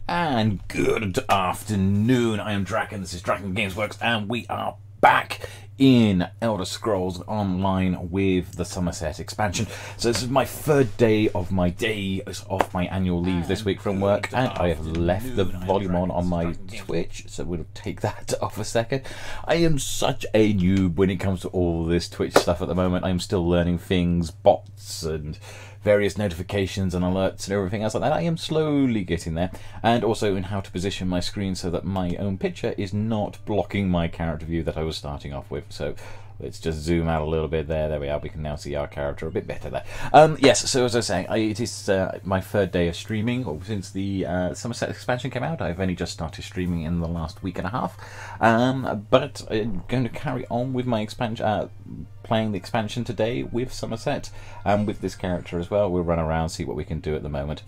And good afternoon, I am Draken, this is Draken-Game-Werks, and we are back in Elder Scrolls Online with the Summerset expansion. So this is my third day of my annual leave this week from work, and I have left the volume on my Twitch, so we'll take that off a second. I am such a noob when it comes to all this Twitch stuff at the moment. I am still learning things, bots and various notifications and alerts and everything else like that. I am slowly getting there, and also in how to position my screen so that my own picture is not blocking my character view that I was starting off with. So let's just zoom out a little bit there. There we are. We can now see our character a bit better there. Yes, so as I was saying, it is my third day of streaming since the Summerset expansion came out. I've only just started streaming in the last week and a half, but I'm going to carry on with my expansion, playing the expansion today with Summerset and with this character as well. We'll run around, see what we can do at the moment.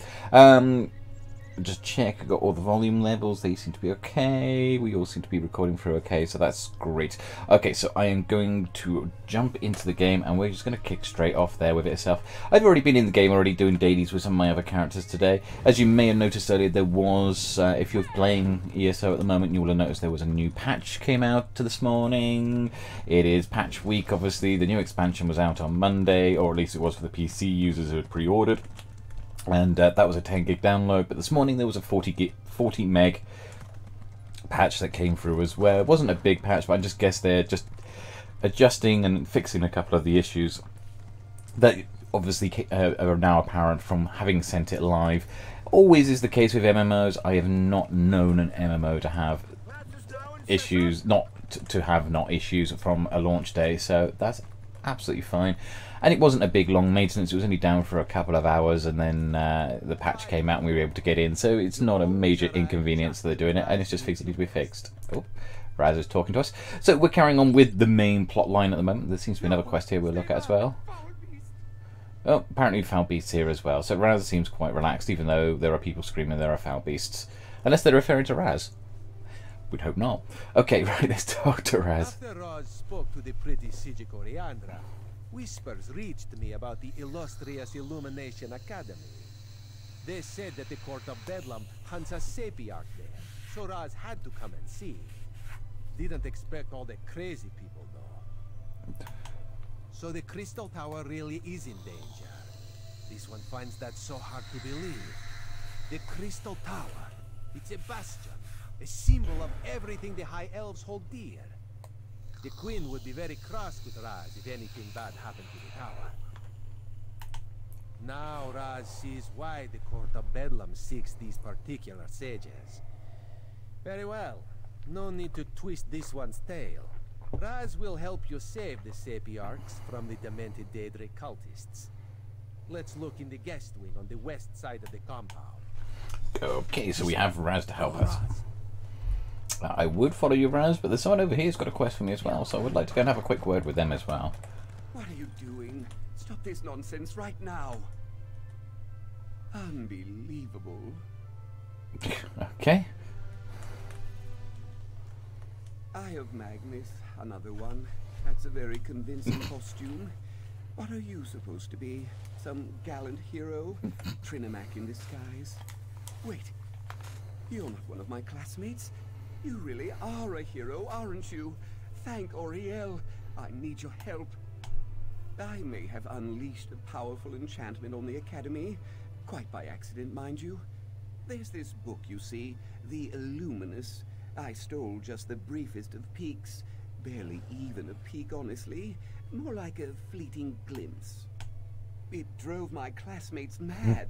Just check, I've got all the volume levels, they seem to be okay, we all seem to be recording through okay, so that's great. Okay, so I am going to jump into the game, and we're just going to kick straight off there with it itself. I've already been in the game, already doing dailies with some of my other characters today. As you may have noticed earlier, there was, if you're playing ESO at the moment, you will have noticed there was a new patch came out this morning. It is patch week, obviously. The new expansion was out on Monday, or at least it was for the PC users who had pre-ordered. And that was a 10 gig download, but this morning there was a 40 meg patch that came through as well. It wasn't a big patch, but I just guess they're just adjusting and fixing a couple of the issues that obviously are now apparent from having sent it live. Always is the case with MMOs. I have not known an MMO to have issues, not issues from a launch day, so that's absolutely fine. And it wasn't a big long maintenance, it was only down for a couple of hours, and then the patch came out and we were able to get in, so it's not a major inconvenience that they're doing it, and it's just things that need to be fixed. Oh, Raz is talking to us. So we're carrying on with the main plot line at the moment. There seems to be another quest here we'll look at as well. Oh, apparently we found beasts here as well, so Raz seems quite relaxed, even though there are people screaming there are foul beasts. Unless they're referring to Raz. We'd hope not. Okay, right, let's talk to Raz. After Raz spoke to the pretty Sigicoriandra, whispers reached me about the illustrious Illumination Academy. They said that the Court of Bedlam hunts a Sapiarch there, so Raz had to come and see. Didn't expect all the crazy people, though. So the Crystal Tower really is in danger. This one finds that so hard to believe. The Crystal Tower, it's a bastion, a symbol of everything the High Elves hold dear. The Queen would be very cross with Raz if anything bad happened to the tower. Now Raz sees why the Court of Bedlam seeks these particular sages. Very well. No need to twist this one's tail. Raz will help you save the Sapiarchs from the demented Daedric cultists. Let's look in the guest wing on the west side of the compound. Okay, so we have Raz to help us. I would follow you, Raz, but there's someone over here who's got a quest for me as well, so I would like to go and have a quick word with them as well. What are you doing? Stop this nonsense right now. Unbelievable. Okay. Eye of Magnus, another one. That's a very convincing costume. What are you supposed to be? Some gallant hero? Zenimax in disguise? Wait, you're not one of my classmates. You really are a hero, aren't you? Thank Oriel. I need your help. I may have unleashed a powerful enchantment on the Academy. Quite by accident, mind you. There's this book, you see, The Illuminous. I stole just the briefest of peeks. Barely even a peek, honestly. More like a fleeting glimpse. It drove my classmates mad.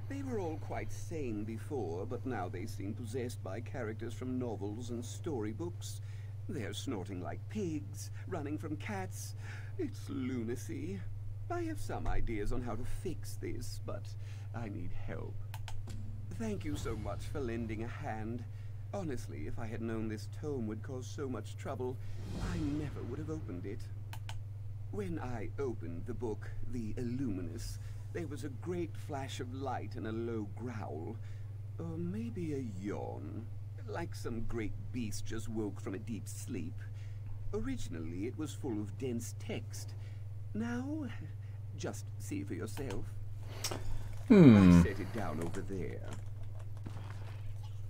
They were all quite sane before, but now they seem possessed by characters from novels and storybooks. They're snorting like pigs, running from cats. It's lunacy. I have some ideas on how to fix this, but I need help. Thank you so much for lending a hand. Honestly, if I had known this tome would cause so much trouble, I never would have opened it. When I opened the book, The Illuminous, there was a great flash of light and a low growl. Or maybe a yawn. Like some great beast just woke from a deep sleep. Originally, it was full of dense text. Now, just see for yourself. I set it down over there.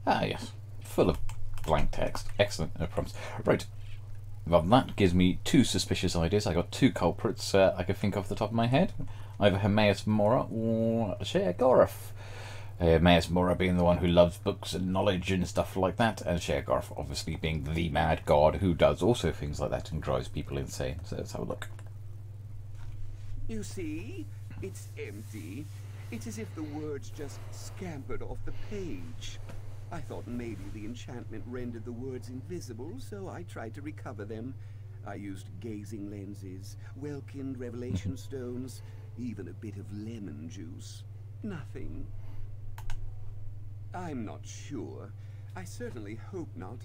Ah, yes. Full of blank text. Excellent, no problems. Right. Well, that gives me two suspicious ideas. I got two culprits I could think off the top of my head. Either Hermaeus Mora or Shea Gorath. Hermaeus Mora being the one who loves books and knowledge and stuff like that, and Shea Gorath obviously being the mad god who does also things like that and drives people insane. So let's have a look. You see? It's empty. It's as if the words just scampered off the page. I thought maybe the enchantment rendered the words invisible, so I tried to recover them. I used gazing lenses, Welkind revelation stones, even a bit of lemon juice. Nothing. I'm not sure. I certainly hope not.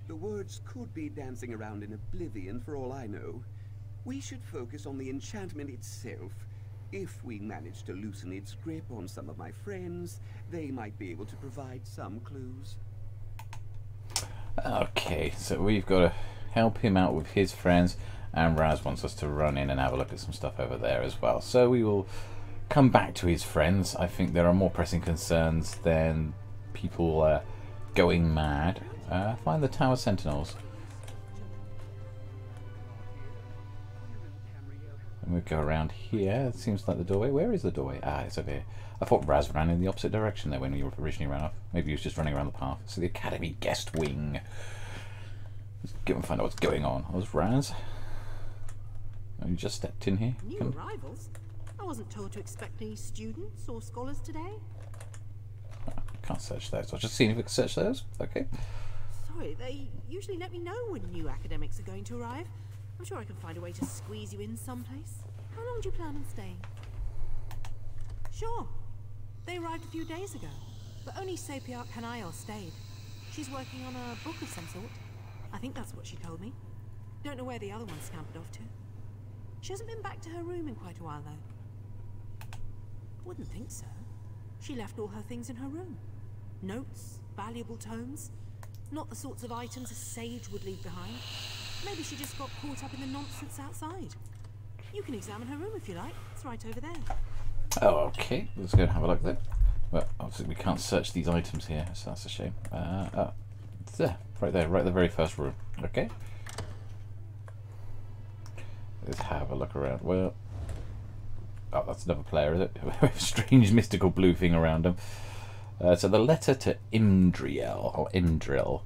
The words could be dancing around in oblivion for all I know. We should focus on the enchantment itself. If we manage to loosen its grip on some of my friends, they might be able to provide some clues. Okay, so we've got to help him out with his friends, and Raz wants us to run in and have a look at some stuff over there as well. So we will come back to his friends. I think there are more pressing concerns than people going mad. Find the Tower Sentinels. And we go around here. It seems like the doorway. Where is the doorway? Ah, it's over here. I thought Raz ran in the opposite direction there when we originally ran off. Maybe he was just running around the path. So the Academy guest wing. Let's go and find out what's going on. Oh, there's Raz. Oh, you just stepped in here. New arrivals? I wasn't told to expect any students or scholars today. Oh, can't search those. I was just seeing if we could search those. Okay. Sorry, they usually let me know when new academics are going to arrive. I'm sure I can find a way to squeeze you in someplace. How long do you plan on staying? Sure. They arrived a few days ago, but only Sapiarch Hanael stayed. She's working on a book of some sort. I think that's what she told me. Don't know where the other one scampered off to. She hasn't been back to her room in quite a while, though. Wouldn't think so. She left all her things in her room. Notes, valuable tomes. Not the sorts of items a sage would leave behind. Maybe she just got caught up in the nonsense outside. You can examine her room if you like. It's right over there. Oh, okay. Let's go and have a look there. Well, obviously we can't search these items here, so that's a shame. Oh, it's there. Right there. Right in the very first room. Okay. Let's have a look around. Well, oh, that's another player, is it? With a strange mystical blue thing around him. So the letter to Imdriel, or Imdril.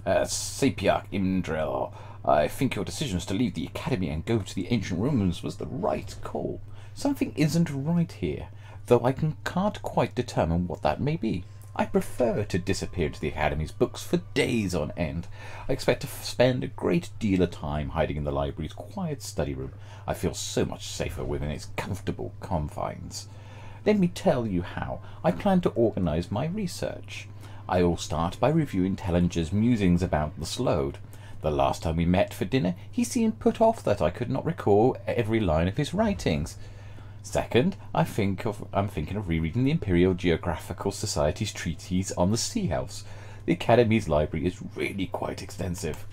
Sapiarch Imdril. I think your decision to leave the academy and go to the ancient ruins was the right call. Something isn't right here, though I can't quite determine what that may be. I prefer to disappear to the academy's books for days on end. I expect to spend a great deal of time hiding in the library's quiet study room. I feel so much safer within its comfortable confines. Let me tell you how I plan to organize my research. I will start by reviewing Tellinger's musings about the Slode. The last time we met for dinner, he seemed put off that I could not recall every line of his writings. Second, I'm thinking of rereading the Imperial Geographical Society's treatise on the sea elves. The Academy's library is really quite extensive.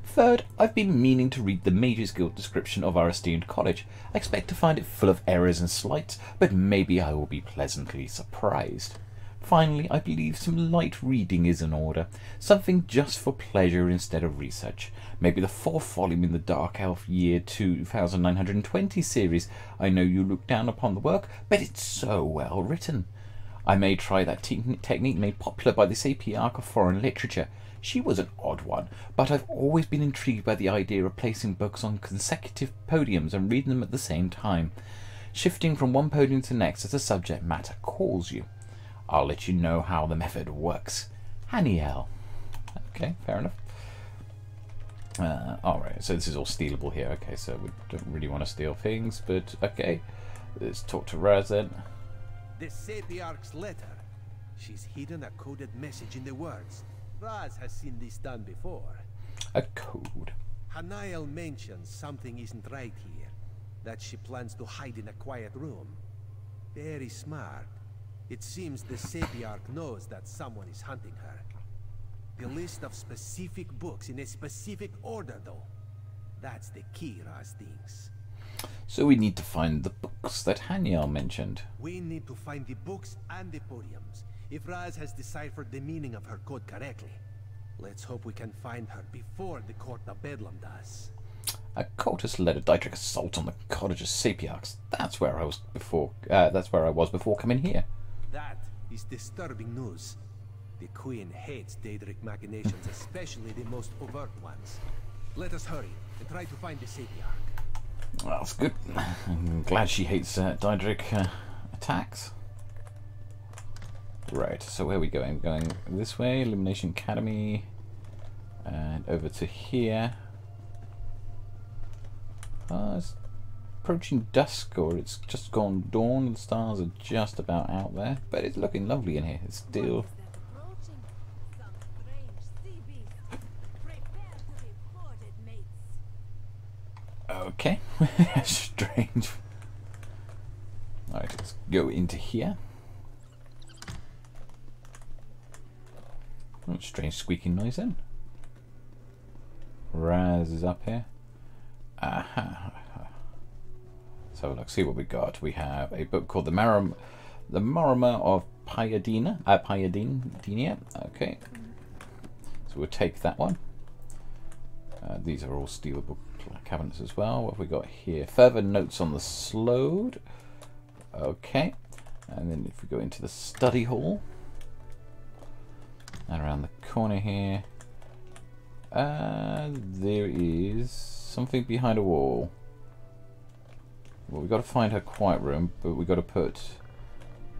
Third, I've been meaning to read the Mages Guild description of our esteemed college. I expect to find it full of errors and slights, but maybe I will be pleasantly surprised. Finally, I believe some light reading is in order, something just for pleasure instead of research. Maybe the fourth volume in the Dark Elf Year 2920 series. I know you look down upon the work, but it's so well written. I may try that technique made popular by the Sapiarch of Foreign Literature. She was an odd one, but I've always been intrigued by the idea of placing books on consecutive podiums and reading them at the same time, shifting from one podium to the next as the subject matter calls you. I'll let you know how the method works. Haniel. Okay, fair enough. Alright, so this is all stealable here. Okay, so we don't really want to steal things, but okay. Let's talk to Raz then. The Sapiarch's letter. She's hidden a coded message in the words. Raz has seen this done before. A code. Hanael mentions something isn't right here. That she plans to hide in a quiet room. Very smart. It seems the Sapiarch knows that someone is hunting her. The list of specific books in a specific order, though. That's the key, Raz thinks. So we need to find the books that Haniel mentioned. We need to find the books and the podiums. if Raz has deciphered the meaning of her code correctly. Let's hope we can find her before the Court of Bedlam does. A cultist led a Daedric assault on the College of Sapiarchs. That's where I was before. That's where I was before coming here. That is disturbing news. The Queen hates Daedric machinations, especially the most overt ones. Let us hurry and try to find the Sapiarch. Well, that's good. I'm glad she hates Daedric attacks. Right, so where are we going? We're going this way, Illumination Academy, and over to here. It's approaching dusk, or it's just gone dawn. The stars are just about out there, but it's looking lovely in here. It's still... Okay, strange. Alright, let's go into here. Oh, strange squeaking noise then. Raz is up here. Aha. So let's see what we got. We have a book called The Marama of Paiadina. Paiadinia. Okay. So we'll take that one. These are all stealable cabinets as well. What have we got here? Further notes on the Slode. Okay. And then if we go into the study hall. And around the corner here. There is something behind a wall. Well, we've got to find her quiet room, but we've got to put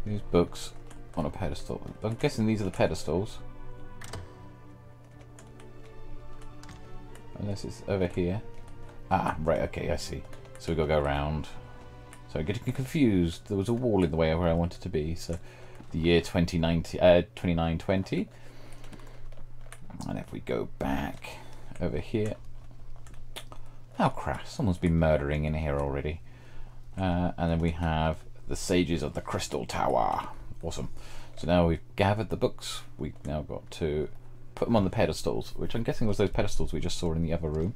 these books on a pedestal. I'm guessing these are the pedestals. Unless it's over here. Ah, right, okay, I see. So we've got to go around. So I'm getting confused. There was a wall in the way of where I wanted to be. So the year 2920. And if we go back over here. Oh crap, someone's been murdering in here already. And then we have the Sages of the Crystal Tower. Awesome. So now we've gathered the books. We've now got to put them on the pedestals, which I'm guessing was those pedestals we just saw in the other room.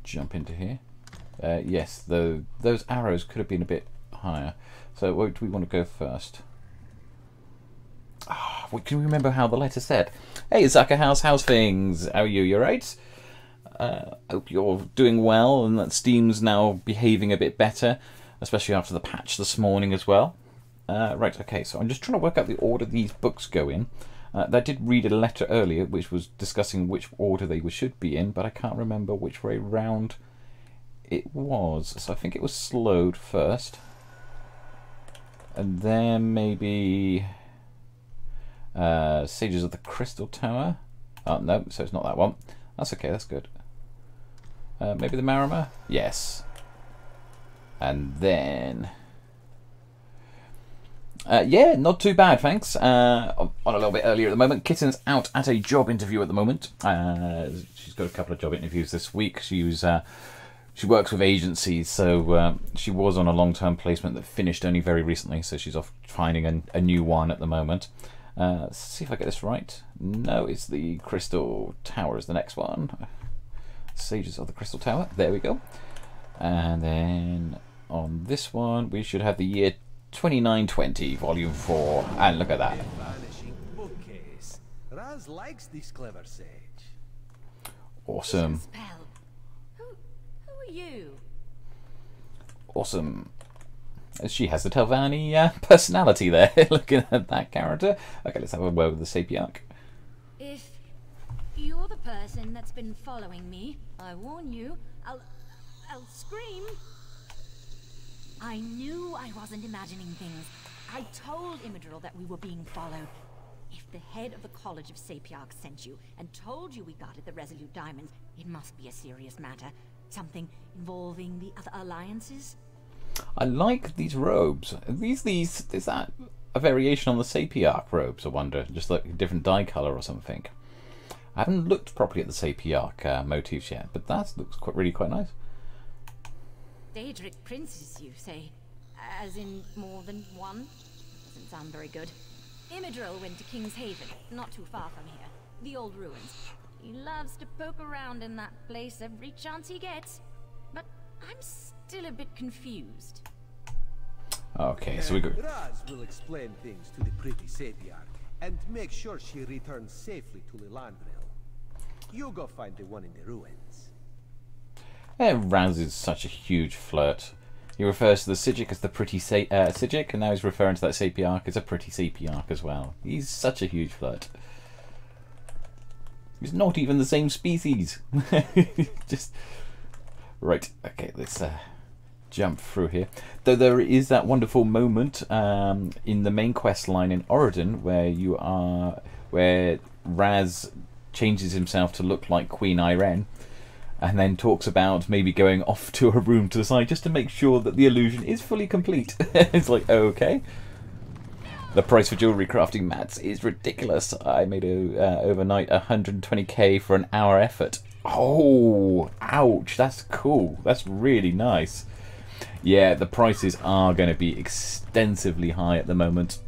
Jump into here. Yes, those arrows could have been a bit higher. So where do we want to go first? Can you remember how the letter said? Hey Zucker House, how's things? How are you? You right? Hope you're doing well and that Steam's now behaving a bit better, especially after the patch this morning as well. Right, okay, so I'm just trying to work out the order these books go in. I did read a letter earlier which was discussing which order they should be in, but I can't remember which way round it was. So I think it was Slowed first. And then maybe Sages of the Crystal Tower. Oh, no, so it's not that one. That's okay, that's good. Maybe the Marama? Yes. And then... yeah, not too bad, thanks. On a little bit earlier at the moment. Kitten's out at a job interview at the moment. She's got a couple of job interviews this week. She works with agencies, so she was on a long-term placement that finished only very recently, so she's off finding a new one at the moment. Let's see if I get this right. No, it's the Crystal Tower is the next one. Sages of the Crystal Tower. There we go. And then on this one, we should have the year 2920, Volume 4. And look at that. Vanishing bookcase. Raz likes this clever sage. Awesome. Spell. Who are you? Awesome. She has the Telvanni personality there, looking at that character. Okay, let's have a word with the Sapiarch. If you're the person that's been following me, I warn you, I'll scream. I knew I wasn't imagining things. I told Imidril that we were being followed. If the head of the College of Sapiarchs sent you and told you we guarded the Resolute Diamonds, it must be a serious matter. Something involving the other alliances. I like these robes. Is that a variation on the Sapiarch robes, I wonder? Just like a different dye colour or something. I haven't looked properly at the Sapiarch motifs yet, but that looks really quite nice. Daedric princes, you say? As in more than one? Doesn't sound very good. Imidril went to King's Haven, not too far from here. The old ruins. He loves to poke around in that place every chance he gets. But I'm still a bit confused. Okay, so we go. Raz will explain things to the pretty Sapiarch and make sure she returns safely to Lilandril. You go find the one in the ruins. Raz is such a huge flirt. He refers to the Psijic as the pretty Psijic, and now he's referring to that Sapiarch as a pretty Sapiarch as well. He's such a huge flirt. He's not even the same species. Just right. Okay, let's jump through here. Though there is that wonderful moment in the main quest line in Oregon where Raz changes himself to look like Queen Irene, and then talks about maybe going off to a room to the side just to make sure that the illusion is fully complete. It's like, okay. The price for jewellery crafting mats is ridiculous. I made overnight 120k for an hour effort. Oh, ouch, that's cool. That's really nice. Yeah, the prices are going to be extensively high at the moment.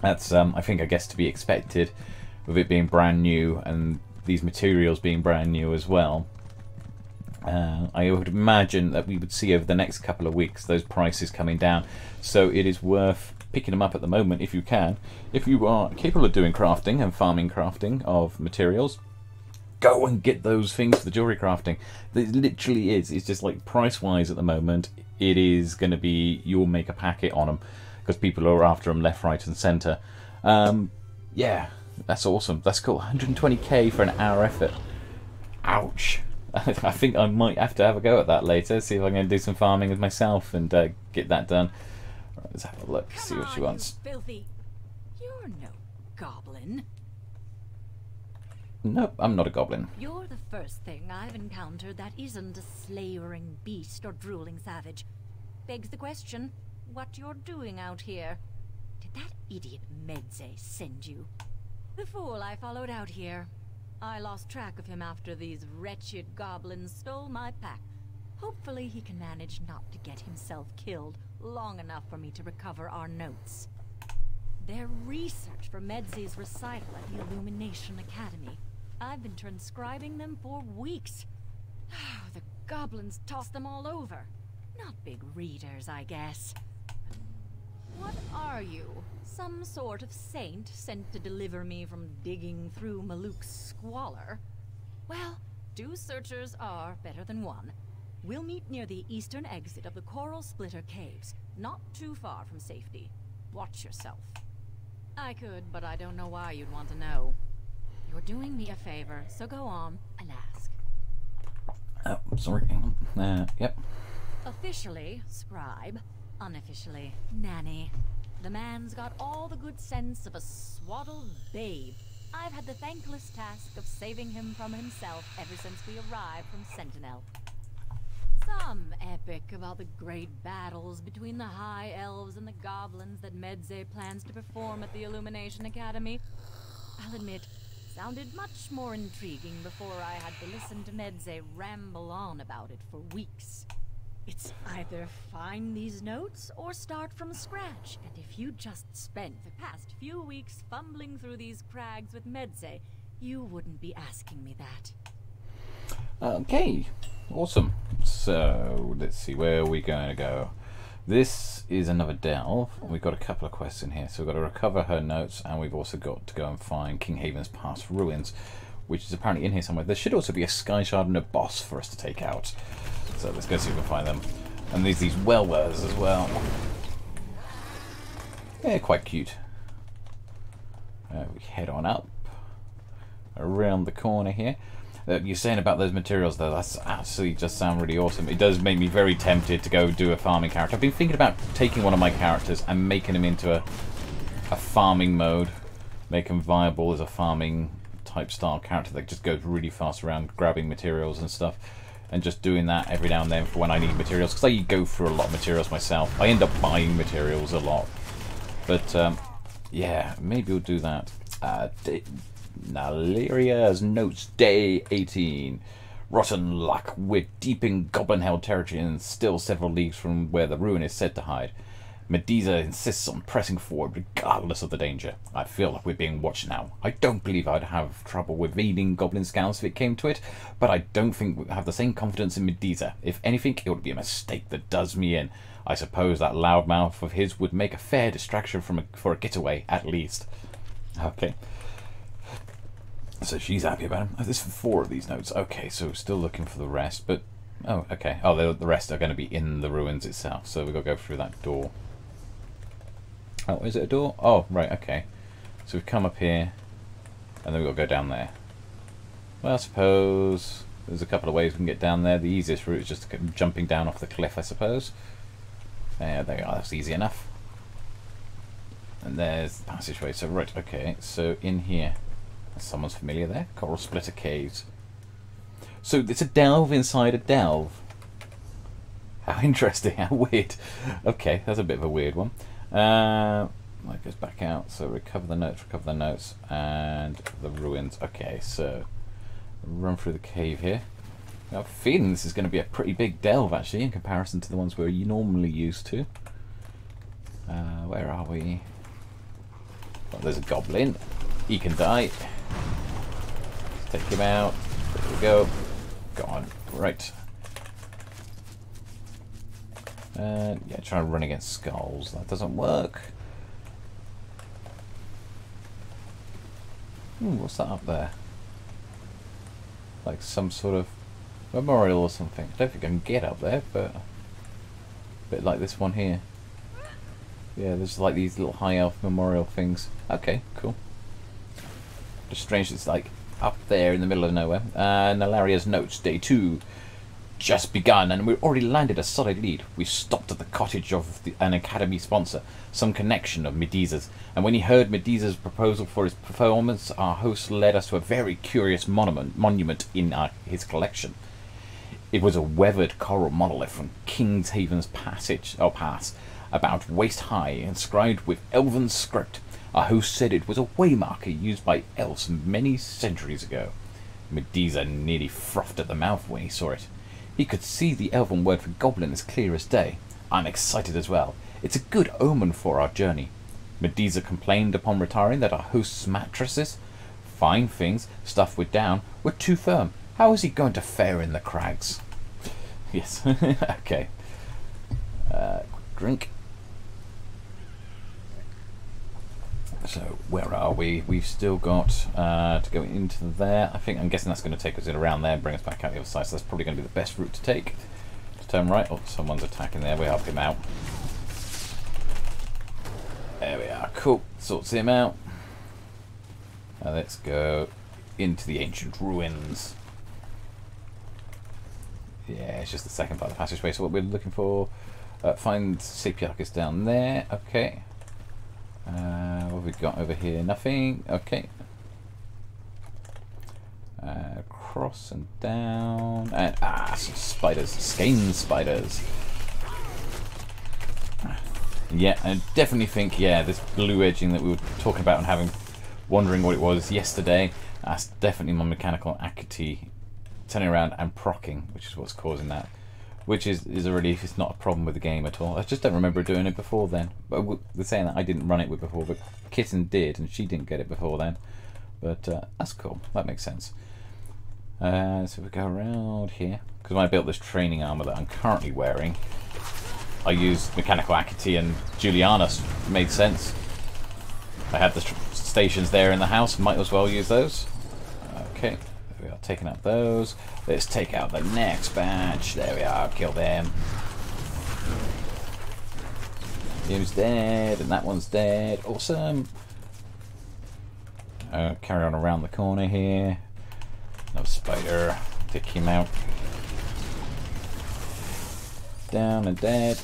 That's, I guess, to be expected with it being brand new and these materials being brand new as well. I would imagine that we would see over the next couple of weeks those prices coming down. So it is worth picking them up at the moment if you can. If you are capable of doing crafting and farming crafting of materials, go and get those things for the jewellery crafting. It literally is. It's just like price-wise at the moment, it is going to be you'll make a packet on them because people are after them left, right and centre. Yeah, that's awesome. That's cool. 120k for an hour effort. Ouch. I think I might have to have a go at that later, see if I can do some farming with myself and get that done. Right, let's have a look, see what she wants. Filthy. You're no goblin. Nope, I'm not a goblin. You're the first thing I've encountered that isn't a slavering beast or drooling savage. Begs the question, what you're doing out here. Did that idiot Medze send you? The fool I followed out here. I lost track of him after these wretched goblins stole my pack. Hopefully he can manage not to get himself killed long enough for me to recover our notes. Their research for Medze's recital at the Illumination Academy. I've been transcribing them for weeks. The goblins toss them all over. Not big readers, I guess. What are you? Some sort of saint sent to deliver me from digging through Maluk's squalor? Well, 2 searchers are better than 1. We'll meet near the eastern exit of the Coral Splitter Caves, not too far from safety. Watch yourself. I could, but I don't know why you'd want to know. You're doing me a favor, so go on and ask. Oh, sorry. Yep. Officially, scribe. Unofficially, nanny. The man's got all the good sense of a swaddled babe. I've had the thankless task of saving him from himself ever since we arrived from Sentinel. Some epic about the great battles between the High Elves and the Goblins that Medze plans to perform at the Illumination Academy. I'll admit, sounded much more intriguing before I had to listen to Medze ramble on about it for weeks. It's either find these notes or start from scratch, and if you just spent the past few weeks fumbling through these crags with Medze, you wouldn't be asking me that. Okay, awesome. So, let's see, where are we going to go? This is another delve. We've got a couple of quests in here. So we've got to recover her notes, and we've also got to go and find King Haven's past ruins, which is apparently in here somewhere. There should also be a Sky Shard and a boss for us to take out. So let's go see if we can find them. And there's these well-wears as well. Yeah, quite cute. We head on up. Around the corner here. You're saying about those materials though, that's absolutely just sound really awesome. It does make me very tempted to go do a farming character. I've been thinking about taking one of my characters and making him into a farming mode. Make him viable as a farming type style character that just goes really fast around grabbing materials and stuff. And just doing that every now and then for when I need materials. Because I go through a lot of materials myself. I end up buying materials a lot. But yeah, maybe we'll do that. Naleria's notes, day 18. Rotten luck. We're deep in goblin-held territory and still several leagues from where the ruin is said to hide. Medusa insists on pressing forward regardless of the danger. I feel like we're being watched now. I don't believe I'd have trouble with evading Goblin scouts if it came to it, but I don't think we have the same confidence in Medusa. If anything, it would be a mistake that does me in. I suppose that loudmouth of his would make a fair distraction for a getaway, at least. Okay. So she's happy about him. Oh, there's 4 of these notes. Okay, so still looking for the rest, but... Oh, okay. Oh, the rest are going to be in the ruins itself, so we've got to go through that door. Oh, is it a door? Oh, right, okay. So we've come up here, and then we've got to go down there. Well, I suppose there's a couple of ways we can get down there. The easiest route is just jumping down off the cliff, I suppose. There we are, that's easy enough. And there's the passageway. So, right, okay, so in here, someone's familiar there. Coral Splitter Caves. So it's a delve inside a delve. How interesting, how weird. Okay, that's a bit of a weird one. That goes back out, so recover the notes, and the ruins. Okay, so run through the cave here. I have a feeling this is going to be a pretty big delve, actually, in comparison to the ones we're normally used to. Where are we? Oh, there's a goblin. He can die. Take him out. There we go. Gone. Right. Yeah, try to run against skulls. That doesn't work. What's that up there? Like some sort of memorial or something. I don't think I can get up there, but a bit like this one here. Yeah, there's like these little high elf memorial things. Okay, cool. Just strange it's like up there in the middle of nowhere. Nalaria's notes, day 2. Just begun, and we've already landed a solid lead. We stopped at the cottage of an academy sponsor, some connection of Medusa's, and when he heard Medusa's proposal for his performance, our host led us to a very curious monument in his collection. It was a weathered coral monolith from King's Haven's pass, about waist high, inscribed with elven script. Our host said it was a waymarker used by elves many centuries ago. Medusa nearly frothed at the mouth when he saw it. He could see the elven word for goblin as clear as day. I'm excited as well. It's a good omen for our journey. Medusa complained upon retiring that our host's mattresses, fine things, stuffed with down, were too firm. How is he going to fare in the crags? Yes, okay. Quick drink. So, where are we? We've still got to go into there. I'm guessing that's going to take us in around there and bring us back out the other side. So that's probably going to be the best route to take. To turn right. Oh, someone's attacking there. We help him out. There we are. Cool. Sorts him out. Now let's go into the ancient ruins. Yeah, it's just the second part of the passageway. So what we're looking for, find Sepiarchus down there. Okay. What have we got over here? Nothing. Okay. Cross and down. And some spiders. Skein spiders. Yeah, I definitely think, yeah, this blue edging that we were talking about and wondering what it was yesterday, that's definitely my mechanical acuity turning around and procking, which is what's causing that. Which is a relief. It's not a problem with the game at all. I just don't remember doing it before then. But we're saying that I didn't run it with before, but Kitten did, and she didn't get it before then. But that's cool. That makes sense. So we go around here. Because when I built this training armor that I'm currently wearing, I used mechanical acuity, and Juliana's made sense. I had the stations there in the house. Might as well use those. Okay. We are taking out those. Let's take out the next batch. There we are. Kill them. Him's dead, and that one's dead. Awesome. Carry on around the corner here. Another spider. Take him out. Down and dead.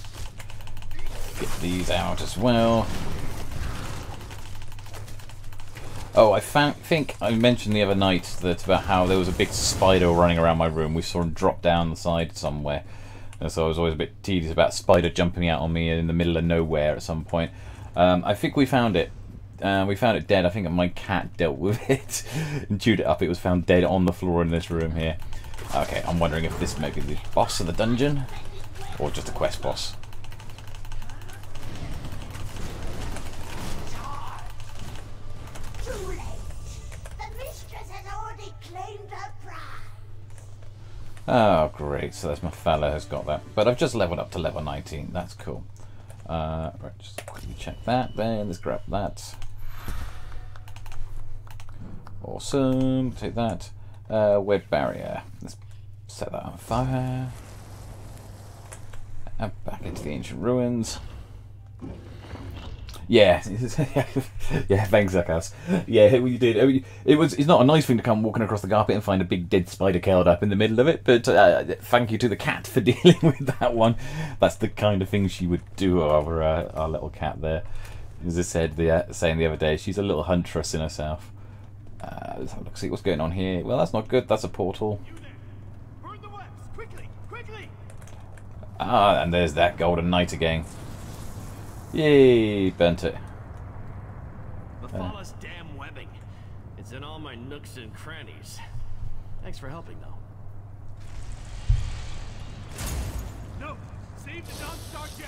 Get these out as well. Oh, I think I mentioned the other night that about how there was a big spider running around my room. We saw him drop down the side somewhere. And so I was always a bit tedious about spider jumping out on me in the middle of nowhere at some point. I think we found it. We found it dead. I think my cat dealt with it and chewed it up. It was found dead on the floor in this room here. Okay, I'm wondering if this may be the boss of the dungeon or just a quest boss. Oh, great. So that's my fella has got that. But I've just leveled up to level 19. That's cool. Right, just quickly check that. Then let's grab that. Awesome. Take that. Web barrier. Let's set that on fire. And back into the ancient ruins. Yeah, yeah. Thanks, Zakas. Yeah, you did. It's not a nice thing to come walking across the carpet and find a big dead spider curled up in the middle of it. But thank you to the cat for dealing with that one. That's the kind of thing she would do over our little cat there. As I said, saying the other day, she's a little huntress in herself. Let's have a look, see what's going on here. Well, that's not good. That's a portal. Burn the webs! Quickly! Quickly! Ah, and there's that golden knight again. Yay, burnt it. The flawless damn webbing. It's in all my nooks and crannies. Thanks for helping, though. No! Save the non-star gem!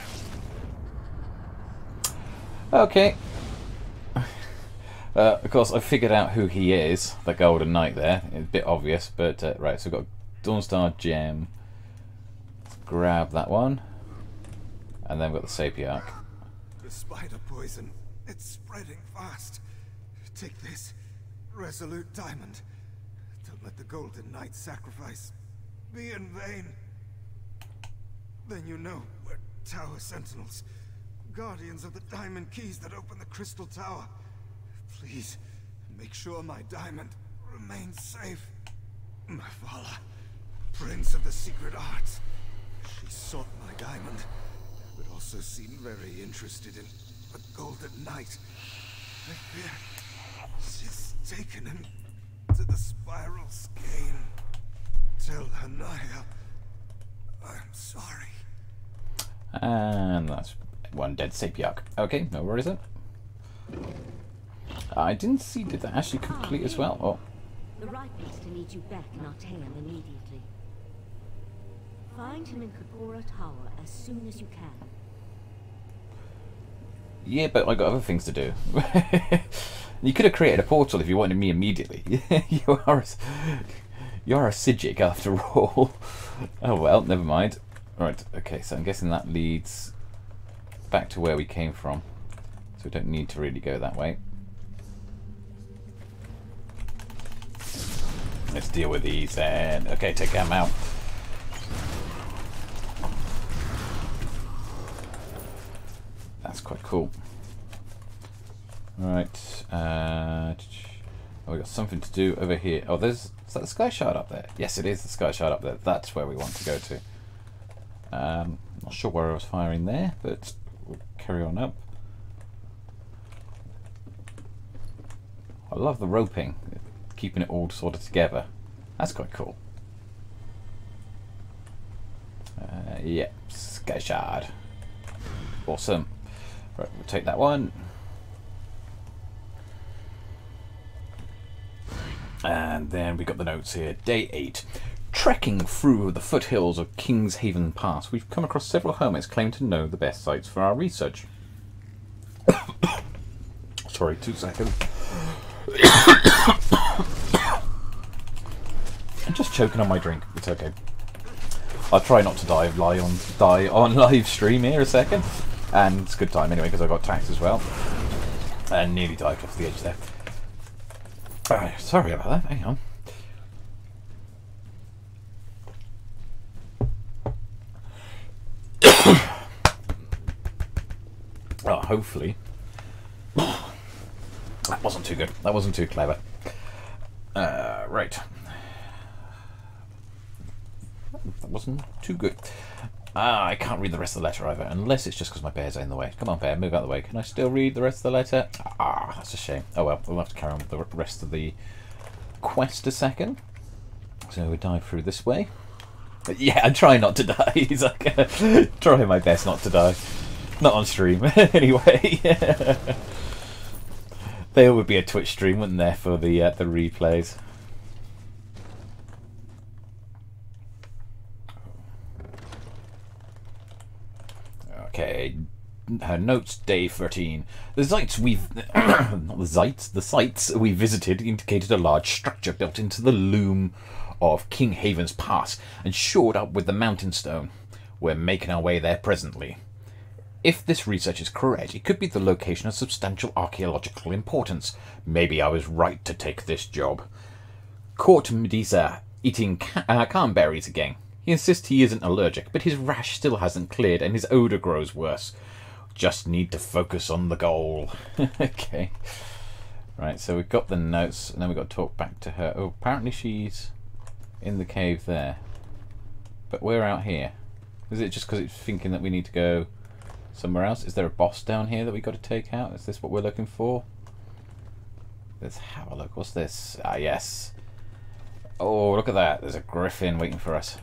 Okay. Of course, I figured out who he is, the golden knight there. It's a bit obvious, but right, so we've got Dawnstar Gem. Let's grab that one. And then we've got the Sapiarch. The spider poison, it's spreading fast. Take this resolute diamond. Don't let the golden knight sacrifice be in vain. Then you know we're tower sentinels, guardians of the diamond keys that open the crystal tower. Please make sure my diamond remains safe. My Vala, prince of the secret arts. She sought my diamond, but also seemed very interested in the golden knight. I fear she's taken him to the spiral skein. Tell Hanaya I'm sorry. And that's one dead Sapiarch. Okay, no worries then. I didn't see, did that actually complete as well? Oh. The right master needs you back in Artaeum immediately. Find him in Kapora Tower as soon as you can. Yeah, but I got other things to do. You could have created a portal if you wanted me immediately. You're a Sijic after all. Oh well, never mind. Right, okay, so I'm guessing that leads back to where we came from. So we don't need to really go that way. Let's deal with these then. Okay, take them out. That's quite cool. Right. Oh, we got something to do over here. Oh, is that the sky shard up there? Yes, it is the sky shard up there. That's where we want to go to. Not sure where I was firing there, but we'll carry on up. I love the roping, keeping it all sort of together. That's quite cool. Yeah, sky shard. Awesome. Right, we'll take that one. And then we got the notes here. Day 8. Trekking through the foothills of King's Haven Pass, we've come across several hermits claim to know the best sites for our research. Sorry, 2 seconds. I'm just choking on my drink. It's okay. I'll try not to die on live stream here a second. And it's a good time anyway because I got taxed as well. And nearly dived off the edge there. Sorry about that. Hang on. Oh, hopefully. That wasn't too good. That wasn't too clever. Right. That wasn't too good. I can't read the rest of the letter either, unless it's just because my bear's in the way. Come on, bear, move out of the way. Can I still read the rest of the letter? Ah, that's a shame. Oh well, we'll have to carry on with the rest of the quest a second. So we dive through this way. Yeah, I'm trying not to die. He's like, trying my best not to die. Not on stream, anyway. There would be a Twitch stream, wouldn't there, for the replays? Okay, her notes, day 13. The sites the sites we visited indicated a large structure built into the loom of King Haven's Pass and shored up with the mountain stone. We're making our way there presently. If this research is correct, it could be the location of substantial archaeological importance. Maybe I was right to take this job. Caught Medusa eating cranberries again. He insists he isn't allergic, but his rash still hasn't cleared and his odour grows worse. Just need to focus on the goal. Okay. Right, so we've got the notes, and then we've got to talk back to her. Oh, apparently she's in the cave there. But we're out here. Is it just because it's thinking that we need to go somewhere else? Is there a boss down here that we've got to take out? Is this what we're looking for? Let's have a look. What's this? Ah, yes. Oh, look at that. There's a griffin waiting for us.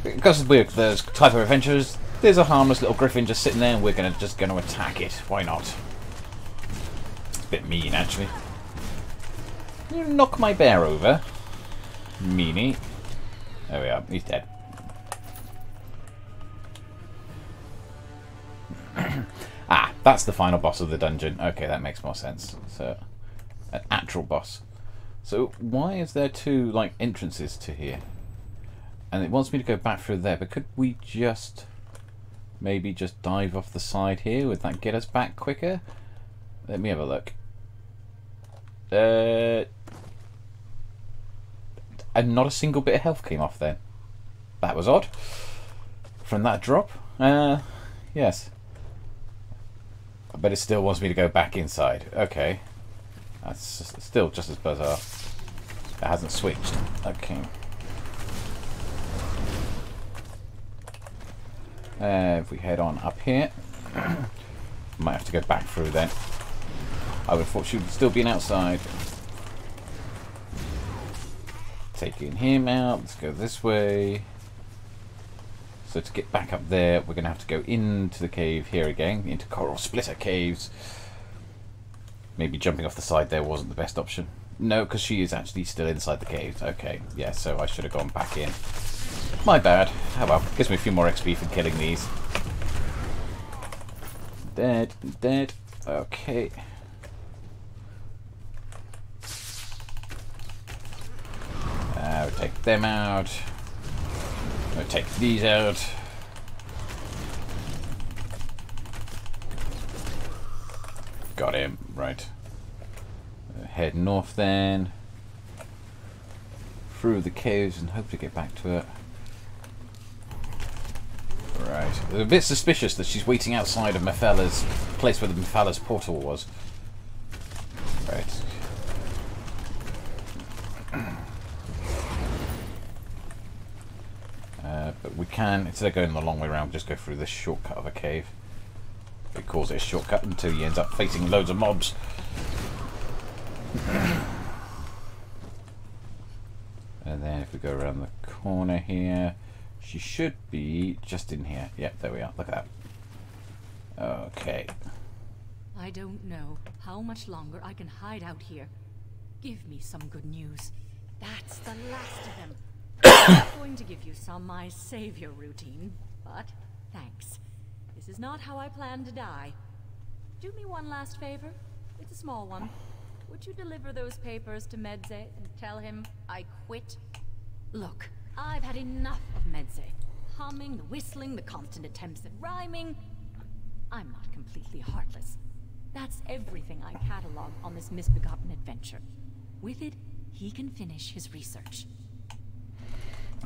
Because we're those type of adventurers, there's a harmless little griffin just sitting there and we're just going to attack it. Why not? It's a bit mean, actually. You knock my bear over. Meanie. There we are. He's dead. Ah, that's the final boss of the dungeon. Okay, that makes more sense. So, an actual boss. So, why is there two, like, entrances to here? And it wants me to go back through there, but could we just maybe just dive off the side here? Would that get us back quicker? Let me have a look. And not a single bit of health came off then. That was odd. From that drop? Yes. But it still wants me to go back inside. Okay. That's still just as bizarre. It hasn't switched. Okay. If we head on up here, might have to go back through then. I would have thought she would still be outside. Taking him out. Let's go this way. So to get back up there, we're going to have to go into the cave here again, into Coral Splitter Caves. Maybe jumping off the side there wasn't the best option. No, because she is actually still inside the cave. Okay, yeah, so I should have gone back in. My bad. Oh well, gives me a few more XP for killing these. Dead, dead. Okay. We'll take them out. We'll take these out. Got him. Right. Head north then. Through the caves and hope to get back to it. Right. It's a bit suspicious that she's waiting outside of Mephalla's place where the Mephalla's portal was. Right. But we can, instead of going the long way around, just go through this shortcut of a cave. He calls it a shortcut until he ends up facing loads of mobs. And then if we go around the corner here, she should be just in here. Yep, there we are. Look at that. Okay. I don't know how much longer I can hide out here. Give me some good news. That's the last of them. I'm going to give you some my savior routine, but thanks. This is not how I plan to die. Do me one last favor. It's a small one. Would you deliver those papers to Medze and tell him I quit? Look, I've had enough of Medze. Humming, the whistling, the constant attempts at rhyming. I'm not completely heartless. That's everything I catalog on this misbegotten adventure. With it, he can finish his research.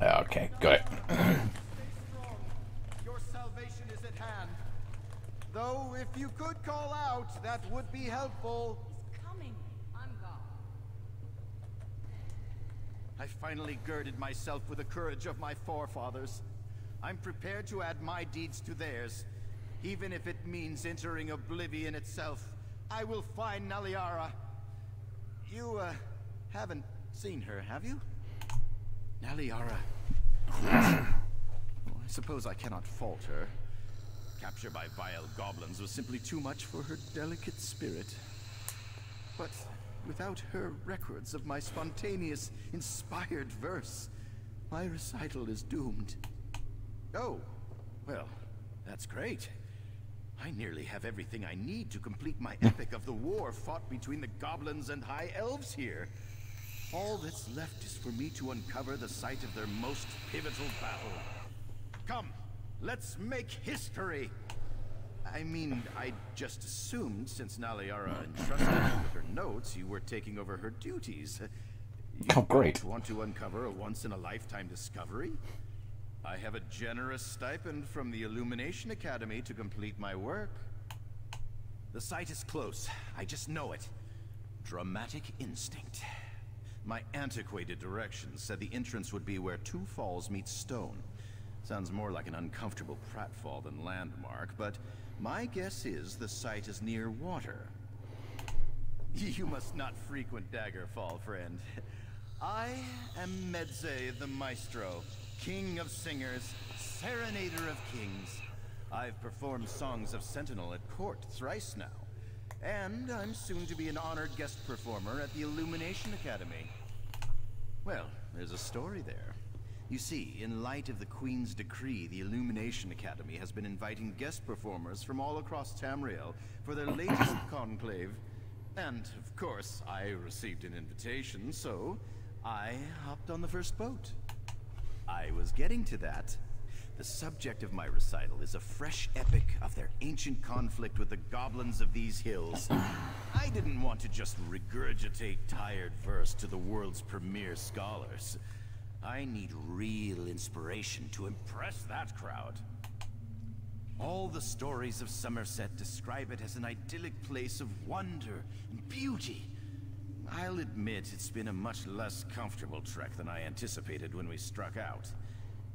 Okay, got it. Your salvation is at hand. Though, if you could call out, that would be helpful. He's coming. I'm gone. I finally girded myself with the courage of my forefathers. I'm prepared to add my deeds to theirs, even if it means entering oblivion itself. I will find Naliara. You, haven't seen her, have you? Naliara. Well, I suppose I cannot fault her. Capture by vile goblins was simply too much for her delicate spirit. But without her records of my spontaneous, inspired verse, my recital is doomed. Oh, well, that's great. I nearly have everything I need to complete my epic of the war fought between the goblins and high elves here. All that's left is for me to uncover the site of their most pivotal battle. Come, let's make history! I mean, I just assumed since Naliara entrusted you with her notes, you were taking over her duties. Oh, great. Want to uncover a once-in-a-lifetime discovery? I have a generous stipend from the Illumination Academy to complete my work. The site is close. I just know it. Dramatic instinct. My antiquated directions said the entrance would be where two falls meet stone. Sounds more like an uncomfortable pratfall than landmark, but my guess is the site is near water. You must not frequent Daggerfall, friend. I am Medze the Maestro, king of singers, serenader of kings. I've performed songs of Sentinel at court thrice now. And I'm soon to be an honored guest performer at the Illumination Academy. Well, there's a story there. You see, in light of the Queen's decree, the Illumination Academy has been inviting guest performers from all across Tamriel for their latest conclave. And, of course, I received an invitation, so I hopped on the first boat. I was getting to that. The subject of my recital is a fresh epic of their ancient conflict with the goblins of these hills. I didn't want to just regurgitate tired verse to the world's premier scholars. I need real inspiration to impress that crowd. All the stories of Summerset describe it as an idyllic place of wonder and beauty. I'll admit it's been a much less comfortable trek than I anticipated when we struck out.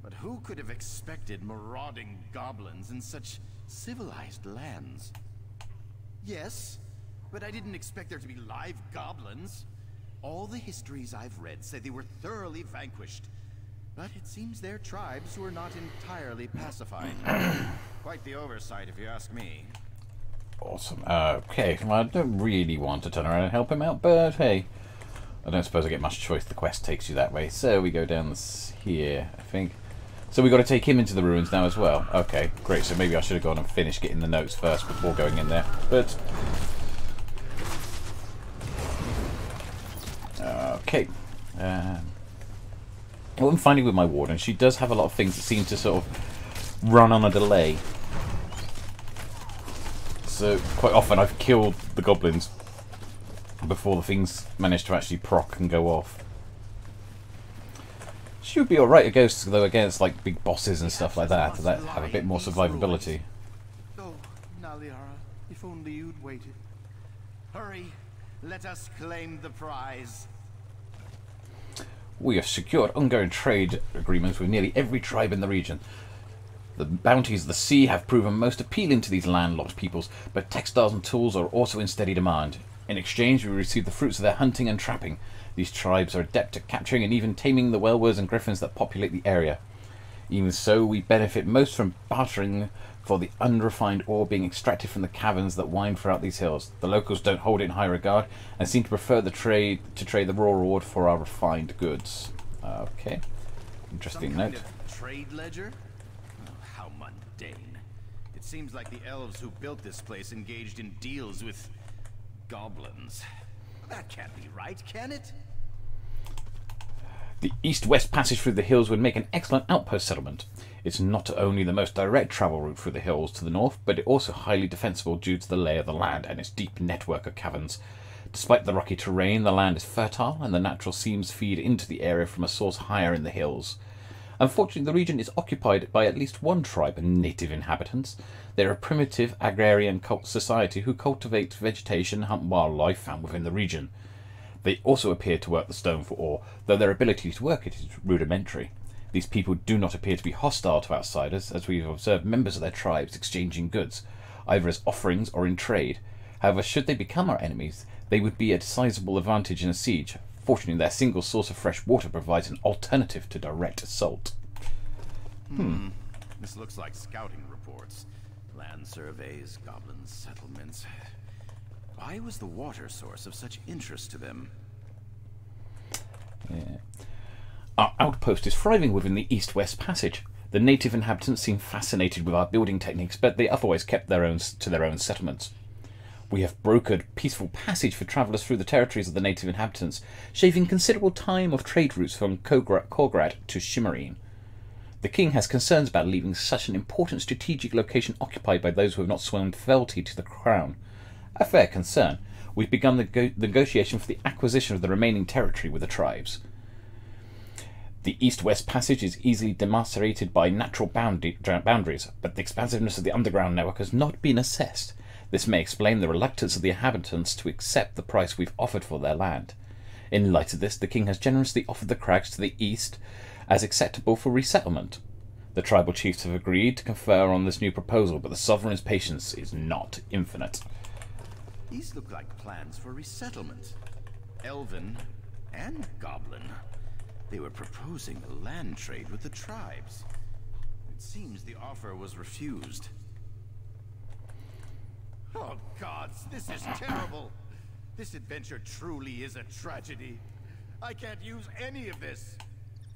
But who could have expected marauding goblins in such civilized lands? Yes, but I didn't expect there to be live goblins. All the histories I've read say they were thoroughly vanquished. But it seems their tribes were not entirely pacified. Quite the oversight, if you ask me. Awesome. Okay, well, I don't really want to turn around and help him out, but hey, I don't suppose I get much choice. The quest takes you that way. So we go down here, I think. So we got to take him into the ruins now as well. Okay, great. So maybe I should have gone and finished getting the notes first before going in there. But okay. What I'm finding with my warden, she does have a lot of things that seem to sort of run on a delay. So quite often I've killed the goblins before the things manage to actually proc and go off. She would be alright though against like big bosses and stuff like that have a bit more survivability. Oh, Naliara, if only you'd waited. Hurry, let us claim the prize. We have secured ongoing trade agreements with nearly every tribe in the region. The bounties of the sea have proven most appealing to these landlocked peoples, but textiles and tools are also in steady demand. In exchange, we receive the fruits of their hunting and trapping. These tribes are adept at capturing and even taming the whalers and griffins that populate the area. Even so, we benefit most from bartering for the unrefined ore being extracted from the caverns that wind throughout these hills. The locals don't hold it in high regard and seem to prefer the trade the raw ore for our refined goods. Okay, interesting Some kind note. of trade ledger? Oh, how mundane. It seems like the elves who built this place engaged in deals with goblins. That can't be right, can it? The east-west passage through the hills would make an excellent outpost settlement. It's not only the most direct travel route through the hills to the north, but it also highly defensible due to the lay of the land and its deep network of caverns. Despite the rocky terrain, the land is fertile, and the natural seams feed into the area from a source higher in the hills. Unfortunately, the region is occupied by at least one tribe of native inhabitants. They're a primitive agrarian society who cultivate vegetation and hunt wildlife found within the region. They also appear to work the stone for ore, though their ability to work it is rudimentary. These people do not appear to be hostile to outsiders, as we've observed members of their tribes exchanging goods, either as offerings or in trade. However, should they become our enemies, they would be a sizable advantage in a siege. Fortunately, their single source of fresh water provides an alternative to direct assault. This looks like scouting reports. Land surveys, goblin settlements. Why was the water source of such interest to them? Yeah. Our outpost is thriving within the east-west passage. The native inhabitants seem fascinated with our building techniques, but they otherwise kept to their own settlements. We have brokered peaceful passage for travellers through the territories of the native inhabitants, shaving considerable time of trade routes from Korgrad to Shimmerine. The king has concerns about leaving such an important strategic location occupied by those who have not sworn fealty to the crown. A fair concern. We've begun the negotiation for the acquisition of the remaining territory with the tribes. The east-west passage is easily demarcated by natural boundaries, but the expansiveness of the underground network has not been assessed. This may explain the reluctance of the inhabitants to accept the price we've offered for their land. In light of this, the king has generously offered the crags to the east as acceptable for resettlement. The tribal chiefs have agreed to confer on this new proposal, but the sovereign's patience is not infinite. These look like plans for resettlement. Elven and Goblin. They were proposing a land trade with the tribes. It seems the offer was refused. Oh gods, this is terrible! This adventure truly is a tragedy. I can't use any of this.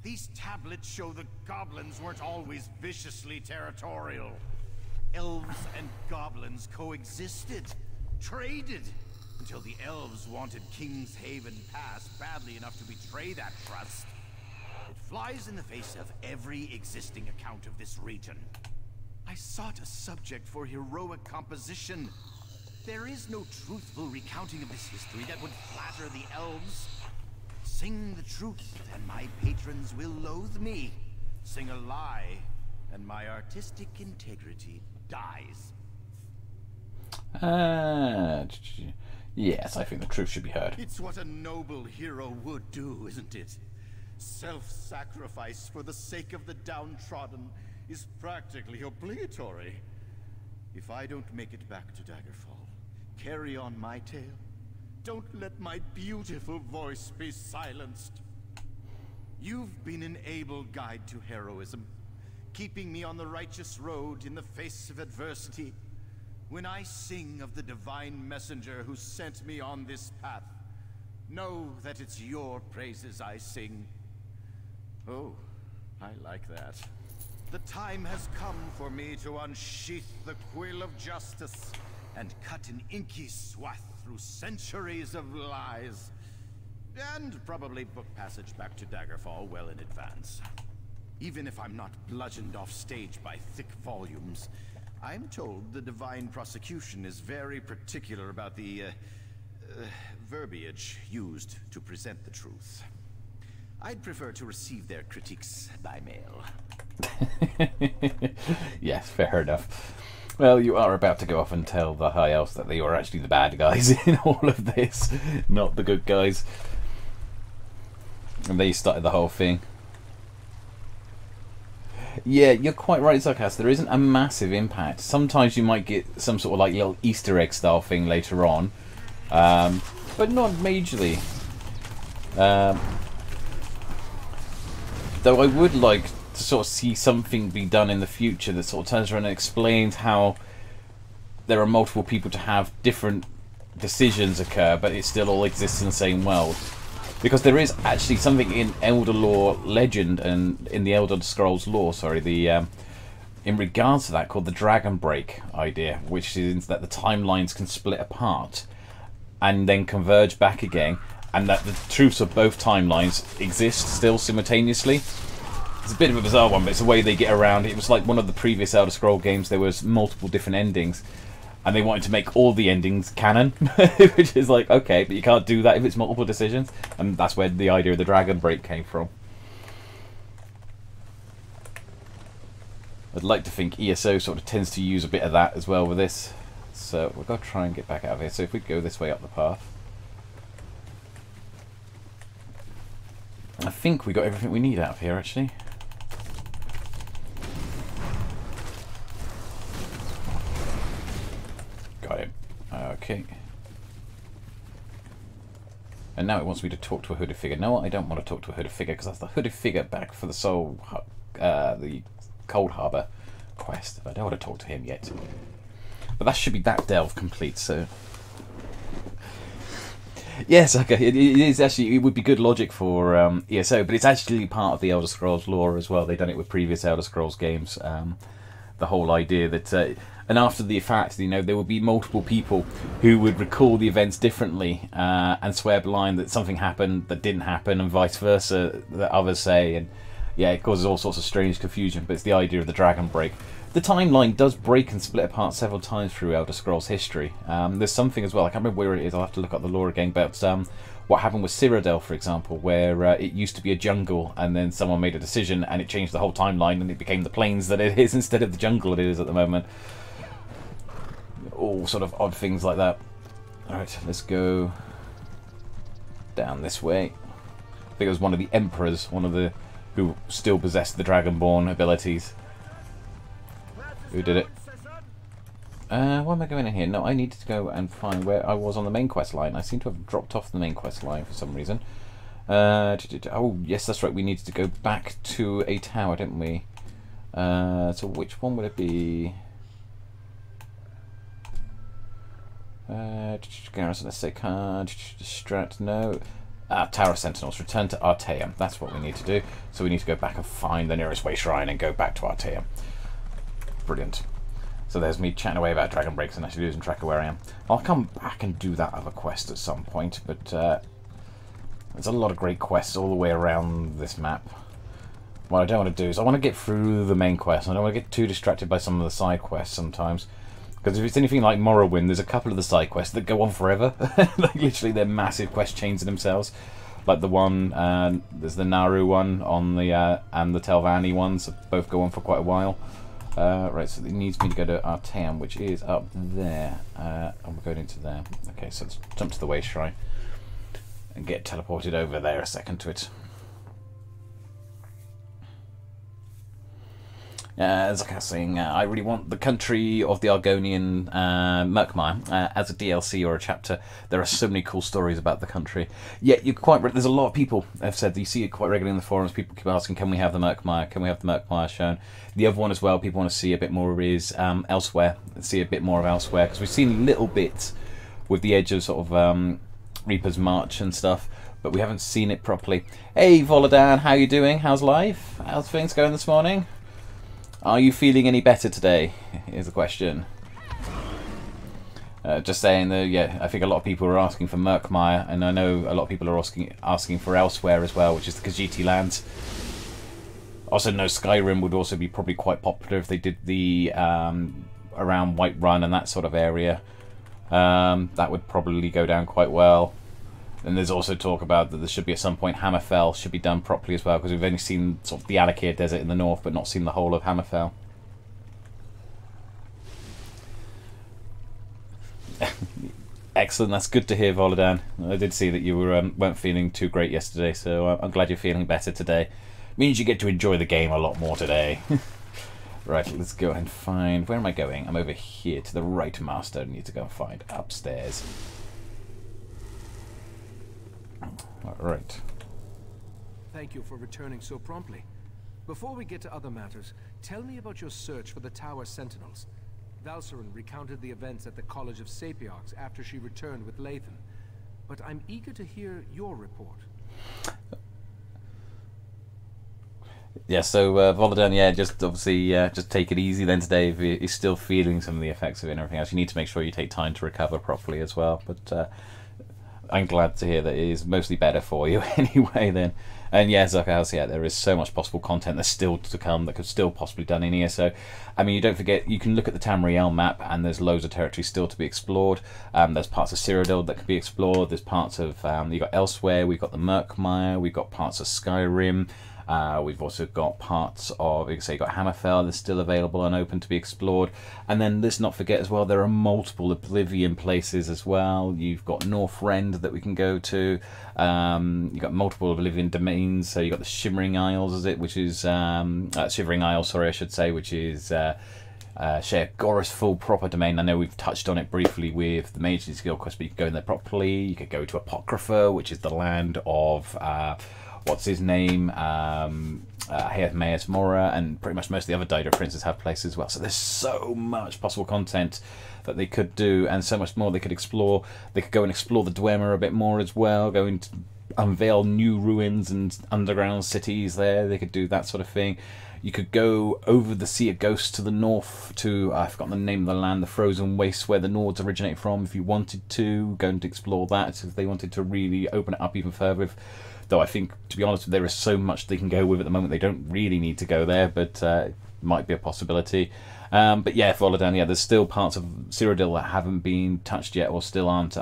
These tablets show the goblins weren't always viciously territorial. Elves and goblins coexisted, traded, until the elves wanted King's Haven Pass badly enough to betray that trust. It flies in the face of every existing account of this region. I sought a subject for heroic composition. There is no truthful recounting of this history that would flatter the elves. Sing the truth, and my patrons will loathe me. Sing a lie, and my artistic integrity dies. Yes, I think the truth should be heard. It's what a noble hero would do, isn't it? Self-sacrifice for the sake of the downtrodden is practically obligatory. If I don't make it back to Daggerfall, carry on my tale. Don't let my beautiful voice be silenced. You've been an able guide to heroism, keeping me on the righteous road in the face of adversity. When I sing of the divine messenger who sent me on this path, know that it's your praises I sing. Oh, I like that. The time has come for me to unsheath the quill of justice and cut an inky swath through centuries of lies. And probably book passage back to Daggerfall well in advance. Even if I'm not bludgeoned off stage by thick volumes, I'm told the divine prosecution is very particular about the verbiage used to present the truth. I'd prefer to receive their critiques by mail. Yes, fair enough. Well, you are about to go off and tell the High Elves that they were actually the bad guys in all of this, not the good guys. And they started the whole thing. Yeah, you're quite right, Zarkas. There isn't a massive impact. Sometimes you might get some sort of like little Easter egg style thing later on, but not majorly. Though I would like to sort of see something be done in the future that sort of turns around and explains how there are multiple people to have different decisions occur, but it still all exists in the same world. Because there is actually something in Elder Lore legend and in the Elder Scrolls lore, sorry, in regards to that, called the Dragon Break idea, which is that the timelines can split apart and then converge back again, and that the truths of both timelines exist still simultaneously. It's a bit of a bizarre one, but it's the way they get around it. It was like one of the previous Elder Scroll games, there was multiple different endings, and they wanted to make all the endings canon, which is like, okay, but you can't do that if it's multiple decisions, and that's where the idea of the Dragon Break came from. I'd like to think ESO sort of tends to use a bit of that as well with this, so we've got to try and get back out of here. So if we go this way up the path, I think we got everything we need out of here, actually. Got it. Okay. And now it wants me to talk to a hooded figure. No, I don't want to talk to a hooded figure because that's the hooded figure back for the the Cold Harbor quest. I don't want to talk to him yet. But that should be that delve complete, so... Yes, okay, it is actually, it would be good logic for ESO, but it's actually part of the Elder Scrolls lore as well. They've done it with previous Elder Scrolls games. The whole idea that And after the fact, you know, there would be multiple people who would recall the events differently and swear blind that something happened that didn't happen, and vice versa that others say. And yeah, it causes all sorts of strange confusion. But it's the idea of the dragon break. The timeline does break and split apart several times through Elder Scrolls history. There's something as well, I can't remember where it is, I'll have to look up the lore again, but what happened with Cyrodiil, for example, where it used to be a jungle and then someone made a decision and it changed the whole timeline and it became the plains that it is instead of the jungle it is at the moment. All sort of odd things like that. Alright, let's go down this way. I think it was one of the emperors, who still possessed the Dragonborn abilities. Who did it? Why am I going in here? No, I needed to go and find where I was on the main quest line. I seem to have dropped off the main quest line for some reason. Oh, yes, that's right. We needed to go back to a tower, didn't we? So which one would it be? Garrison, let's say card. Distract, no. Tower Sentinels. Return to Artaeum. That's what we need to do. So we need to go back and find the nearest way shrine and go back to Artaeum. Brilliant. So there's me chatting away about dragon breaks and actually losing track of where I am. I'll come back and do that other quest at some point, but there's a lot of great quests all the way around this map. What I don't want to do is I want to get through the main quest. I don't want to get too distracted by some of the side quests sometimes. Because if it's anything like Morrowind, there's a couple of the side quests that go on forever. Like literally they're massive quest chains in themselves. Like the one, there's the Naru one on the and the Telvanni ones, both go on for quite a while. Right, so it needs me to go to Artaeum, which is up there. And we're going into there. Okay, so let's jump to the Way Shrine and get teleported over there a second to it. As I was saying, I really want the country of the Argonian Murkmire as a DLC or a chapter. There are so many cool stories about the country. Yet you're quite right, there's a lot of people have said, you see it quite regularly in the forums, people keep asking, can we have the Murkmire? Can we have the Murkmire shown? The other one as well, people want to see a bit more is Elsewhere, see a bit more of Elsewhere, because we've seen little bits with the edge of sort of Reaper's March and stuff, but we haven't seen it properly. Hey Volodan, how you doing? How's life? How's things going this morning? Are you feeling any better today? Is the question. Just saying that, yeah, I think a lot of people are asking for Murkmire, and I know a lot of people are asking for Elsewhere as well, which is the Khajiiti lands. Also, know Skyrim would also be probably quite popular if they did the around Whiterun and that sort of area. That would probably go down quite well. And there's also talk about that there should be at some point Hammerfell should be done properly as well, because we've only seen sort of the Alakir Desert in the north, but not seen the whole of Hammerfell. Excellent, that's good to hear, Volodan. I did see that you weren't feeling too great yesterday, so I'm glad you're feeling better today. Means you get to enjoy the game a lot more today. Right, let's go and find... Where am I going? I'm over here to the right, Master. I need to go and find upstairs. Alright. Thank you for returning so promptly. Before we get to other matters, tell me about your search for the Tower Sentinels. Valcerin recounted the events at the College of Sapiox after she returned with Lathan. But I'm eager to hear your report. Yeah, so Volodan, yeah, just obviously just take it easy then today if you're still feeling some of the effects of it and everything else. You need to make sure you take time to recover properly as well. But I'm glad to hear that it is mostly better for you anyway then. And yeah, Zuckerhouse, yeah, there is so much possible content that's still to come that could still possibly be done in ESO. I mean, you don't forget, you can look at the Tamriel map and there's loads of territory still to be explored. There's parts of Cyrodiil that could be explored. There's parts of, you've got Elsewhere, we've got the Murkmire, we've got parts of Skyrim. We've also got parts of, you can say, you've got Hammerfell that's still available and open to be explored. And then let's not forget as well, there are multiple Oblivion places as well. You've got Northrend that we can go to. You've got multiple Oblivion domains. So you've got the Shimmering Isles, is it? Which is, Shivering Isles, sorry, I should say, which is Gorys full proper domain. I know we've touched on it briefly with the Mage's Guild quest, but you can go in there properly. You could go to Apocrypha, which is the land of... what's his name, Maes Mora, and pretty much most of the other Daedra princes have places as well. So there's so much possible content that they could do, and so much more they could explore. They could go and explore the Dwemer a bit more as well, go into unveil new ruins and underground cities there. They could do that sort of thing. You could go over the Sea of Ghosts to the north to, I've forgotten the name of the land, the frozen wastes where the Nords originate from, if you wanted to. Go and explore that if they wanted to really open it up even further. Though I think, to be honest, there is so much they can go with at the moment, they don't really need to go there, but it might be a possibility. But yeah, Volodan, yeah, there's still parts of Cyrodiil that haven't been touched yet or still aren't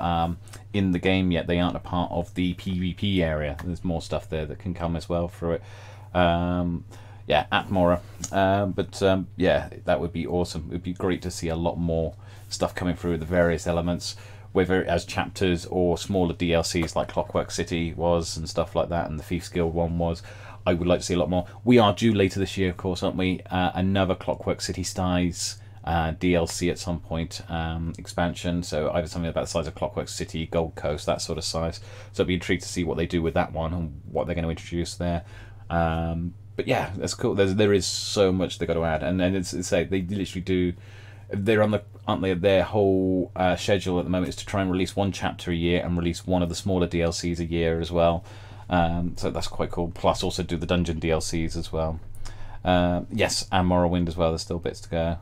in the game yet. They aren't a part of the PvP area. There's more stuff there that can come as well through it. Yeah, Atmora. Yeah, that would be awesome. It would be great to see a lot more stuff coming through the various elements, whether as chapters or smaller DLCs like Clockwork City was and stuff like that, and the Thief's Guild one was. I would like to see a lot more. We are due later this year, of course, aren't we? Another Clockwork City size DLC at some point, expansion. So either something about the size of Clockwork City, Gold Coast, that sort of size. So I'd be intrigued to see what they do with that one and what they're going to introduce there. But yeah, that's cool. There is so much they've got to add, and it's they literally do. They're on the, aren't they? Their whole schedule at the moment is to try and release one chapter a year and release one of the smaller DLCs a year as well. So that's quite cool. Plus, also do the dungeon DLCs as well. Yes, and Morrowind as well. There's still bits to go.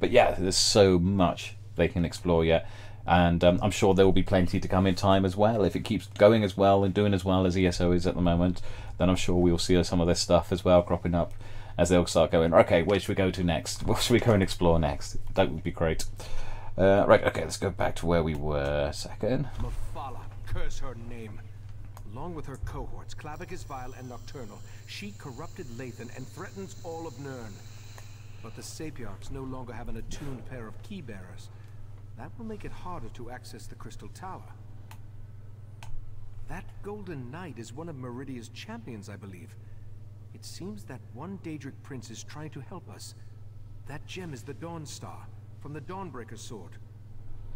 But yeah, there's so much they can explore yet, and I'm sure there will be plenty to come in time as well. If it keeps going as well and doing as well as ESO is at the moment, then I'm sure we'll see some of this stuff as well cropping up as they'll start going, okay, where should we go to next? What should we go and explore next? That would be great. Right, okay, let's go back to where we were a second. Mephala, curse her name. Along with her cohorts, Clavicus Vile and Nocturnal, she corrupted Lathan and threatens all of Nirn. But the Sapiarchs no longer have an attuned pair of key bearers. That will make it harder to access the Crystal Tower. That Golden Knight is one of Meridia's champions, I believe. It seems that one Daedric prince is trying to help us. That gem is the Dawn Star, from the Dawnbreaker sword.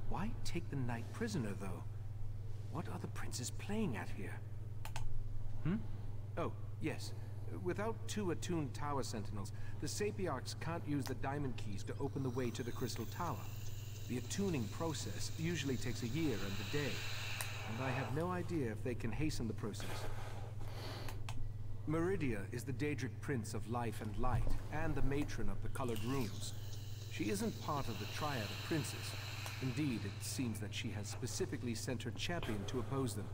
Why take the knight prisoner, though? What are the princes playing at here? Oh, yes. Without 2 attuned tower sentinels, the Sapiarchs can't use the diamond keys to open the way to the Crystal Tower. The attuning process usually takes a year and a day, and I have no idea if they can hasten the process. Meridia is the Daedric Prince of Life and Light, and the matron of the Colored Runes. She isn't part of the Triad of Princes. Indeed, it seems that she has specifically sent her champion to oppose them.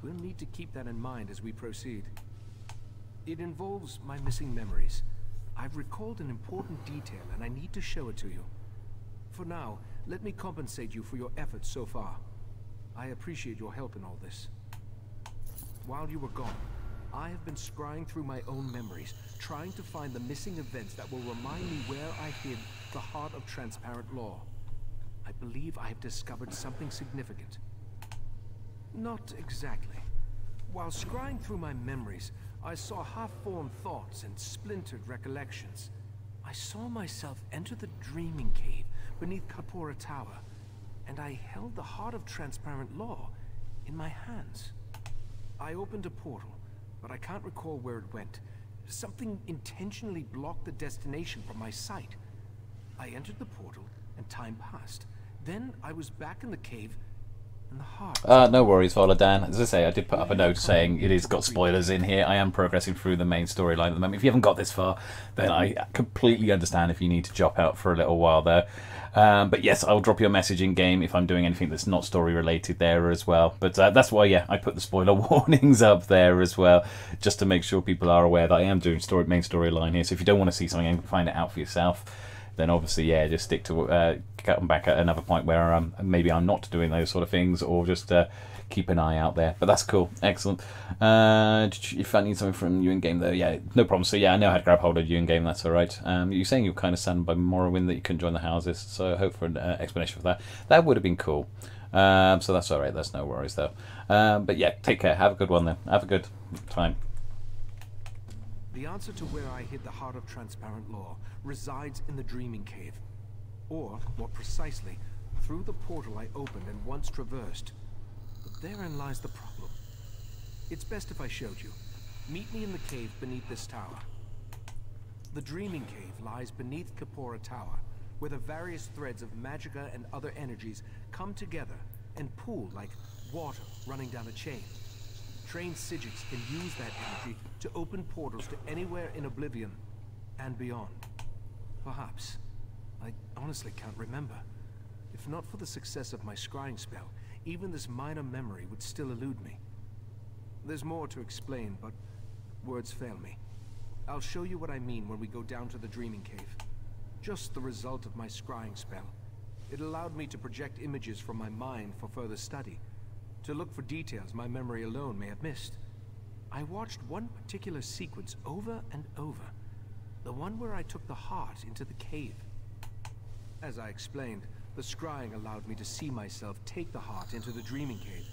We'll need to keep that in mind as we proceed. It involves my missing memories. I've recalled an important detail, and I need to show it to you. For now, let me compensate you for your efforts so far. I appreciate your help in all this. While you were gone, I have been scrying through my own memories, trying to find the missing events that will remind me where I hid the heart of transparent law. I believe I have discovered something significant. Not exactly. While scrying through my memories, I saw half-formed thoughts and splintered recollections. I saw myself enter the Dreaming Cave beneath Kapora Tower, and I held the heart of transparent law in my hands. I opened a portal, but I can't recall where it went. Something intentionally blocked the destination from my sight. I entered the portal, and time passed. Then I was back in the cave, and the heart... no worries, Volodan. As I say, I did put up a note saying it has got spoilers in here. I am progressing through the main storyline at the moment. If you haven't got this far, then I completely understand if you need to drop out for a little while there. But yes, I'll drop you a message in game if I'm doing anything that's not story related there as well. But that's why, yeah, I put the spoiler warnings up there as well, just to make sure people are aware that I am doing main storyline here. So if you don't want to see something and find it out for yourself, then obviously, yeah, just stick to come back at another point where maybe I'm not doing those sort of things, or just keep an eye out there. But that's cool, excellent. If I need something from you in game, though, yeah, no problem. So yeah, I know how to grab hold of you in game. That's all right. You're saying you're kind of saddened by Morrowind that you couldn't join the houses, so I hope for an explanation for that. That would have been cool. So that's all right. That's no worries though. But yeah, take care. Have a good one then. Have a good time. The answer to where I hid the heart of transparent law resides in the Dreaming Cave. Or, more precisely, through the portal I opened and once traversed. But therein lies the problem. It's best if I showed you. Meet me in the cave beneath this tower. The Dreaming Cave lies beneath Kapora Tower, where the various threads of magicka and other energies come together and pool like water running down a chain. trained Psijics can use that energy to open portals to anywhere in Oblivion and beyond. Perhaps. I honestly can't remember. If not for the success of my scrying spell, even this minor memory would still elude me. There's more to explain, but words fail me. I'll show you what I mean when we go down to the Dreaming Cave. Just the result of my scrying spell. It allowed me to project images from my mind for further study, to look for details my memory alone may have missed. I watched one particular sequence over and over, the one where I took the heart into the cave. As I explained, the scrying allowed me to see myself take the heart into the Dreaming Cave,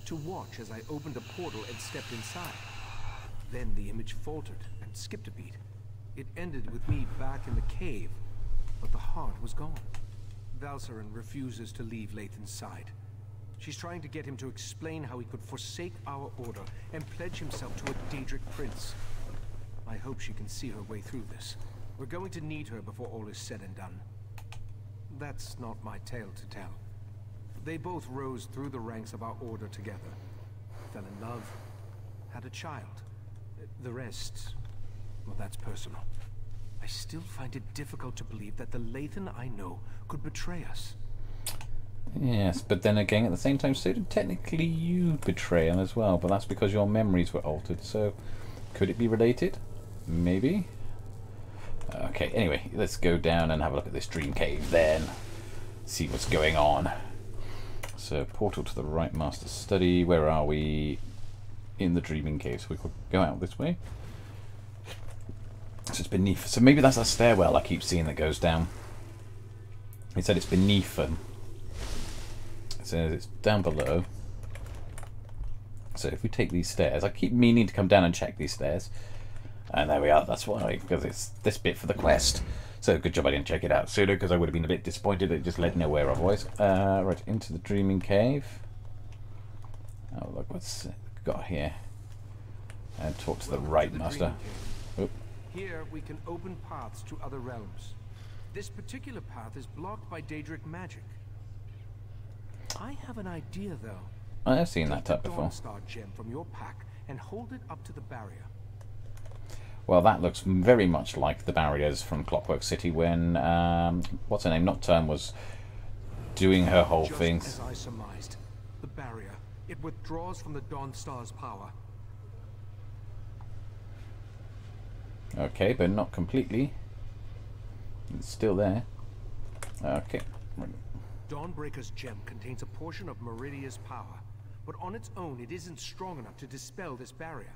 to watch as I opened a portal and stepped inside. Then the image faltered and skipped a beat. It ended with me back in the cave, but the heart was gone. Valcerin refuses to leave Lathan's side. She's trying to get him to explain how he could forsake our order and pledge himself to a Daedric prince. I hope she can see her way through this. We're going to need her before all is said and done. That's not my tale to tell. They both rose through the ranks of our order together. Fell in love, had a child. The rest, well, that's personal. I still find it difficult to believe that the Lathan I know could betray us. Yes, but then again, at the same time, so technically you betray him as well, but that's because your memories were altered, so could it be related? Maybe? Okay, anyway, let's go down and have a look at this dream cave then. See what's going on. So, portal to the right, master study. Where are we? In the dreaming cave, so we could go out this way. So it's beneath, so maybe that's a stairwell I keep seeing that goes down. He said it's beneath them. It says it's down below. So if we take these stairs, I keep meaning to come down and check these stairs. And there we are, that's why, because it's this bit for the quest. So good job I didn't check it out sooner, because I would have been a bit disappointed it just led nowhere otherwise. Right, into the dreaming cave. Oh look what's got here. And talk to the right master. Oop. Here we can open paths to other realms. This particular path is blocked by Daedric magic. I have an idea though. I have seen that type Take the before. Dawnstar gem from your pack and hold it up to the barrier. Well, that looks very much like the barriers from Clockwork City when, what's her name, Nocturne was doing her whole thing. Just as I surmised, the barrier, it withdraws from the Dawnstar's power. Okay, but not completely. It's still there. Okay. Dawnbreaker's gem contains a portion of Meridia's power, but on its own it isn't strong enough to dispel this barrier.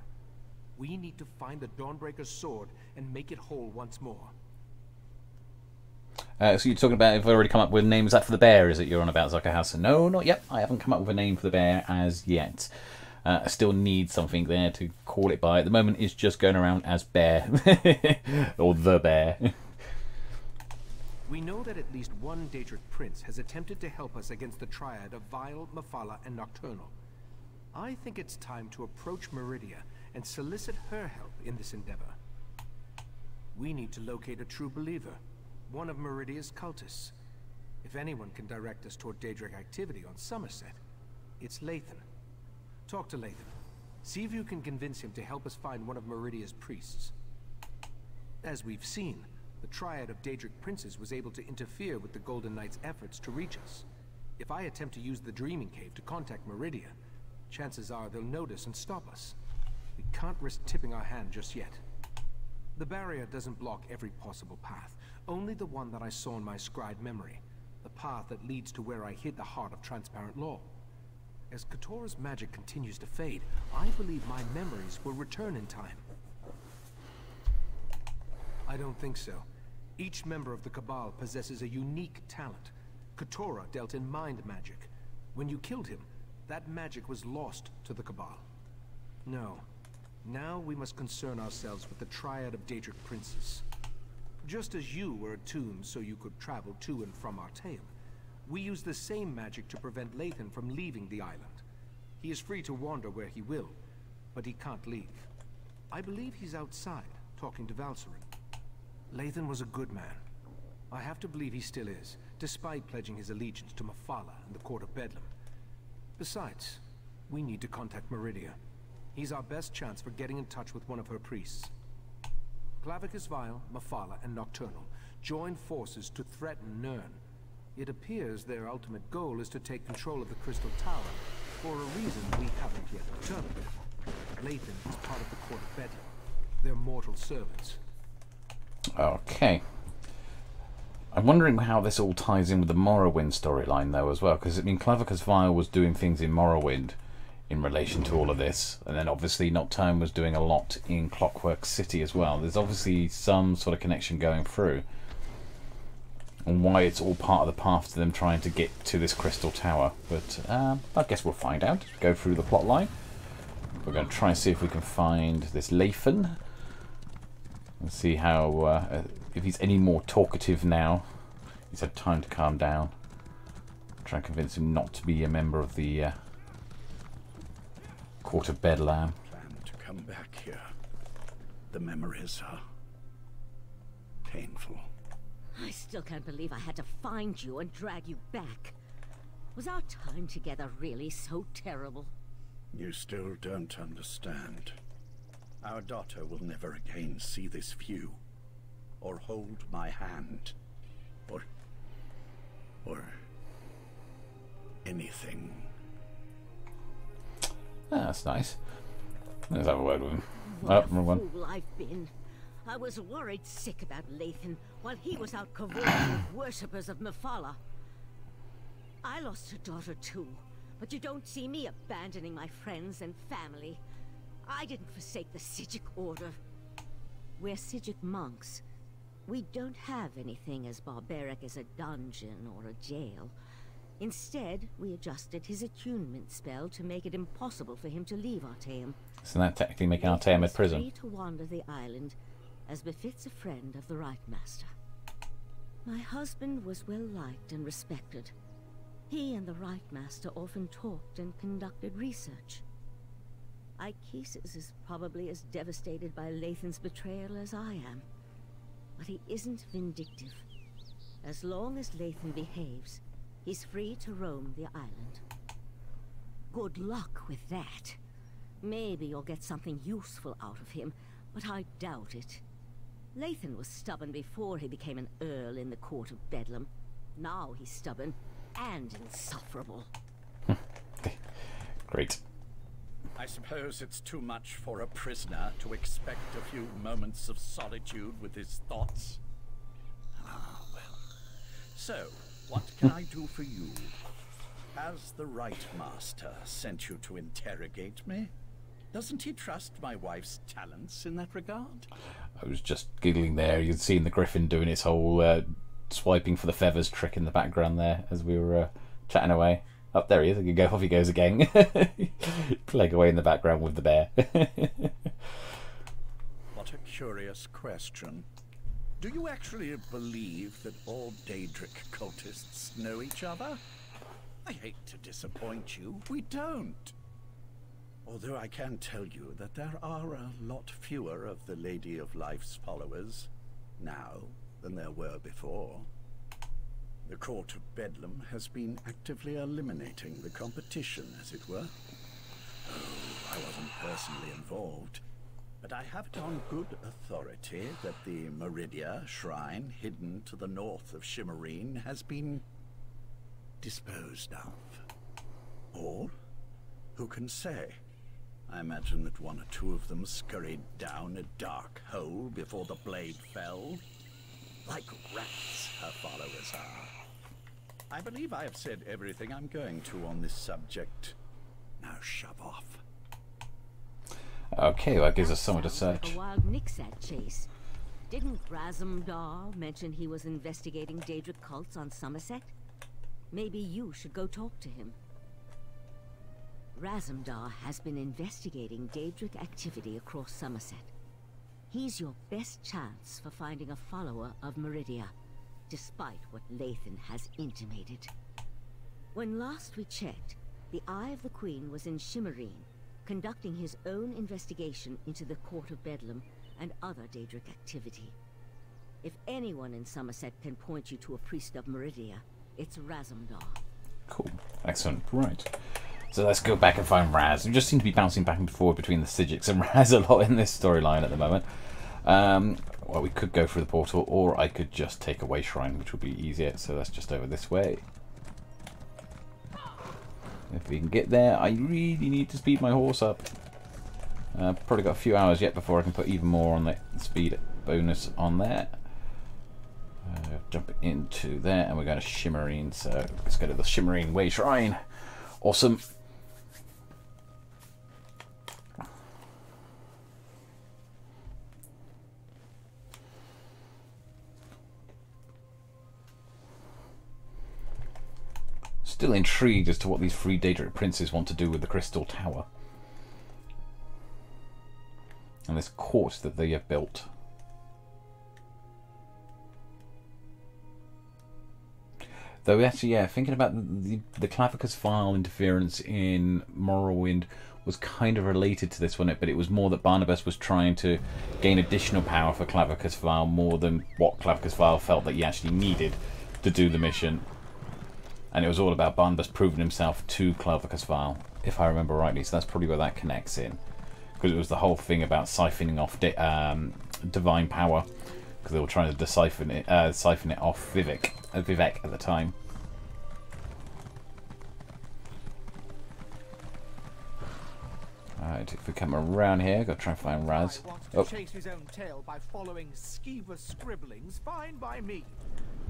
We need to find the Dawnbreaker's sword and make it whole once more. So you're talking about, if I've already come up with names that for the bear, is it you're on about, Zucker House? No, not yet. I haven't come up with a name for the bear as yet. I still need something there to call it by. At the moment, it's just going around as Bear. Or the Bear. We know that at least one Daedric prince has attempted to help us against the triad of Vile, Mephala, and Nocturnal. I think it's time to approach Meridia and solicit her help in this endeavor. We need to locate a true believer, one of Meridia's cultists. If anyone can direct us toward Daedric activity on Summerset, it's Lathan. Talk to Lathan. See if you can convince him to help us find one of Meridia's priests. As we've seen, the triad of Daedric princes was able to interfere with the Golden Knight's efforts to reach us. If I attempt to use the Dreaming Cave to contact Meridia, chances are they'll notice and stop us. We can't risk tipping our hand just yet. The barrier doesn't block every possible path, only the one that I saw in my scried memory, the path that leads to where I hid the heart of transparent law. As Katora's magic continues to fade, I believe my memories will return in time. I don't think so. Each member of the Cabal possesses a unique talent. Katora dealt in mind magic. When you killed him, that magic was lost to the Cabal. No. Now we must concern ourselves with the triad of Daedric princes. Just as you were attuned so you could travel to and from Artaeum, we use the same magic to prevent Lathan from leaving the island. He is free to wander where he will, but he can't leave. I believe he's outside, talking to Valcerin. Lathan was a good man. I have to believe he still is, despite pledging his allegiance to Mephala and the Court of Bedlam. Besides, we need to contact Meridia. He's our best chance for getting in touch with one of her priests. Clavicus Vile, Mephala, and Nocturnal joined forces to threaten Nern. It appears their ultimate goal is to take control of the Crystal Tower, for a reason we haven't yet determined. Lathan is part of the Court of Bedlam. They're mortal servants. Okay. I'm wondering how this all ties in with the Morrowind storyline, though, as well, because I mean, Clavicus Vile was doing things in Morrowind in relation to all of this, and then obviously Nocturne was doing a lot in Clockwork City as well. There's obviously some sort of connection going through, and why it's all part of the path to them trying to get to this Crystal Tower. But I guess we'll find out as we go through the plot line. We're going to try and see if we can find this Lathan and see how if he's any more talkative now. He's had time to calm down. Try and convince him not to be a member of the Court of Bedlam. Plan to come back here. The memories are painful. I still can't believe I had to find you and drag you back. Was our time together really so terrible? You still don't understand. Our daughter will never again see this view, or hold my hand, or anything. Ah, that's nice. Let's have a word with him. What Oh, a wrong one. fool I've been. I was worried sick about Lathan while he was out cavorting with worshippers of Mephala. I lost a daughter too, but you don't see me abandoning my friends and family. I didn't forsake the Psijic Order. We're Psijic monks. We don't have anything as barbaric as a dungeon or a jail. Instead, we adjusted his attunement spell to make it impossible for him to leave Artaeum. Isn't that technically making Artaeum a prison? Free to wander the island, as befits a friend of the Right Master. My husband was well liked and respected. He and the Right Master often talked and conducted research. Ichesis is probably as devastated by Lathan's betrayal as I am. But he isn't vindictive. As long as Lathan behaves, he's free to roam the island. Good luck with that. Maybe you'll get something useful out of him, but I doubt it. Lathan was stubborn before he became an Earl in the Court of Bedlam. Now he's stubborn and insufferable. Great. I suppose it's too much for a prisoner to expect a few moments of solitude with his thoughts. Ah, well. So, what can I do for you? Has the Right Master sent you to interrogate me? Doesn't he trust my wife's talents in that regard? I was just giggling there. You'd seen the Griffin doing its whole swiping for the feathers trick in the background there as we were chatting away. Oh, there he is. Off he goes again. Playing away in the background with the bear. What a curious question. Do you actually believe that all Daedric cultists know each other? I hate to disappoint you. We don't. Although I can tell you that there are a lot fewer of the Lady of Life's followers now than there were before. The Court of Bedlam has been actively eliminating the competition, as it were. Oh, I wasn't personally involved, but I have it on good authority that the Meridia shrine hidden to the north of Shimmerine has been disposed of. Or, who can say? I imagine that one or two of them scurried down a dark hole before the blade fell. Like rats, her followers are. I believe I have said everything I'm going to on this subject. Now shove off. Okay, well, that gives us somewhere to Sounds search. like a wild Nixad chase. Didn't Razumdar mention he was investigating Daedric cults on Summerset? Maybe you should go talk to him. Razumdar has been investigating Daedric activity across Summerset. He's your best chance for finding a follower of Meridia, despite what Lathan has intimated. When last we checked, the Eye of the Queen was in Shimmerine, conducting his own investigation into the Court of Bedlam and other Daedric activity. If anyone in Summerset can point you to a priest of Meridia, it's Razumdar. Cool. Excellent. Right. So let's go back and find Raz. We just seem to be bouncing back and forth between the Sijics and Raz a lot in this storyline at the moment. Well, we could go through the portal, or I could just take away Shrine, which would be easier. So that's just over this way. If we can get there, I really need to speed my horse up. Probably got a few hours yet before I can put even more on the speed bonus on there. Jump into there, and we're going to Shimmerine. So let's go to the Shimmerine Way Shrine. Awesome. Still intrigued as to what these three Daedric princes want to do with the Crystal Tower and this court that they have built. Though actually, yeah, thinking about the Clavicus File interference in Morrowind was kind of related to this, wasn't it? But it was more that Barnabas was trying to gain additional power for Clavicus File more than what Clavicus File felt that he actually needed to do the mission. And it was all about Barnabas proving himself to Clavicus File, if I remember rightly. So that's probably where that connects in. Because it was the whole thing about siphoning off divine power. Because they were trying to siphon it off Vivek at the time. Alright, if we come around here, got to try and find Raz. To chase his own tail by following skeever scribblings, fine by me.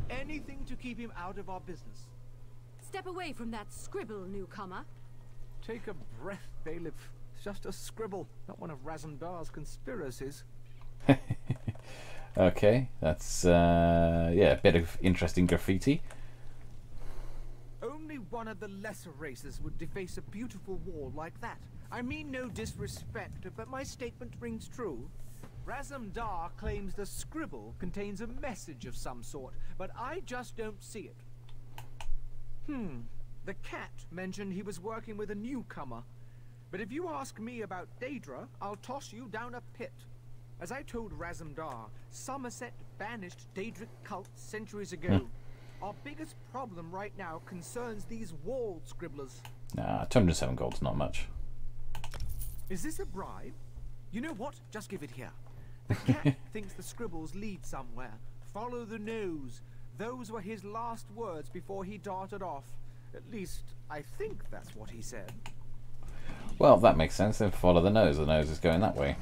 Anything to keep him out of our business. Step away from that scribble, newcomer. Take a breath, Bailiff. It's just a scribble, not one of Razandar's conspiracies. Okay, that's yeah, a bit of interesting graffiti. Only one of the lesser races would deface a beautiful wall like that. I mean no disrespect, but my statement rings true. Razandar claims the scribble contains a message of some sort, but I just don't see it. The cat mentioned he was working with a newcomer. But if you ask me about Daedra, I'll toss you down a pit. As I told Razandar, Summerset banished Daedric cults centuries ago. Our biggest problem right now concerns these wall scribblers. Nah, 207 gold's not much. Is this a bribe? You know what? Just give it here. The cat thinks the scribbles lead somewhere. Follow the nose. Those were his last words before he darted off. At least, I think that's what he said. Well, that makes sense. Then follow the nose. The nose is going that way.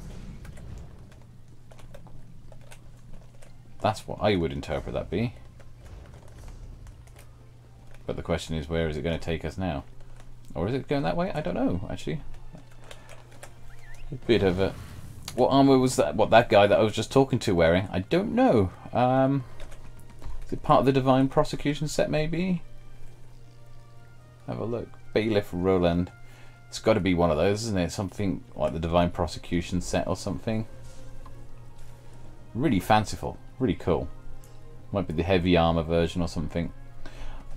That's what I would interpret that be. But the question is, where is it going to take us now? Or is it going that way? I don't know, actually. A bit of a... What armor was that? What, that guy that I was just talking to wearing? I don't know. Is it part of the Divine Prosecution set, maybe? Have a look. Bailiff Roland. It's got to be one of those, isn't it? Something like the Divine Prosecution set or something. Really fanciful. Really cool. Might be the heavy armor version or something.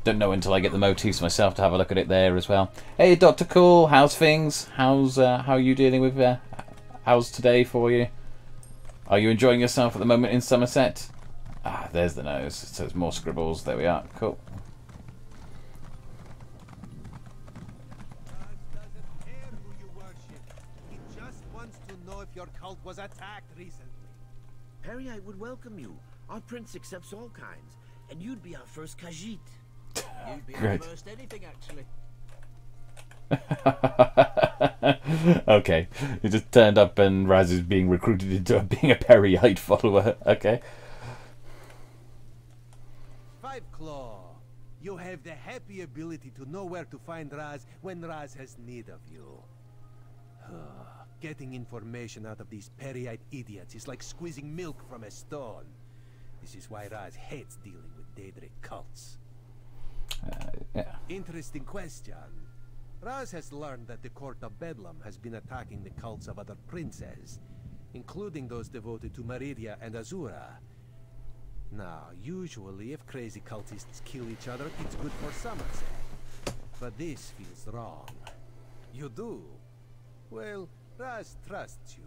Don't know until I get the motifs myself to have a look at it there as well. Hey, Dr. Cool, how's things? How's how are you dealing with? How's today for you? Are you enjoying yourself at the moment in Summerset? Ah, there's the nose. So there's more scribbles. There we are. Cool. Doesn't care who you worship. He just wants to know if your cult was attacked recently. Perry, I would welcome you. Our prince accepts all kinds, and you'd be our first Khajiit. You'd be Great. first anything, actually. Okay, he just turned up and Raz is being recruited into being a Perryite follower. Okay. Five Claw, you have the happy ability to know where to find Raz when Raz has need of you. Getting information out of these Perryite idiots is like squeezing milk from a stone. This is why Raz hates dealing with Daedric cults. Yeah. Interesting question. Raz has learned that the Court of Bedlam has been attacking the cults of other princes, including those devoted to Meridia and Azura. Now, usually if crazy cultists kill each other, it's good for Summerset. But this feels wrong. You do? Well, Raz trusts you.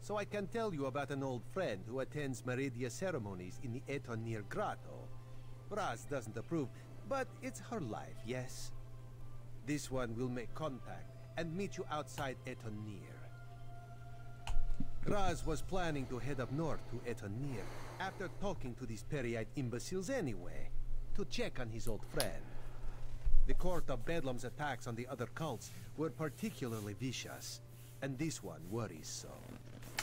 So I can tell you about an old friend who attends Meridia ceremonies in the Etonir Grotto. Raz doesn't approve, but it's her life, yes? This one will make contact and meet you outside Etonir. Raz was planning to head up north to Etonir after talking to these Periite imbeciles anyway, to check on his old friend. The Court of Bedlam's attacks on the other cults were particularly vicious, and this one worries so.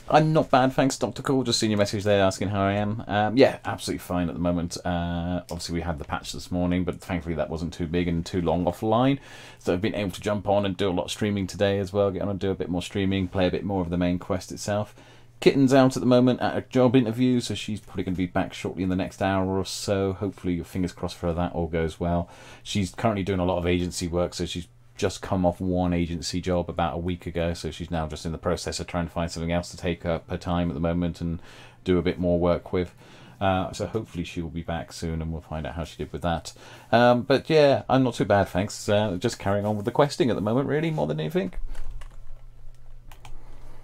I'm not bad, thanks, Dr. Cool. Just seen your message there asking how I am. Yeah, absolutely fine at the moment. Obviously, we had the patch this morning, but thankfully that wasn't too big and too long offline. So I've been able to jump on and do a lot of streaming today as well. Get on and do a bit more streaming, play a bit more of the main quest itself. Kitten's out at the moment at a job interview, so she's probably going to be back shortly in the next hour or so. Hopefully, fingers crossed for her, that all goes well. She's currently doing a lot of agency work, so she's just come off one agency job about a week ago, so she's now just in the process of trying to find something else to take up her time at the moment and do a bit more work with. So hopefully she will be back soon and we'll find out how she did with that. But yeah, I'm not too bad, thanks. Just carrying on with the questing at the moment, really, more than anything.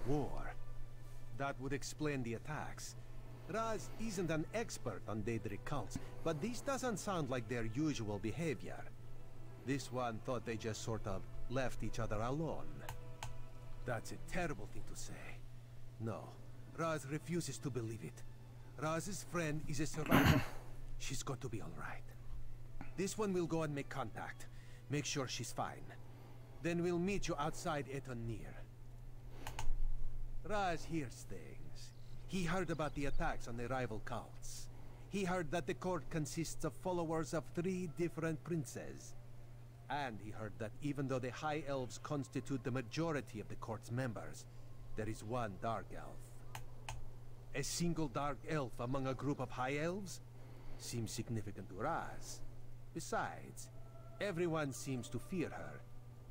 War. That would explain the attacks. Raz isn't an expert on Daedric cults, but this doesn't sound like their usual behavior. This one thought they just sort of left each other alone. That's a terrible thing to say. No, Raz refuses to believe it. Raz's friend is a survivor. She's got to be alright. This one will go and make contact. Make sure she's fine. Then we'll meet you outside Etonir. Raz hears things. He heard about the attacks on the rival cults. He heard that the court consists of followers of 3 different princes. And he heard that even though the High Elves constitute the majority of the court's members, there is one Dark Elf. A single Dark Elf among a group of High Elves seems significant to Raz. Besides, everyone seems to fear her,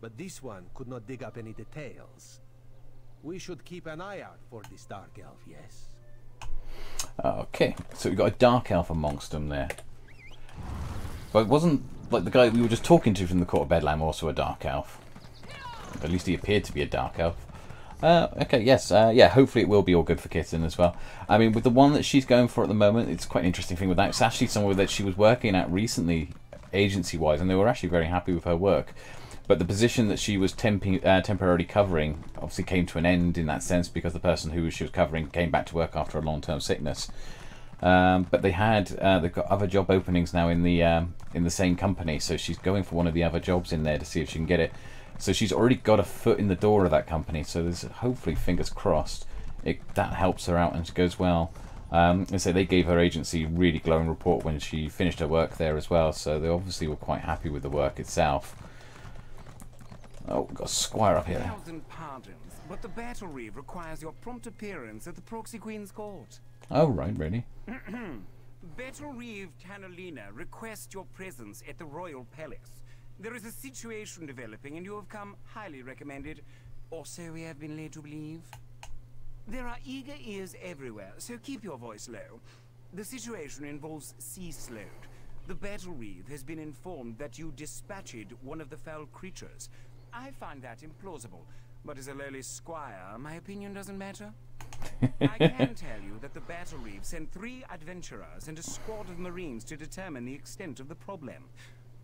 but this one could not dig up any details. We should keep an eye out for this Dark Elf, yes? Okay, so we've got a Dark Elf amongst them there. But it wasn't like the guy we were just talking to from the Court of Bedlam also a Dark Elf. At least he appeared to be a Dark Elf. Okay, yes, yeah, hopefully it will be all good for Kitten as well. I mean, with the one that she's going for at the moment, it's quite an interesting thing with that. It's actually somewhere that she was working at recently, agency-wise, and they were actually very happy with her work. But the position that she was temporarily covering obviously came to an end in that sense because the person who she was covering came back to work after a long-term sickness. But they've got other job openings now in the same company, so she's going for one of the other jobs in there to see if she can get it. So she's already got a foot in the door of that company, so there's hopefully, fingers crossed, that helps her out and goes well. And so they gave her agency a really glowing report when she finished her work there as well, so they obviously were quite happy with the work itself. Oh, we've got a squire up here. 1,000 pardons, but the battle reeve requires your prompt appearance at the Proxy Queen's court. Oh, right, really? Battle reeve Tanalina requests your presence at the Royal Palace. There is a situation developing and you have come highly recommended, or so we have been led to believe. There are eager ears everywhere, so keep your voice low. The situation involves Sea Slode. The battle reeve has been informed that you dispatched one of the foul creatures. I find that implausible, but as a lowly squire, my opinion doesn't matter. I can tell you that the battle reeve sent 3 adventurers and a squad of marines to determine the extent of the problem.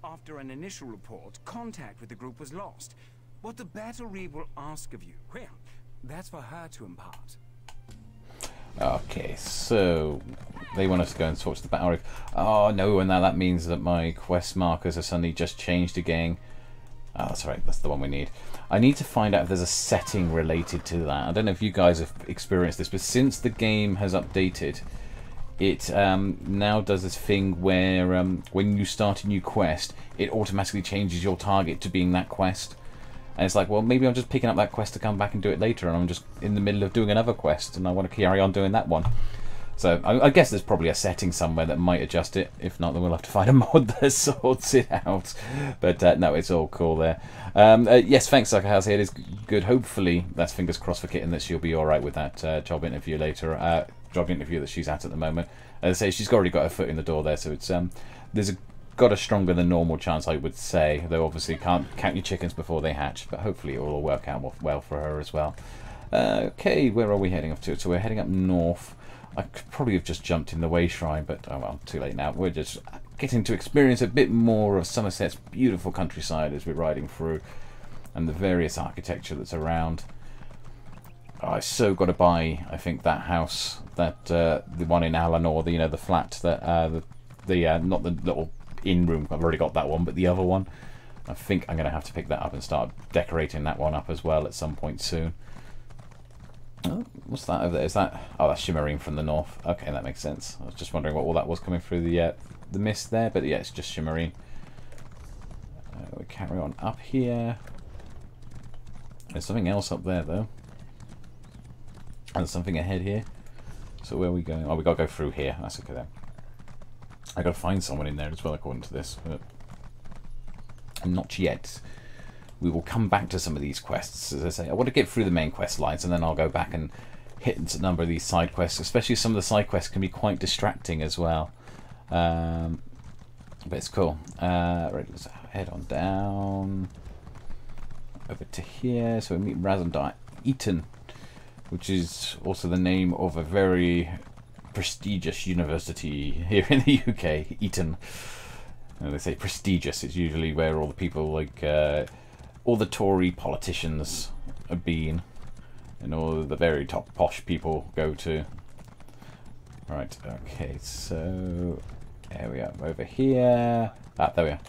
After an initial report, contact with the group was lost. What the battle reeve will ask of you, well, that's for her to impart. Okay, so they want us to go and talk to the battle reeve. Oh no, and now that means that my quest markers are suddenly just changed again. Oh, that's right, that's the one we need. I need to find out if there's a setting related to that. I don't know if you guys have experienced this, but since the game has updated, it now does this thing where when you start a new quest, it automatically changes your target to being that quest. And it's like, well, maybe I'm just picking up that quest to come back and do it later, and I'm just in the middle of doing another quest, and I want to carry on doing that one. So I guess there's probably a setting somewhere that might adjust it. If not, then we'll have to find a mod that sorts it out. But no, it's all cool there. Yes, thanks, Sucker House. It is good. Hopefully, that's fingers crossed for Kitten that she'll be all right with that job interview later. Job interview that she's at the moment. As I say, she's already got her foot in the door there, so it's got a stronger than normal chance, I would say. Though obviously, can't count your chickens before they hatch. But hopefully, it will all work out well for her as well. Okay, where are we heading off to? So we're heading up north. I could probably have just jumped in the way shrine, but oh well, too late now. We're just getting to experience a bit more of Somerset's beautiful countryside as we're riding through, and the various architecture that's around. Oh, I so got to buy, I think, that house, that the one in Alanor, the flat that not the little inn room. I've already got that one, but the other one, I think I'm going to have to pick that up and start decorating that one up as well at some point soon. Oh, what's that over there? Is that? Oh, that's Shimmerine from the north. Okay, that makes sense. I was just wondering what all that was coming through the mist there, but yeah, it's just Shimmerine. We carry on up here. There's something else up there though. And something ahead here. So where are we going? Oh, we gotta go through here. That's okay then. I gotta find someone in there as well, according to this. But not yet. We will come back to some of these quests. As I say, I want to get through the main quest lines, and then I'll go back and hit a number of these side quests. Especially some of the side quests can be quite distracting as well. But it's cool. Right, let's head on down over to here. So we meet Razandar Eton, which is also the name of a very prestigious university here in the UK, Eton. And they say prestigious, it's usually where all the people like all the Tory politicians have been, and all the very top posh people go to. Right, okay, so there we are, over here. Ah, there we are.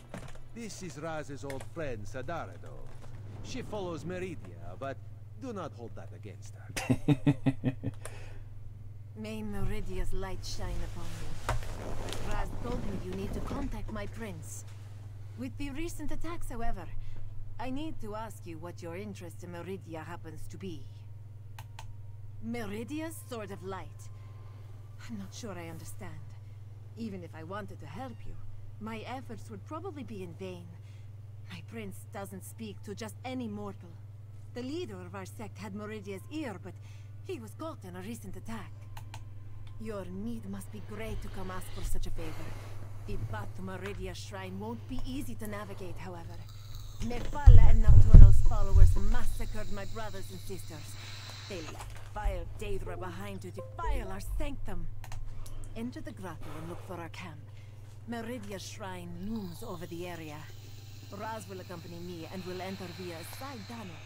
This is Raz's old friend Sadarado. She follows Meridia, but do not hold that against her. May Meridia's light shine upon you. Raz told me you need to contact my prince. With the recent attacks, however, I need to ask you what your interest in Meridia happens to be. Meridia's sword of light. I'm not sure I understand. Even if I wanted to help you, my efforts would probably be in vain. My prince doesn't speak to just any mortal. The leader of our sect had Meridia's ear, but he was caught in a recent attack. Your need must be great to come ask for such a favor. The path to Meridia's shrine won't be easy to navigate, however. Nefala and Nocturnal's followers massacred my brothers and sisters. They left vile Daedra behind to defile our sanctum. Enter the grotto and look for our camp. Meridia's shrine looms over the area. Raz will accompany me and will enter via a side tunnel.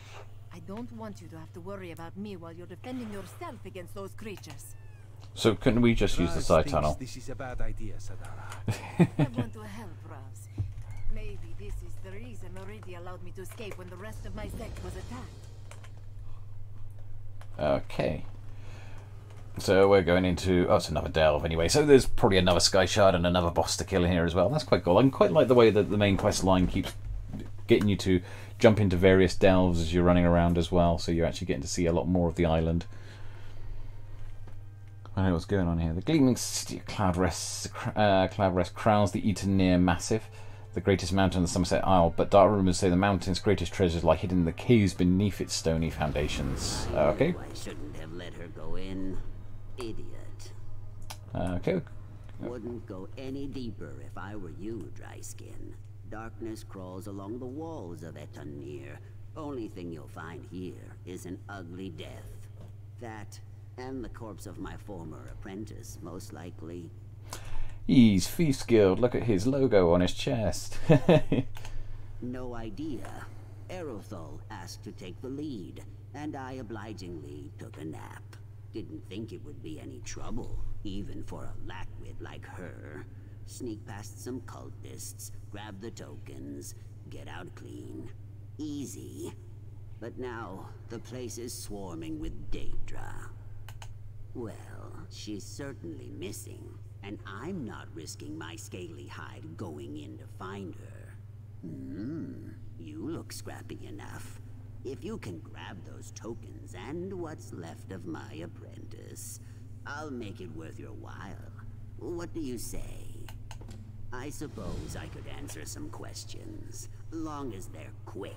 I don't want you to have to worry about me while you're defending yourself against those creatures. So couldn't we just use the side tunnel? This is a bad idea, Sadara. I want to help, Raz. Maybe this is the reason Meridia allowed me to escape when the rest of my sect was attacked. Okay. So we're going into... Oh, it's another delve anyway. So there's probably another Sky Shard and another boss to kill in here as well. That's quite cool. I quite like the way that the main quest line keeps getting you to jump into various delves as you're running around as well. So you're actually getting to see a lot more of the island. I know what's going on here. The gleaming city of Cloudrest crowns the Eton Massif, the greatest mountain on the Summerset Isle, but dark rumors say the mountain's greatest treasures lie hidden in the caves beneath its stony foundations. Okay. I shouldn't have let her go in. Idiot. Okay. Wouldn't go any deeper if I were you, Dryskin. Darkness crawls along the walls of Etonir. Only thing you'll find here is an ugly death. That, and the corpse of my former apprentice, most likely. He's Thief's Guild. Look at his logo on his chest. No idea. Aerothol asked to take the lead, and I obligingly took a nap. Didn't think it would be any trouble, even for a lackwit like her. Sneak past some cultists, grab the tokens, get out clean. Easy. But now, the place is swarming with Daedra. Well, she's certainly missing, and I'm not risking my scaly hide going in to find her. You look scrappy enough. If you can grab those tokens and what's left of my apprentice, I'll make it worth your while. What do you say? I suppose I could answer some questions, long as they're quick.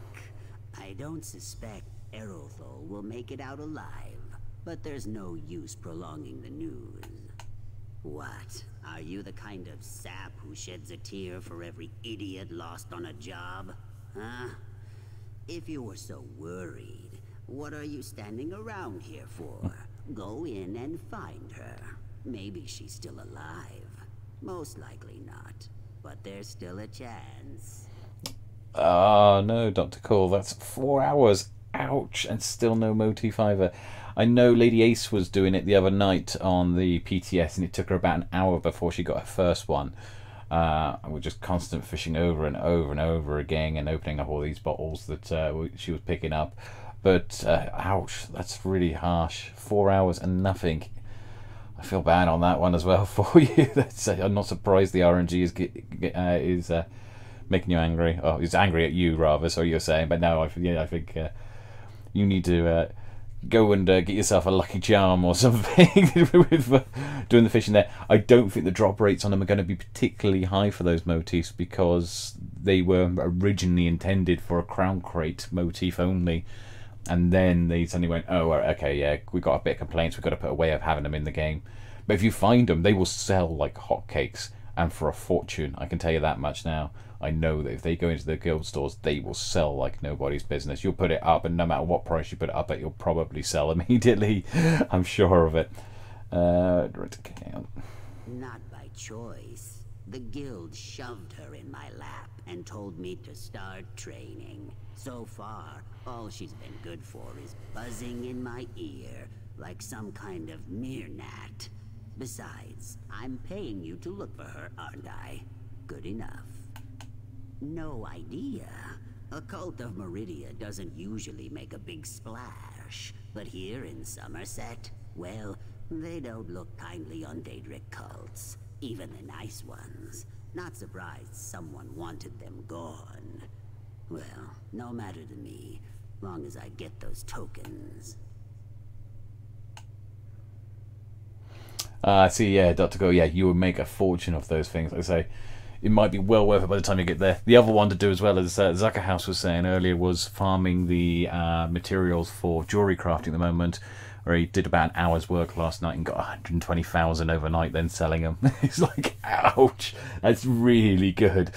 I don't suspect Aerothol will make it out alive, but there's no use prolonging the news. What? Are you the kind of sap who sheds a tear for every idiot lost on a job? Huh? If you were so worried, what are you standing around here for? Go in and find her. Maybe she's still alive. Most likely not. but there's still a chance. Oh no, Dr. Cole, that's 4 hours. Ouch, and still no motif either. I know Lady Ace was doing it the other night on the PTS, and it took her about an hour before she got her first one. We're just constant fishing over and over and over again and opening up all these bottles that she was picking up. But ouch, that's really harsh. 4 hours and nothing. I feel bad on that one as well for you. I'm not surprised the RNG is making you angry. Oh, he's angry at you rather. So you're saying, but no, I think you need to go and get yourself a Lucky Charm or something with doing the fishing there. I don't think the drop rates on them are going to be particularly high for those motifs because they were originally intended for a Crown Crate motif only. And then they suddenly went, oh, okay, yeah, we got a bit of complaints, we've got to put a way of having them in the game. But if you find them, they will sell like hotcakes, and for a fortune. I can tell you that much now. I know that if they go into the guild stores, they will sell like nobody's business. You'll put it up, and no matter what price you put it up at, you'll probably sell immediately. I'm sure of it. Not by choice. The guild shoved her in my lap and told me to start training. So far, all she's been good for is buzzing in my ear like some kind of meerkat. Besides, I'm paying you to look for her, aren't I? Good enough. No idea. A cult of Meridia doesn't usually make a big splash, but here in Summerset, well, they don't look kindly on Daedric cults, even the nice ones. Not surprised someone wanted them gone. Well, no matter to me, long as I get those tokens. See, yeah, Dr. Go, yeah, you would make a fortune of those things. Like I say, it might be well worth it by the time you get there. The other one to do as well, as Zuckerhouse was saying earlier, was farming the materials for jewelry crafting at the moment, where he did about an hour's work last night and got 120,000 overnight, then selling them. It's like, ouch, that's really good.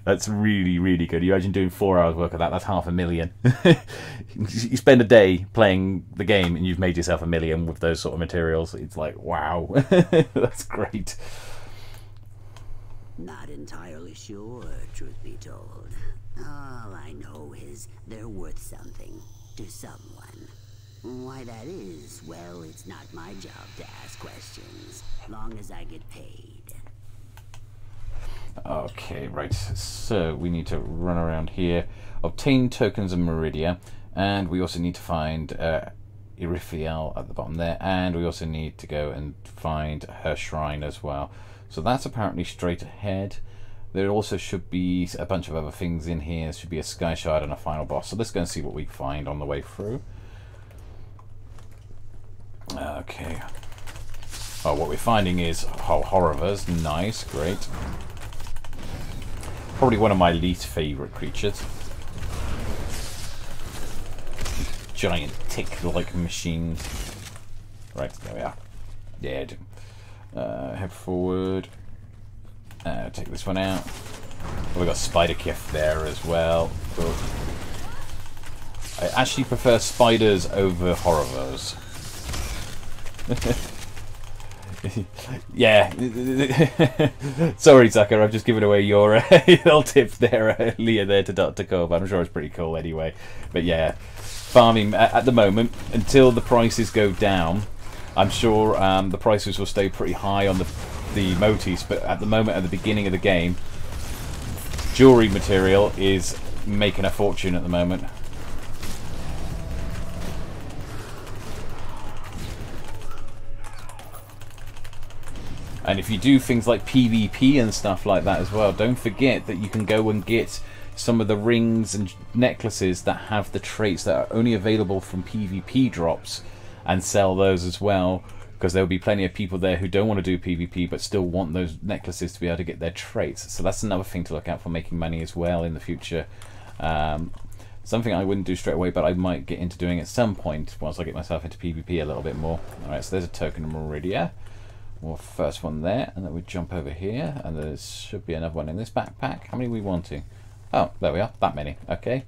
That's really, really good. You imagine doing 4 hours work of that, that's 500,000. You spend a day playing the game and you've made yourself $1 million with those sort of materials. It's like, wow, that's great. Not entirely sure, truth be told. All I know is they're worth something to someone. Why that is, well, it's not my job to ask questions, long as I get paid. Okay, right, so we need to run around here, obtain tokens of Meridia, and we also need to find Irithiel at the bottom there, and we also need to go and find her shrine as well. So that's apparently straight ahead. There also should be a bunch of other things in here. There should be a Sky Shard and a final boss. So let's go and see what we find on the way through. Okay. Oh, what we're finding is Horrors. Nice, great. Probably one of my least favourite creatures. Giant tick-like machines. Right, there we are. Yeah, head forward. Take this one out. Oh, we got Spider Kiff there as well. Cool. I actually prefer spiders over Horrors. Yeah. Sorry, Zucker, I've just given away your little tip there, Leah, there to Dr. Cove. I'm sure it's pretty cool anyway. But yeah, farming at the moment, until the prices go down, I'm sure the prices will stay pretty high on the motifs, but at the moment, at the beginning of the game, jewelry material is making a fortune at the moment. And if you do things like PvP and stuff like that as well, don't forget that you can go and get some of the rings and necklaces that have the traits that are only available from PvP drops and sell those as well, because there'll be plenty of people there who don't want to do PvP but still want those necklaces to be able to get their traits. So that's another thing to look out for making money as well in the future. Something I wouldn't do straight away, but I might get into doing at some point once I get myself into PvP a little bit more. Alright, so there's a token of Meridia. Well, first one there, and then we jump over here, and there should be another one in this backpack. How many are we wanting? Oh, there we are, that many. Okay.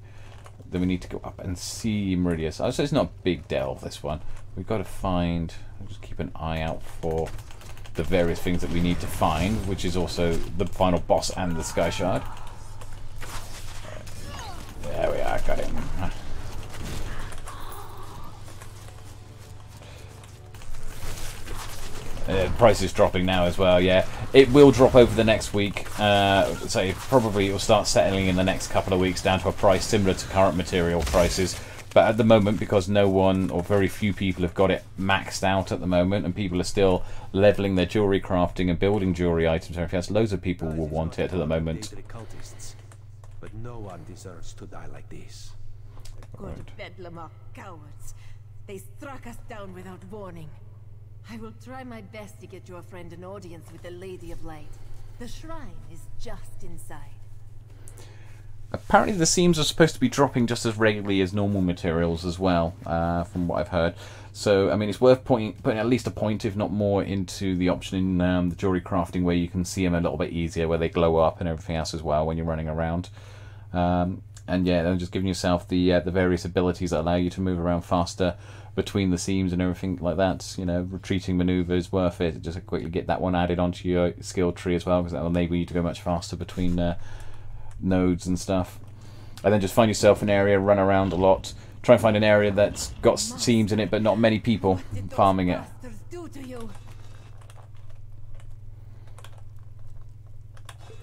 Then we need to go up and see Meridia. So it's not a big delve, this one. We've got to find, I'll just keep an eye out for the various things that we need to find, which is also the final boss and the Sky Shard. There we are, got him. Price is dropping now as well, yeah. It will drop over the next week, so probably it will start settling in the next couple of weeks down to a price similar to current material prices. But at the moment, because no one or very few people have got it maxed out at the moment, and people are still leveling their jewelry crafting and building jewelry items and everything else, loads of people will want it at the moment. But no one deserves to die like this. Good Bedlam are cowards. They struck us down without warning. I will try my best to get your friend an audience with the Lady of Light. The shrine is just inside. Apparently the seams are supposed to be dropping just as regularly as normal materials as well, from what I've heard. So, I mean, it's worth putting at least a point, if not more, into the option in the jewelry crafting where you can see them a little bit easier, where they glow up and everything else as well when you're running around. And yeah, then just giving yourself the various abilities that allow you to move around faster between the seams and everything like that. You know, retreating manoeuvre is worth it. Just to quickly get that one added onto your skill tree as well, because that will enable you to go much faster between nodes and stuff. And then just find yourself an area, run around a lot. Try and find an area that's got seams in it, but not many people farming it.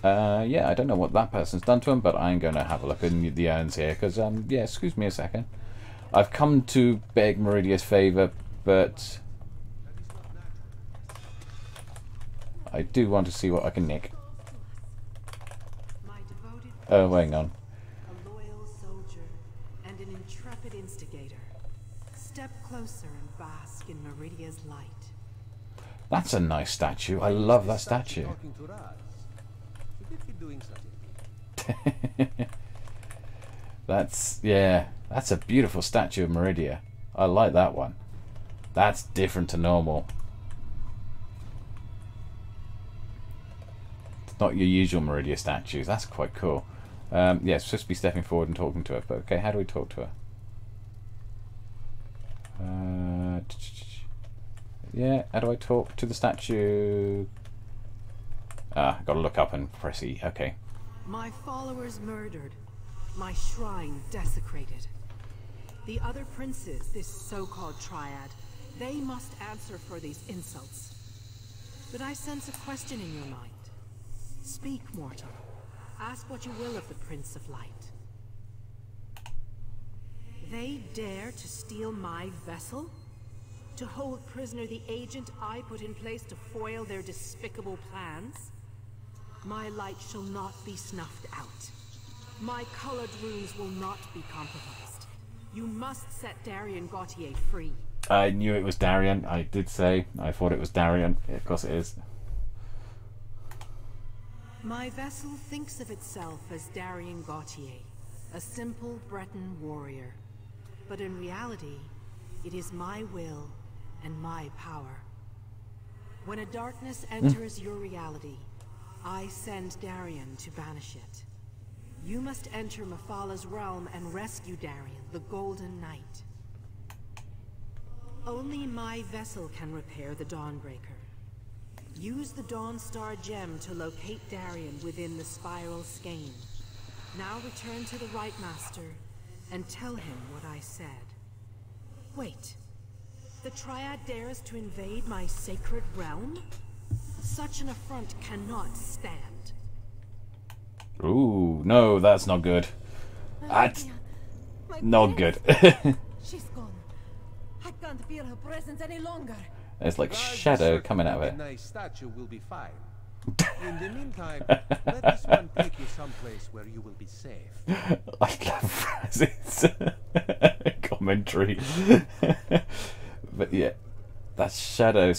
Yeah, I don't know what that person's done to him, but I'm going to have a look in the urns here, because, yeah, excuse me a second. I've come to beg Meridia's favour, but I do want to see what I can nick. Oh, hang on. A loyal soldier and an intrepid instigator. Step closer and bask in Meridia's light. That's a nice statue. I love that statue. That's a beautiful statue of Meridia. I like that one. That's different to normal. It's not your usual Meridia statues. That's quite cool. Yeah, it's supposed to be stepping forward and talking to her, but okay, how do we talk to her? Yeah, how do I talk to the statue? Ah, gotta look up and press E. Okay. My followers murdered. My shrine desecrated. The other princes, this so-called triad, they must answer for these insults. But I sense a question in your mind. Speak, mortal. Ask what you will of the Prince of Light. They dare to steal my vessel? To hold prisoner the agent I put in place to foil their despicable plans? My light shall not be snuffed out. My colored runes will not be compromised. You must set Darien Gautier free. I knew it was Darien. I did say I thought it was Darien. Yeah, of course it is. My vessel thinks of itself as Darien Gautier, a simple Breton warrior. But in reality, it is my will and my power. When a darkness enters your reality, I send Darien to banish it. You must enter Mafala's realm and rescue Darien, the Golden Knight. Only my vessel can repair the Dawnbreaker. Use the Dawnstar gem to locate Darien within the spiral skein. Now return to the Right Master and tell him what I said. Wait. The Triad dares to invade my sacred realm? Such an affront cannot stand. Ooh, no, that's not good. That's not good. She's gone. I can't feel her presence any longer. There's like shadow coming out of it. A nice statue will be fine. In the meantime, let this one take you someplace where you will be safe. I love Raz's commentary. But yeah, that's shadow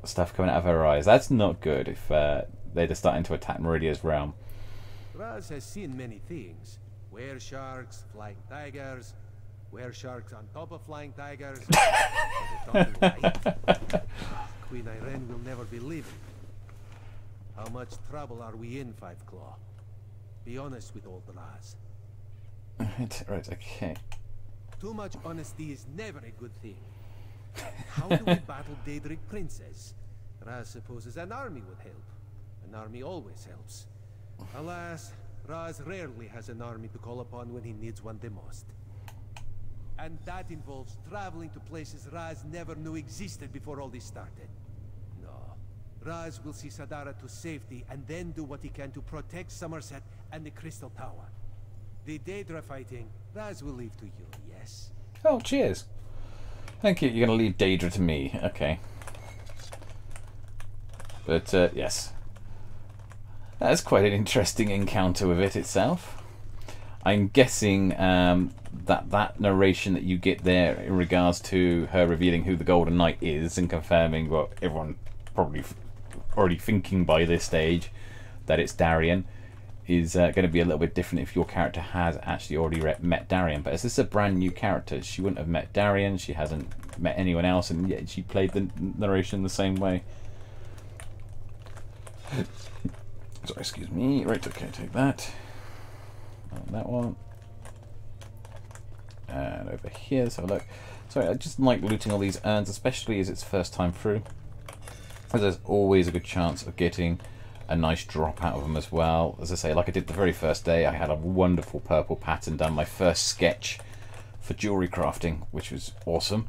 stuff coming out of her eyes. That's not good if they're just starting to attack Meridia's realm. Raz has seen many things. Were sharks, flying tigers, were sharks on top of flying tigers. Queen Irene will never be living. How much trouble are we in, Five Claw? Be honest with old Raz. Right, okay. Too much honesty is never a good thing. How do we battle Daedric princes? A Raz supposes an army would help. An army always helps. Alas, Raz rarely has an army to call upon when he needs one the most. And that involves traveling to places Raz never knew existed before all this started. No. Raz will see Sadara to safety and then do what he can to protect Summerset and the Crystal Tower. The Daedra fighting, Raz will leave to you, yes? Oh, cheers. Thank you. You're going to leave Daedra to me. Okay. But, yes. That's quite an interesting encounter with it itself. I'm guessing that narration that you get there in regards to her revealing who the Golden Knight is and confirming what everyone probably already thinking by this stage, that it's Darian, is going to be a little bit different if your character has actually already met Darian. But as this is a brand new character, she wouldn't have met Darian, she hasn't met anyone else, and yet she played the narration the same way. Sorry, excuse me. Right, okay, take that. And that one. And over here, let's have a look. Sorry, I just like looting all these urns, especially as it's first time through. As there's always a good chance of getting a nice drop out of them as well. As I say, like I did the very first day, I had a wonderful purple pattern done, my first sketch for jewellery crafting, which was awesome.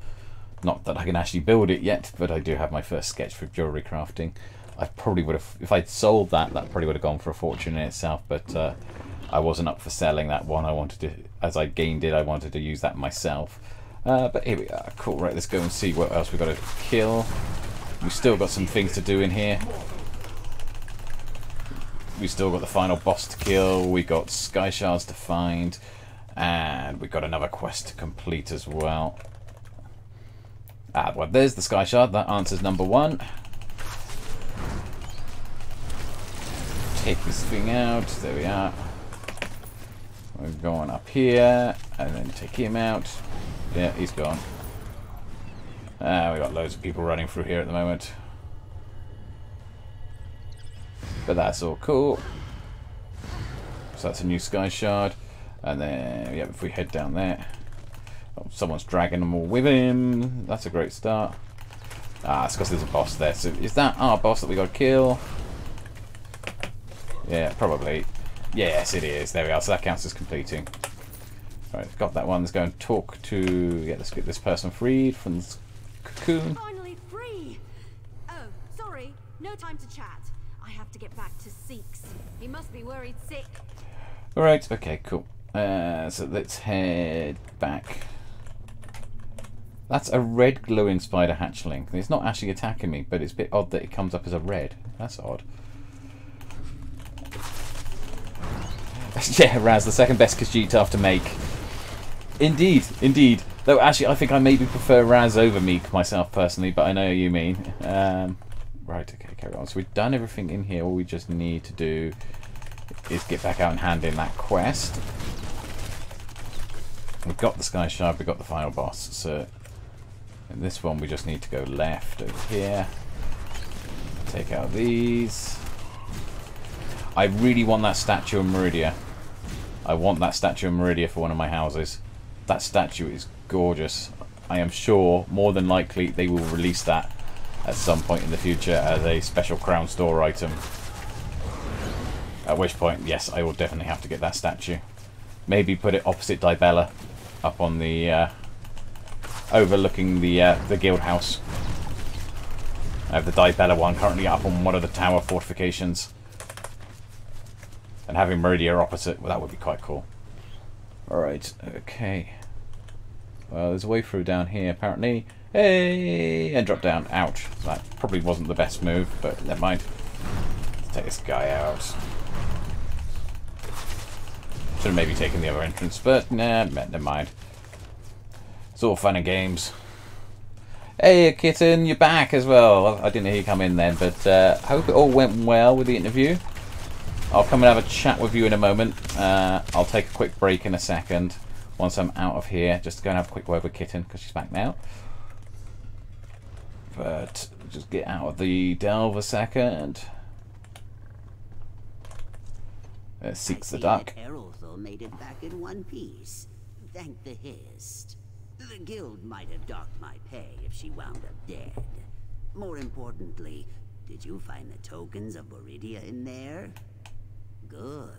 Not that I can actually build it yet, but I do have my first sketch for jewellery crafting. I probably would have, if I'd sold that, that probably would have gone for a fortune in itself, but I wasn't up for selling that one. I wanted to, as I gained it, I wanted to use that myself. But here we are. Cool, right, let's go and see what else we've got to kill. We've still got some things to do in here. We've still got the final boss to kill, we've got sky shards to find, and we've got another quest to complete as well. Ah, well, there's the sky shard. That answers number 1. Take this thing out. There we are. We're going up here, and then take him out. Yeah, he's gone. We've got loads of people running through here at the moment. But that's all cool. So that's a new sky shard. And then, yeah, if we head down there. Oh, someone's dragging them all with him. That's a great start. Ah, it's because there's a boss there. So is that our boss that we got to kill? Yeah, probably. Yes, it is. There we are. So that counts as completing. Alright, got that one. Let's go and talk to... Yeah, let's get this person freed from this cocoon. Finally free! Oh, sorry. No time to chat. I have to get back to Seeks. He must be worried sick. Alright, okay, cool. So let's head back. That's a red glowing spider hatchling. It's not actually attacking me, but it's a bit odd that it comes up as a red. That's odd. Yeah, Raz, the second best Khajiit to make. Indeed, indeed. Though actually I think I maybe prefer Raz over Meek myself personally, but I know what you mean. Right, okay, carry on. So we've done everything in here. All we just need to do is get back out and hand in that quest. We've got the sky shard, we've got the final boss. So in this one we just need to go left over here. Take out these. I really want that statue of Meridia. I want that statue of Meridia for one of my houses. That statue is gorgeous. I am sure, more than likely, they will release that at some point in the future as a special Crown Store item. At which point, yes, I will definitely have to get that statue. Maybe put it opposite Dibella, up on the overlooking the guild house. I have the Dibella one currently up on one of the tower fortifications. And having Meridia opposite, well, that would be quite cool. Alright, okay. Well, there's a way through down here, apparently. Hey! And drop down. Ouch. That probably wasn't the best move, but never mind. Let's take this guy out. Should have maybe taken the other entrance, but nah, never mind. It's all fun and games. Hey, Kitten, you're back as well. I didn't hear you come in then, but hope it all went well with the interview. I'll come and have a chat with you in a moment. I'll take a quick break in a second once I'm out of here, just to go and have a quick word with Kitten because she's back now. But just get out of the delve a second. Seeks the duck. Aerothel made it back in one piece. Thank the Hist. The guild might have docked my pay if she wound up dead. More importantly, Did you find the tokens of Viridia in there? Good.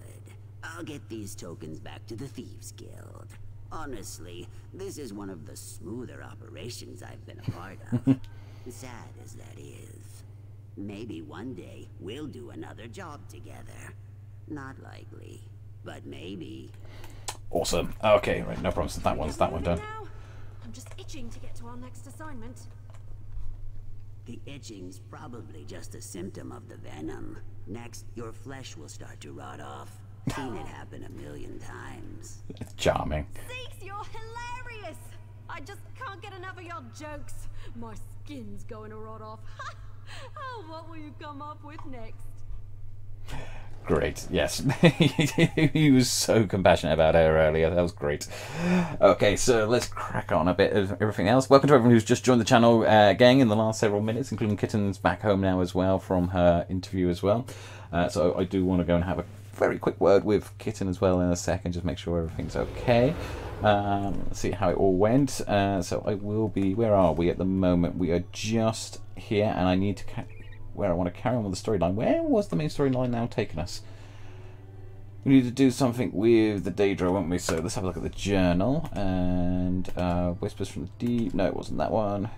I'll get these tokens back to the Thieves Guild. Honestly, this is one of the smoother operations I've been a part of. Sad as that is. Maybe one day we'll do another job together. Not likely, but maybe. Awesome. Okay, right, no problems. That one done. I'm just itching to get to our next assignment. The itching's probably just a symptom of the venom. Next, your flesh will start to rot off. Seen it happen a million times. Charming. Zeeks, you're hilarious! I just can't get enough of your jokes. My skin's going to rot off. Oh, what will you come up with next? Great, yes. He was so compassionate about her earlier. That was great. Okay, so let's crack on a bit of everything else. Welcome to everyone who's just joined the channel, gang, in the last several minutes, including Kitten's back home now as well from her interview as well. So I do want to go and have a very quick word with Kitten as well in a second, just make sure everything's okay. Let's see how it all went. So I will be, where are we at the moment? We are just here, and I need to, where I want to carry on with the storyline. Where was the main storyline now taking us? We need to do something with the Daedra, won't we? So let's have a look at the journal. And Whispers from the Deep. No, it wasn't that one.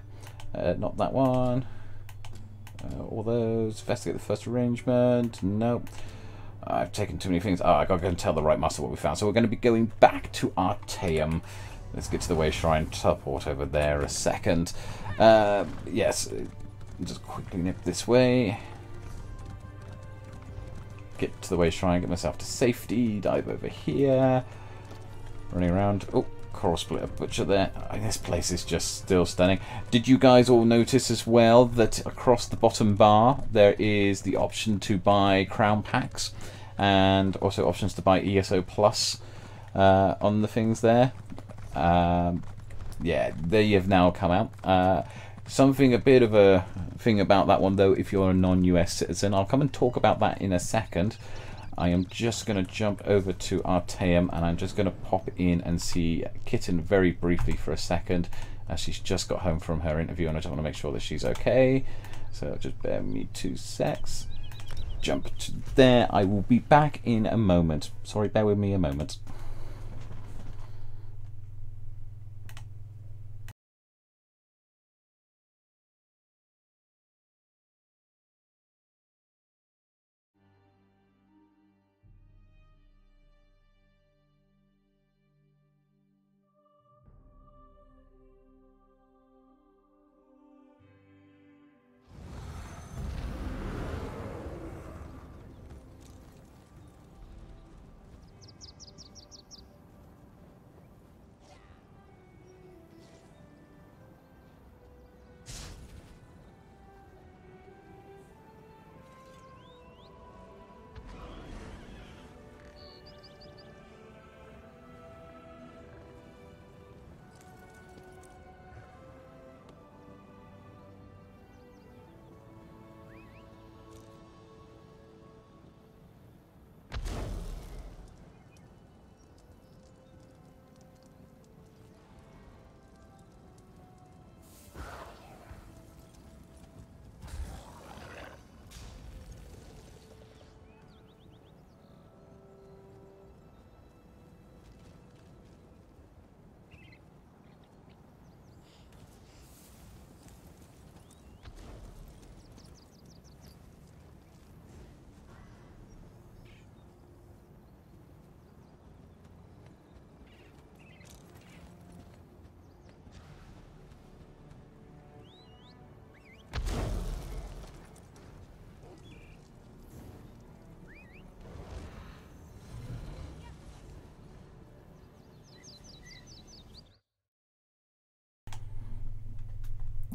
Not that one. All those. Investigate the first arrangement. Nope. I've taken too many things. Oh, I gotta go and tell the right master what we found. So we're going to be going back to Artaeum. Let's get to the Way Shrine. Teleport over there a second. Yes. Just quickly nip this way. Get to the Way Shrine, get myself to safety, dive over here. Running around. Oh, Coral Splitter Butcher there. This place is just still stunning. Did you guys all notice as well that across the bottom bar there is the option to buy crown packs and also options to buy ESO Plus on the things there? Yeah, they have now come out. Something, a bit of a thing about that one though, if you're a non-US citizen. I'll come and talk about that in a second. I am just going to jump over to Artaeum, and I'm just going to pop in and see Kitten very briefly for a second, as she's just got home from her interview, and I just want to make sure that she's okay. So just bear me 2 secs. Jump to there. I will be back in a moment. Sorry, bear with me a moment.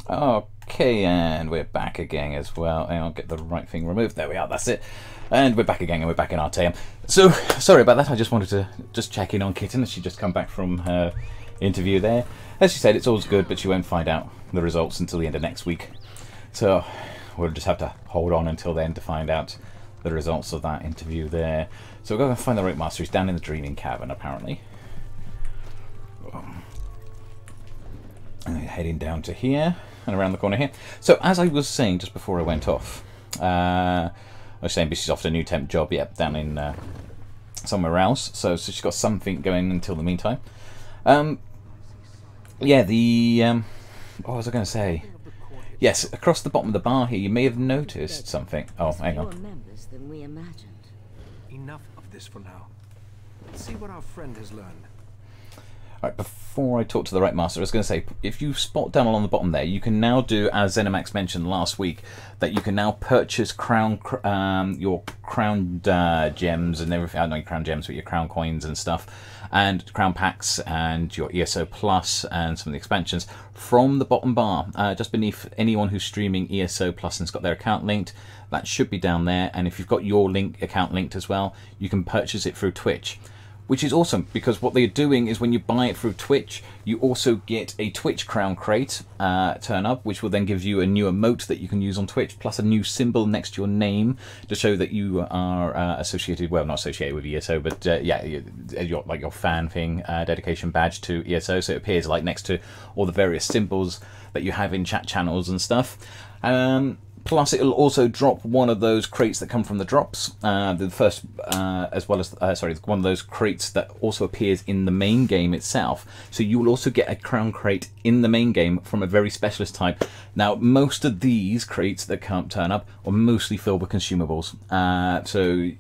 Okay, and we're back again as well. And I'll get the right thing removed. There we are, that's it. And we're back again, and we're back in Artaeum. So, sorry about that. I just wanted to just check in on Kitten as she just come back from her interview there. As she said, it's all good, but she won't find out the results until the end of next week. So, we'll just have to hold on until then to find out the results of that interview there. So we'll go and find the right master. He's down in the Dreaming Cavern, apparently. And heading down to here and around the corner here. So as I was saying just before I went off, I was saying she's off to a new temp job, yep, down in somewhere else. So she's got something going until the meantime. Yeah, what was I going to say? Yes, across the bottom of the bar here, you may have noticed something. Oh, hang on. Members than we imagined. Enough of this for now. Let's see what our friend has learned. Right, before I talk to the right master, I was going to say, if you spot down along the bottom there, you can now do, as Zenimax mentioned last week, that you can now purchase your crown gems and everything. I don't know your crown gems, but your crown coins and stuff, and crown packs and your ESO Plus and some of the expansions from the bottom bar, just beneath anyone who's streaming ESO Plus and's got their account linked. That should be down there, and if you've got your account linked as well, you can purchase it through Twitch. Which is awesome, because what they're doing is when you buy it through Twitch, you also get a Twitch crown crate turn up, which will then give you a new emote that you can use on Twitch, plus a new symbol next to your name to show that you are associated, well, not associated with ESO, but yeah, like your fan thing, dedication badge to ESO, so it appears like next to all the various symbols that you have in chat channels and stuff. Plus, it'll also drop one of those crates that come from the drops, the first, as well as, sorry, one of those crates that also appears in the main game itself. So you will also get a crown crate in the main game from a very specialist type. Now, most of these crates that can't turn up are mostly filled with consumables, so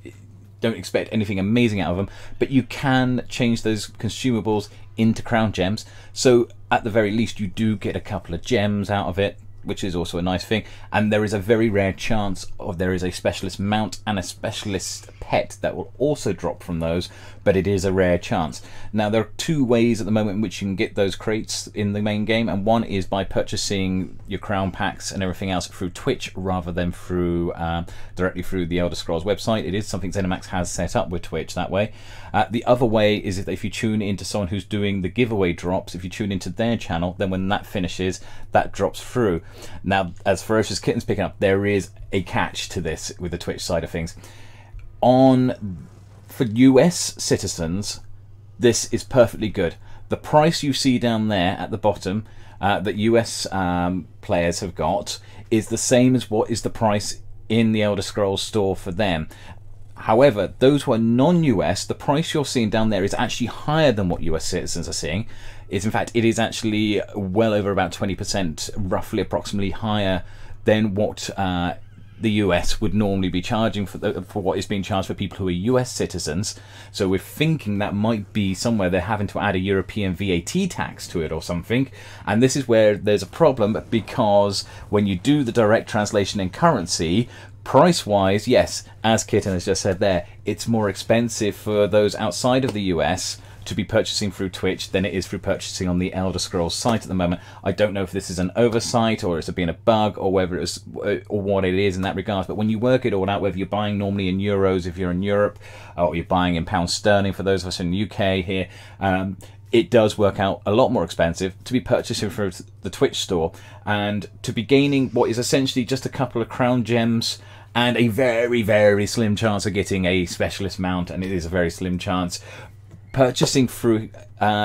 don't expect anything amazing out of them, but you can change those consumables into crown gems. So at the very least, you do get a couple of gems out of it, which is also a nice thing, and there is a very rare chance of there is a specialist mount and a specialist pet that will also drop from those, but it is a rare chance. Now, there are two ways at the moment in which you can get those crates in the main game, and one is by purchasing your crown packs and everything else through Twitch rather than through directly through the Elder Scrolls website. It is something Zenimax has set up with Twitch that way. The other way is if you tune into someone who's doing the giveaway drops, if you tune into their channel, then when that finishes, that drops through. Now, as Ferocious Kitten's picking up, there is a catch to this with the Twitch side of things. For US citizens, this is perfectly good. The price you see down there at the bottom that US players have got is the same as what is the price in the Elder Scrolls store for them. However, those who are non-US, the price you're seeing down there is actually higher than what US citizens are seeing. In fact, it is actually well over about 20%, roughly approximately higher than what the US would normally be charging for what is being charged for people who are US citizens. So we're thinking that might be somewhere they're having to add a European VAT tax to it or something. And this is where there's a problem, because when you do the direct translation in currency, price-wise, yes, as Kitten has just said there, it's more expensive for those outside of the US to be purchasing through Twitch than it is through purchasing on the Elder Scrolls site at the moment. I don't know if this is an oversight or it's been a bug or whether it's or what it is in that regard, but when you work it all out, whether you're buying normally in euros if you're in Europe, or you're buying in pounds sterling for those of us in the UK here, it does work out a lot more expensive to be purchasing through the Twitch store, and to be gaining what is essentially just a couple of crown gems and a very, very slim chance of getting a specialist mount, and it is a very slim chance. Purchasing through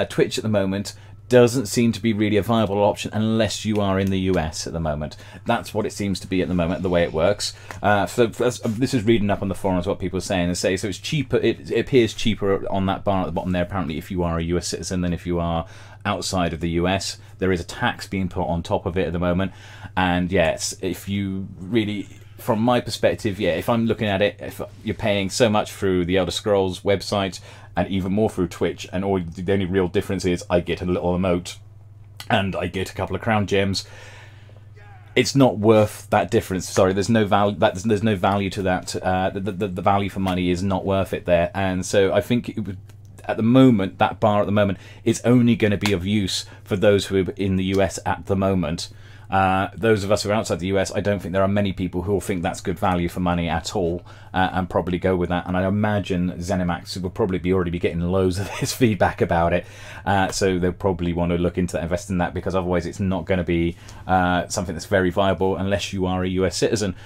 Twitch at the moment doesn't seem to be really a viable option unless you are in the US at the moment. That's what it seems to be at the moment, the way it works. So this is reading up on the forums what people are saying. They say so it's cheaper. It appears cheaper on that bar at the bottom there, apparently, if you are a US citizen than if you are outside of the US. There is a tax being put on top of it at the moment, and yes, if you really, from my perspective, yeah, if I'm looking at it, if you're paying so much through the Elder Scrolls website and even more through Twitch, and the only real difference is I get a little emote and I get a couple of crown gems, it's not worth that difference. Sorry, there's no value. There's no value to that. The value for money is not worth it there, and so I think it would, at the moment, that bar at the moment is only going to be of use for those who are in the US at the moment. Those of us who are outside the US, I don't think there are many people who will think that's good value for money at all, and probably go with that. And I imagine Zenimax will probably already be getting loads of this feedback about it, so they'll probably want to look into that, invest in that, because otherwise it's not going to be something that's very viable unless you are a US citizen.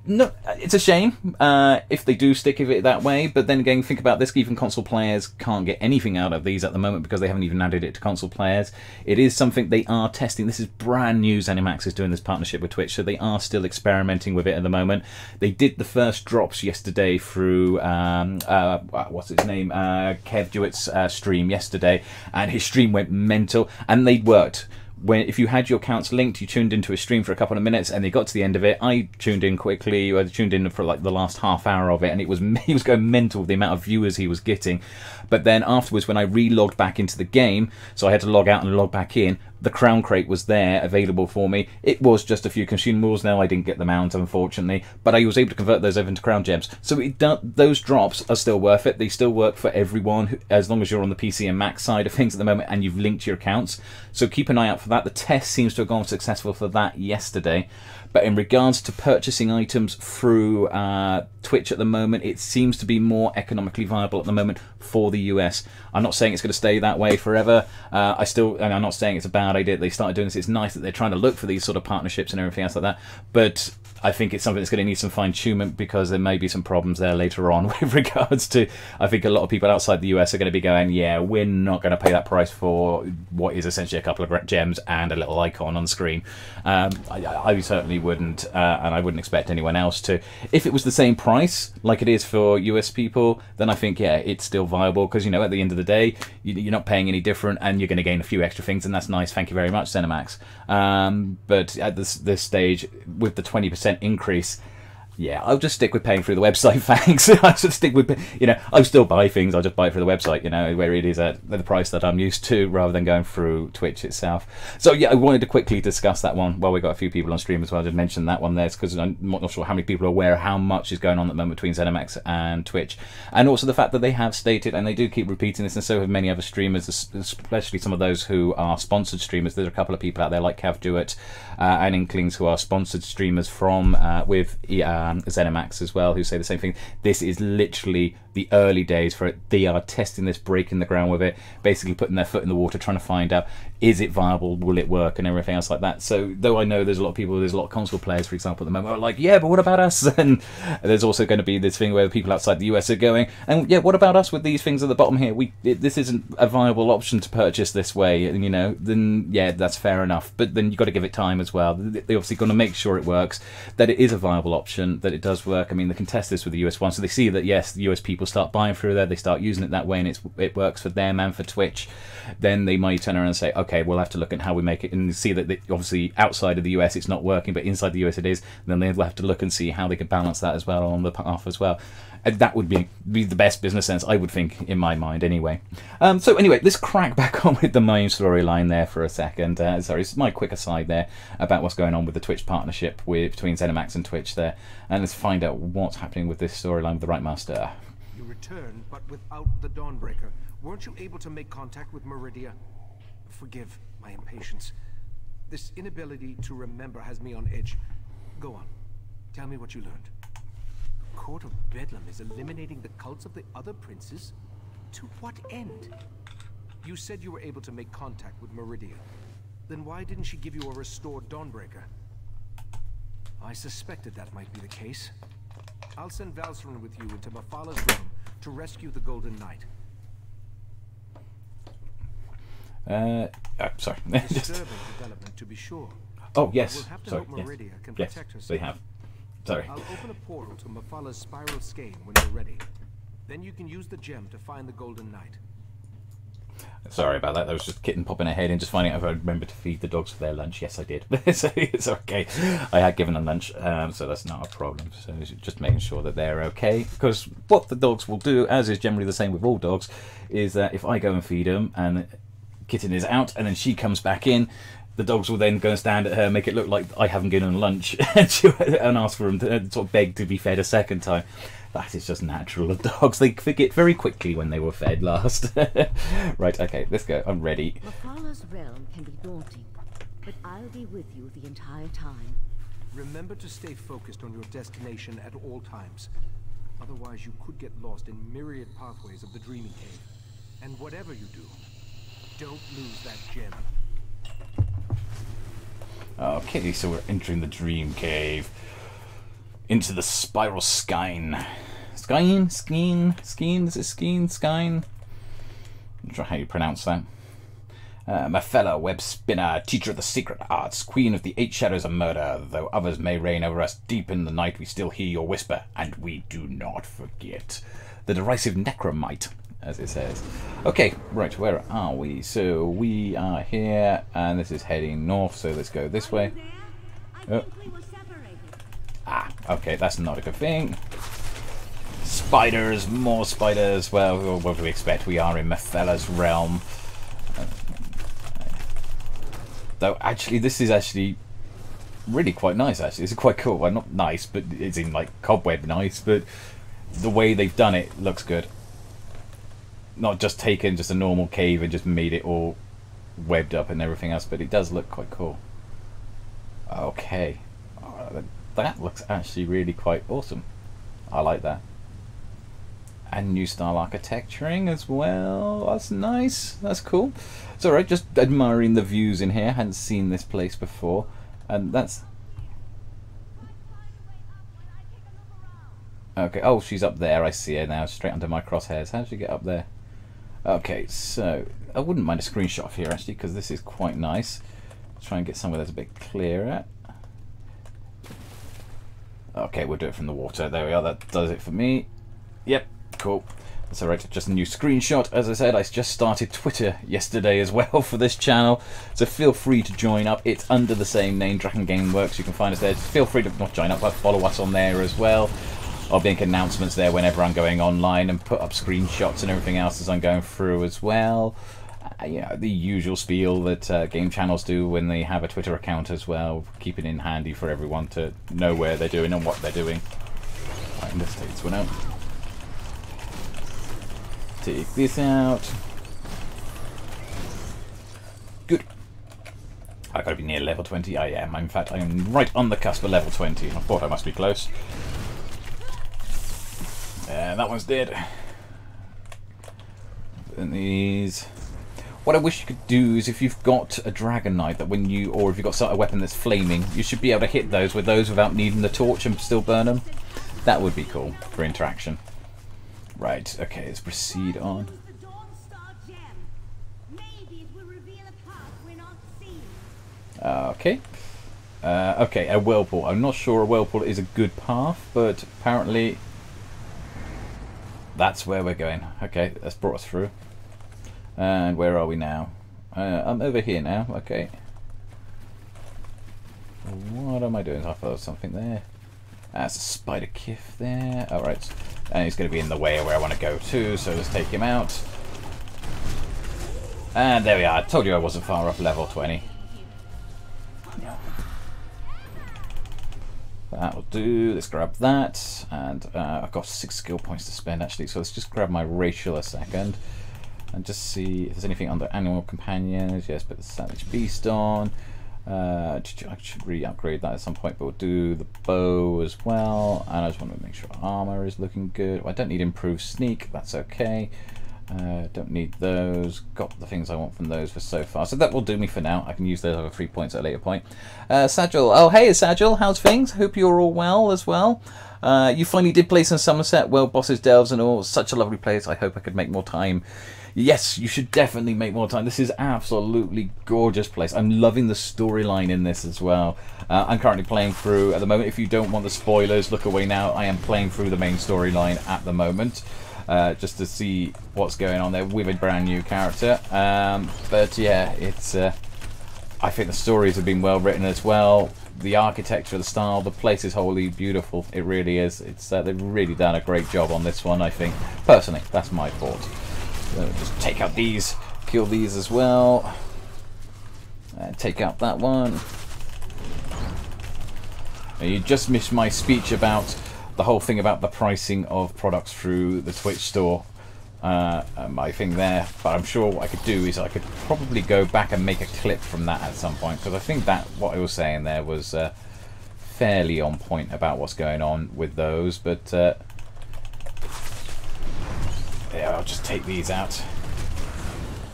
No, it's a shame if they do stick with it that way, but then again, think about this, even console players can't get anything out of these at the moment because they haven't even added it to console players. It is something they are testing. This is brand new. Zenimax is doing this partnership with Twitch, so they are still experimenting with it at the moment. They did the first drops yesterday through, what's his name, Kev Dewitt's stream yesterday, and his stream went mental, and they worked. If you had your accounts linked, you tuned into a stream for a couple of minutes, and they got to the end of it. I tuned in quickly. I tuned in for like the last half hour of it, and he was going mental with the amount of viewers he was getting. But then afterwards, when I re-logged back into the game, so I had to log out and log back in, the crown crate was there available for me. It was just a few consumables. Now I didn't get the mount, unfortunately, but I was able to convert those over into crown gems. So those drops are still worth it. They still work for everyone, as long as you're on the PC and Mac side of things at the moment and you've linked your accounts. So keep an eye out for that. The test seems to have gone successful for that yesterday. But in regards to purchasing items through Twitch at the moment, it seems to be more economically viable at the moment for the US. I'm not saying it's going to stay that way forever. And I'm not saying it's a bad idea that they started doing this. It's nice that they're trying to look for these sort of partnerships and everything else like that. But I think it's something that's going to need some fine-tunement because there may be some problems there later on with regards to, I think a lot of people outside the US are going to be going, yeah, we're not going to pay that price for what is essentially a couple of gems and a little icon on screen. I certainly wouldn't, and I wouldn't expect anyone else to. If it was the same price like it is for US people, then I think, yeah, it's still viable because, you know, at the end of the day, you're not paying any different and you're going to gain a few extra things, and that's nice. Thank you very much, Zenimax. But at this stage, with the 20% increase, yeah, I'll just stick with paying through the website, thanks. I'll just stick with, you know, I'll still buy things, I'll just buy it through the website, you know, where it is at the price that I'm used to, rather than going through Twitch itself. So yeah, I wanted to quickly discuss that one. Well, we got a few people on stream as well, I did mention that one there, because I'm not sure how many people are aware of how much is going on at the moment between Zenimax and Twitch. And also the fact that they have stated, and they do keep repeating this, and so have many other streamers, especially some of those who are sponsored streamers. There's a couple of people out there like Cav Dewitt and Inklings who are sponsored streamers from with Zenimax as well, who say the same thing. This is literally the early days for it. They are testing this, breaking the ground with it, basically putting their foot in the water, trying to find out, is it viable, will it work, and everything else like that. So though I know there's a lot of people, there's a lot of console players, for example, at the moment, are like, yeah, but what about us? And there's also going to be this thing where people outside the US are going, and yeah, what about us with these things at the bottom here? This isn't a viable option to purchase this way, and you know, then yeah, that's fair enough. But then you've got to give it time as well. They obviously going to make sure it works, that it is a viable option, that it does work. I mean, they can test this with the US one, so they see that yes, the US people start buying through there, they start using it that way, and it works for them and for Twitch. Then they might turn around and say, okay, we'll have to look at how we make it, and see that obviously outside of the US it's not working, but inside the US it is. Then they'll have to look and see how they can balance that as well on the path as well. And that would be the best business sense, I would think, in my mind anyway. So anyway, let's crack back on with the main storyline there for a second. Sorry, it's my quick aside there about what's going on with the Twitch partnership between Zenimax and Twitch there, and let's find out what's happening with this storyline with the Right Master. You returned, but without the Dawnbreaker. Weren't you able to make contact with Meridia? Forgive my impatience. This inability to remember has me on edge. Go on. Tell me what you learned. The Court of Bedlam is eliminating the cults of the other princes? To what end? You said you were able to make contact with Meridia. Then why didn't she give you a restored Dawnbreaker? I suspected that might be the case. I'll send Valseren with you into Mafala's realm to rescue the Golden Knight. Sorry. Disturbing development, to be sure. Oh, yes. We'll have to Sorry. hope Meridia can Yes, protect herself. they have. Sorry. I'll open a portal to Mafala's spiral skein when you're ready. Then you can use the gem to find the Golden Knight. Sorry about that. That was just Kitten popping her head in, just finding out if I remembered to feed the dogs for their lunch. Yes, I did. So it's okay. I had given them lunch, so that's not a problem. So just making sure that they're okay. Because what the dogs will do, as is generally the same with all dogs, is that if I go and feed them and Kitten is out and then she comes back in, the dogs will then go and stand at her, make it look like I haven't given them lunch, and ask for them to sort of beg to be fed a second time. That is just natural of dogs. They forget very quickly when they were fed last. Right, okay, let's go. I'm ready. Mafala's realm can be daunting, but I'll be with you the entire time. Remember to stay focused on your destination at all times. Otherwise, you could get lost in myriad pathways of the Dreaming Cave. And whatever you do, don't lose that gem. Okay, so we're entering the Dream Cave. into the spiral skein. Skein? Skeen? Is it skeen? Skein? I'm not sure how you pronounce that. My fellow web spinner, teacher of the secret arts, queen of the 8 shadows of murder, though others may reign over us deep in the night, we still hear your whisper, and we do not forget. The derisive necromite, as it says. Okay, right, where are we? So we are here, and this is heading north, so let's go this way. Oh. Ah, okay, that's not a good thing. Spiders, more spiders. Well, what do we expect? We are in Mephela's realm. Though, actually, this is actually really quite nice, actually. It's quite cool. Well, not nice, but it's in, like, cobweb nice, but the way they've done it looks good. Not just taken just a normal cave and just made it all webbed up and everything else, but it does look quite cool. Okay. That looks actually really quite awesome. I like that. And new style architecturing as well. That's nice. That's cool. It's alright, just admiring the views in here. Hadn't seen this place before. And that's... Okay, oh, she's up there. I see her now, straight under my crosshairs. How did she get up there? Okay, so I wouldn't mind a screenshot of here, actually, because this is quite nice. Try and get somewhere that's a bit clearer. Okay, we'll do it from the water. There we are. That does it for me. Yep. Cool. That's alright, just a new screenshot. As I said, I just started Twitter yesterday as well for this channel, so feel free to join up. It's under the same name, Draken-Game-Werks. You can find us there. Just feel free to not join up, but follow us on there as well. I'll make announcements there whenever I'm going online and put up screenshots and everything else as I'm going through as well. You know, the usual spiel that game channels do when they have a Twitter account as well, keeping it handy for everyone to know where they're doing and what they're doing. Right, let's take this one out. Take this out. Good. I gotta be near level 20. I am. In fact, I am right on the cusp of level 20. I thought I must be close. And that one's dead. And these. What I wish you could do is if you've got a Dragon Knight that when you, or if you've got a weapon that's flaming, you should be able to hit those with those without needing the torch and still burn them. That would be cool for interaction. Right, okay, let's proceed on. Okay. Okay, a whirlpool. I'm not sure a whirlpool is a good path, but apparently that's where we're going. Okay, that's brought us through. And where are we now? I'm over here now, okay. What am I doing? I thought there was something there. That's a spider kiff there. Alright. And he's going to be in the way of where I want to go to, so let's take him out. And there we are. I told you I wasn't far off level 20. That'll do. Let's grab that. And I've got 6 skill points to spend actually, so let's just grab my racial a second. And just see if there's anything under animal companions. Yes, put the savage beast on. I should re-upgrade that at some point, but we'll do the bow as well. And I just want to make sure armor is looking good. I don't need improved sneak, that's okay. Don't need those. Got the things I want from those for so far. So that will do me for now. I can use those other 3 points at a later point. Sagil. Oh, hey, Sagil. How's things? Hope you're all well as well. You finally did play some Summerset. Well, bosses, delves and all. Such a lovely place. I hope I could make more time. Yes, you should definitely make more time. This is absolutely gorgeous place. I'm loving the storyline in this as well. I'm currently playing through at the moment. If you don't want the spoilers, look away now. I am playing through the main storyline at the moment. Just to see what's going on there with a brand new character. But yeah, it's. I think the stories have been well written as well. The architecture, the style, the place is wholly beautiful. It really is. It's they've really done a great job on this one, I think. Personally, that's my thought. Just take out these, kill these as well. Take out that one. Now, you just missed my speech about the whole thing about the pricing of products through the Twitch store. My thing there, but I'm sure what I could do is I could probably go back and make a clip from that at some point, because I think that what I was saying there was fairly on point about what's going on with those. But yeah, I'll just take these out.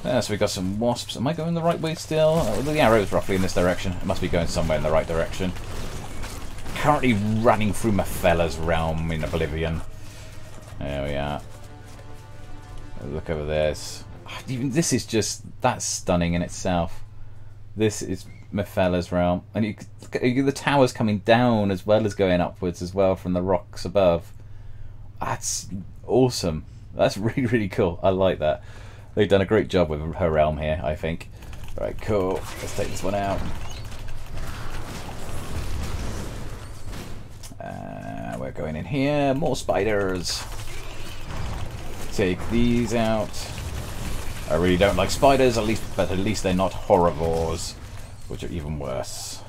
So we got some wasps. Am I going the right way still? The arrow's roughly in this direction. It must be going somewhere in the right direction. currently running through Mefella's realm in Oblivion. There we are. Look over this. Even this is just, that's stunning in itself. This is Mefella's realm, and you the towers coming down as well as going upwards as well from the rocks above. That's awesome. That's really, really cool. I like that. They've done a great job with her realm here, I think. Right, cool. Let's take this one out. We're going in here. More spiders. Take these out. I really don't like spiders, but at least they're not horrivores, which are even worse.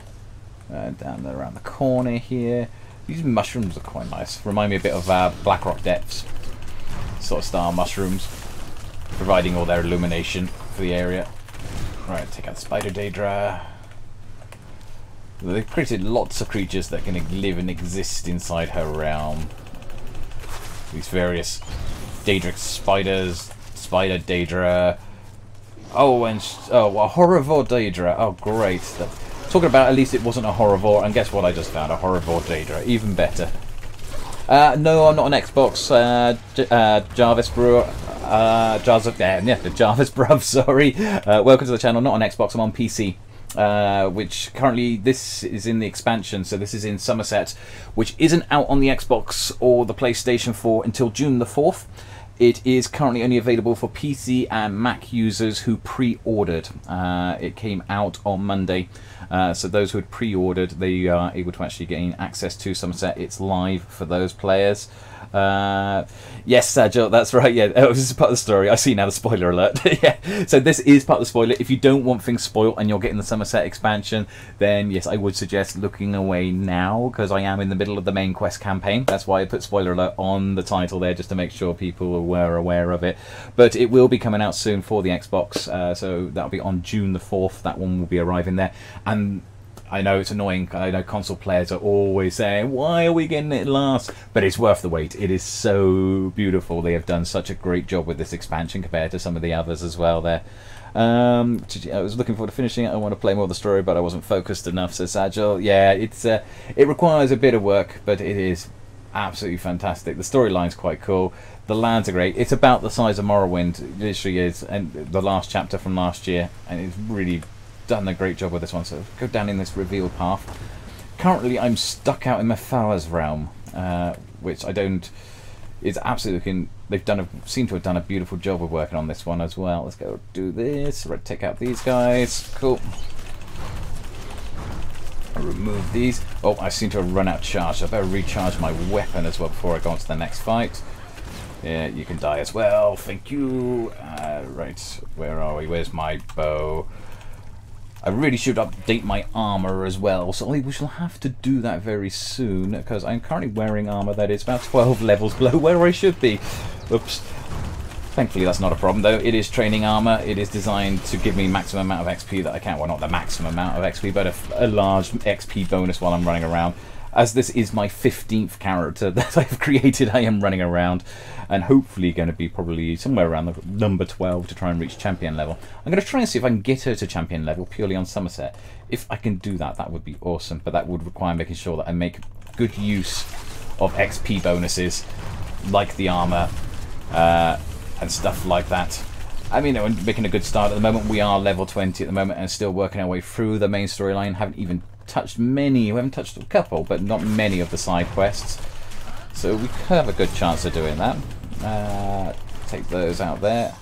Down there around the corner here. These mushrooms are quite nice. Remind me a bit of Blackrock Depths sort of style mushrooms, providing all their illumination for the area. Right, take out the spider Daedra. They've created lots of creatures that can live and exist inside her realm. These various Daedric spiders, Spider Daedra. Oh, and a Horrivore Daedra. Oh, great. Talking about at least it wasn't a Horrivore, and guess what I just found? A Horrivore Daedra. Even better. No, I'm not on Xbox. Jarvis Brewer. Jarvis Bruv, sorry. Welcome to the channel. Not on Xbox, I'm on PC. Which currently this is in the expansion, so this is in Summerset, which isn't out on the Xbox or the PlayStation 4 until June the 4th. It is currently only available for PC and Mac users who pre-ordered. It came out on Monday, so those who had pre-ordered, they are able to actually gain access to Summerset. It's live for those players. Yes, Sajil, that's right. Yeah, this is part of the story. I see now the spoiler alert. Yeah, so this is part of the spoiler. If you don't want things spoiled and you're getting the Summerset expansion, then yes, I would suggest looking away now, because I am in the middle of the main quest campaign. That's why I put spoiler alert on the title there, just to make sure people were aware of it. But it will be coming out soon for the Xbox, so that'll be on June the 4th. That one will be arriving there. And I know it's annoying. I know console players are always saying, why are we getting it last? But it's worth the wait. It is so beautiful. They have done such a great job with this expansion compared to some of the others as well there. I was looking forward to finishing it. I want to play more of the story, but I wasn't focused enough, says Agile. Yeah, it requires a bit of work, but it is absolutely fantastic. The storyline's quite cool. The lands are great. It's about the size of Morrowind. It literally is. And the last chapter from last year, and it's really done a great job with this one. So go down in this reveal path. Currently I'm stuck out in Mefella's realm, which I don't, it's absolutely, they've seem to have done a beautiful job of working on this one as well. Let's go do this. Right, take out these guys. Cool. I'll remove these. Oh, I seem to have run out of charge, so I better recharge my weapon as well before I go on to the next fight. Yeah, you can die as well. Thank you. Right, where are we? Where's my bow? I really should update my armor as well, so we shall have to do that very soon, because I'm currently wearing armor that is about 12 levels below where I should be. Oops. Thankfully that's not a problem though. It is training armor. It is designed to give me maximum amount of XP that I can. Well, not the maximum amount of XP, but a large XP bonus while I'm running around. As this is my 15th character that I've created, I am running around, and hopefully going to be probably somewhere around the number 12 to try and reach champion level. I'm going to try and see if I can get her to champion level purely on Summerset. If I can do that, that would be awesome, but that would require making sure that I make good use of XP bonuses, like the armor, and stuff like that. I mean, we're making a good start at the moment. We are level 20 at the moment and still working our way through the main storyline. Haven't even touched many, we haven't touched a couple, but not many of the side quests. So we have a good chance of doing that. Take those out there.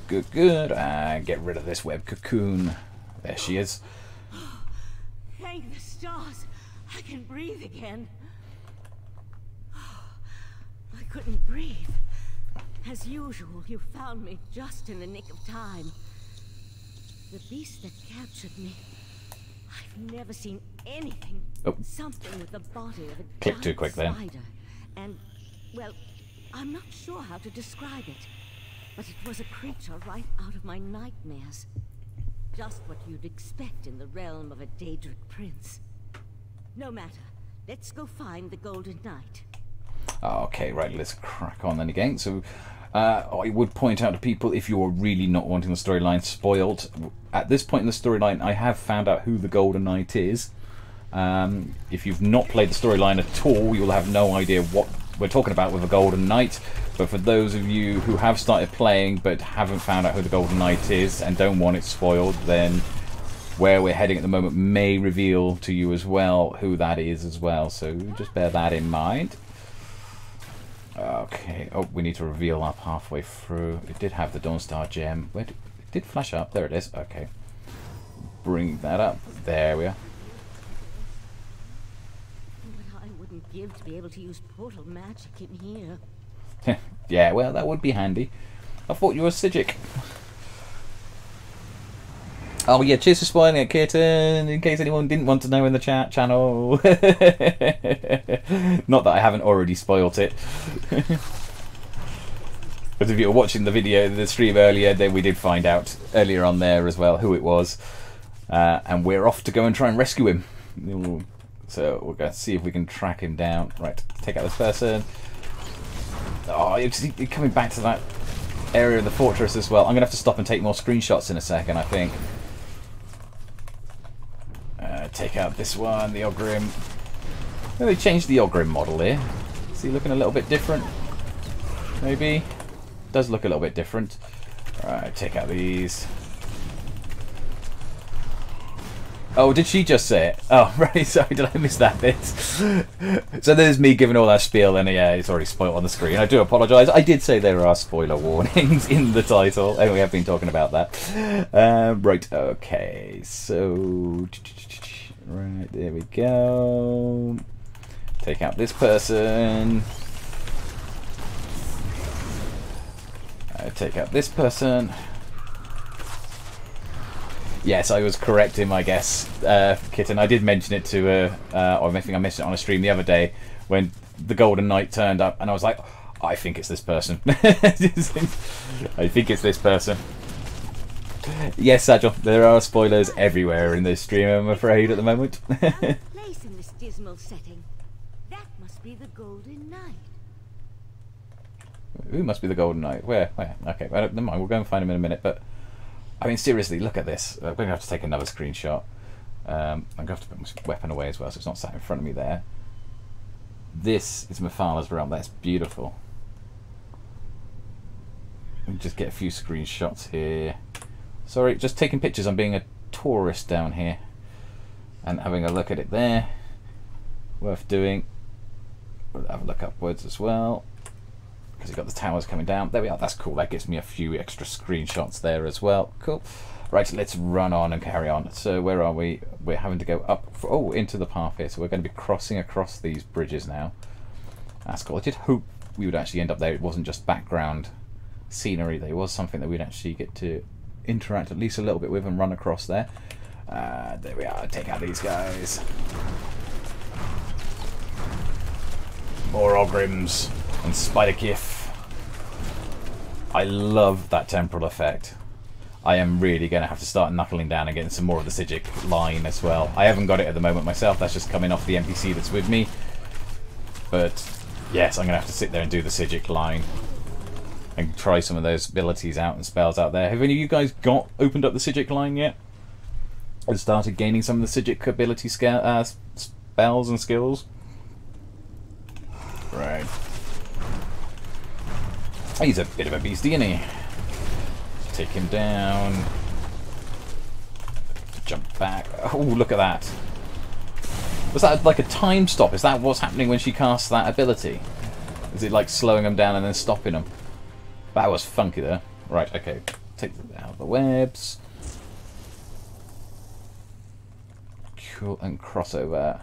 Good, good. Get rid of this web cocoon. There she is. Thank the stars. I can breathe again. I couldn't breathe. As usual, you found me just in the nick of time. The beast that captured me, I've never seen anything. Oh. Something with the body of a Click too giant quick then. spider. And, well, I'm not sure how to describe it, but it was a creature right out of my nightmares. Just what you'd expect in the realm of a Daedric prince. No matter. Let's go find the Golden Knight. Okay, right, let's crack on then again. So, I would point out to people, if you're really not wanting the storyline spoiled, at this point in the storyline, I have found out who the Golden Knight is. If you've not played the storyline at all, you'll have no idea what we're talking about with the Golden Knight. But for those of you who have started playing but haven't found out who the Golden Knight is and don't want it spoiled, then where we're heading at the moment may reveal to you as well who that is as well. So just bear that in mind. Okay, oh, we need to reveal up halfway through. It did have the Dawnstar gem. Where did, it did flash up. There it is. Okay. Bring that up. There we are. But I wouldn't give to be able to use portal magic in here. Yeah, well, that would be handy. I thought you were Sigic. Oh yeah, cheers for spoiling it, Kitten, in case anyone didn't want to know in the chat channel. Not that I haven't already spoilt it. But if you were watching the video, the stream earlier, then we did find out earlier on there as well who it was. And we're off to go and try and rescue him. So we're going to see if we can track him down. Right, take out this person. Oh, you're coming back to that area of the fortress as well. I'm going to have to stop and take more screenshots in a second, I think. Take out this one, the Ogrim. Well, they changed the Ogrim model here. Is he looking a little bit different? Maybe? Does look a little bit different. Alright, take out these. Oh, did she just say it? Oh, right, sorry, did I miss that bit? So there's me giving all that spiel, and yeah, it's already spoiled on the screen. I do apologise. I did say there are spoiler warnings in the title, and we have been talking about that. Right, okay, so... Right, there we go. Take out this person. Take out this person. Yes, I was correct him, I guess, Kitten. I did mention it to or I think I mentioned it on a stream the other day when the Golden Knight turned up, and I was like, I think it's this person. I think it's this person. Yes, Sajal, there are spoilers everywhere in this stream, I'm afraid, at the moment. Place in this dismal setting. That must be the Golden Knight. Who must be the Golden Knight? Where? Okay, well, never mind, we'll go and find him in a minute, but... I mean, seriously, look at this. I'm going to have to take another screenshot. I'm going to have to put my weapon away as well, so it's not sat in front of me there. This is Mephal's realm. That's beautiful. Let me just get a few screenshots here. Sorry, just taking pictures. I'm being a tourist down here. And having a look at it there. Worth doing. We'll have a look upwards as well. Because you've got the towers coming down. There we are. That's cool. That gives me a few extra screenshots there as well. Cool. Right, let's run on and carry on. So where are we? We're having to go up, into the path here. So we're going to be crossing across these bridges now. That's cool. I did hope we would actually end up there. It wasn't just background scenery. There was something that we'd actually get to interact at least a little bit with and run across there. There we are. Take out these guys. More Ogrims and Spider-Kith. I love that temporal effect. I am really going to have to start knuckling down and getting some more of the Sigic line as well. I haven't got it at the moment myself. That's just coming off the NPC that's with me. But yes, I'm going to have to sit there and do the Sigic line and try some of those abilities out and spells out there. Have any of you guys opened up the Sigic line yet? And started gaining some of the Sigic ability spells and skills? Right. He's a bit of a beastie, isn't he? Take him down. Jump back. Oh, look at that. Was that like a time stop? Is that what's happening when she casts that ability? Is it like slowing them down and then stopping them? That was funky there. Right, okay. Take them out of the webs. Cool, and cross over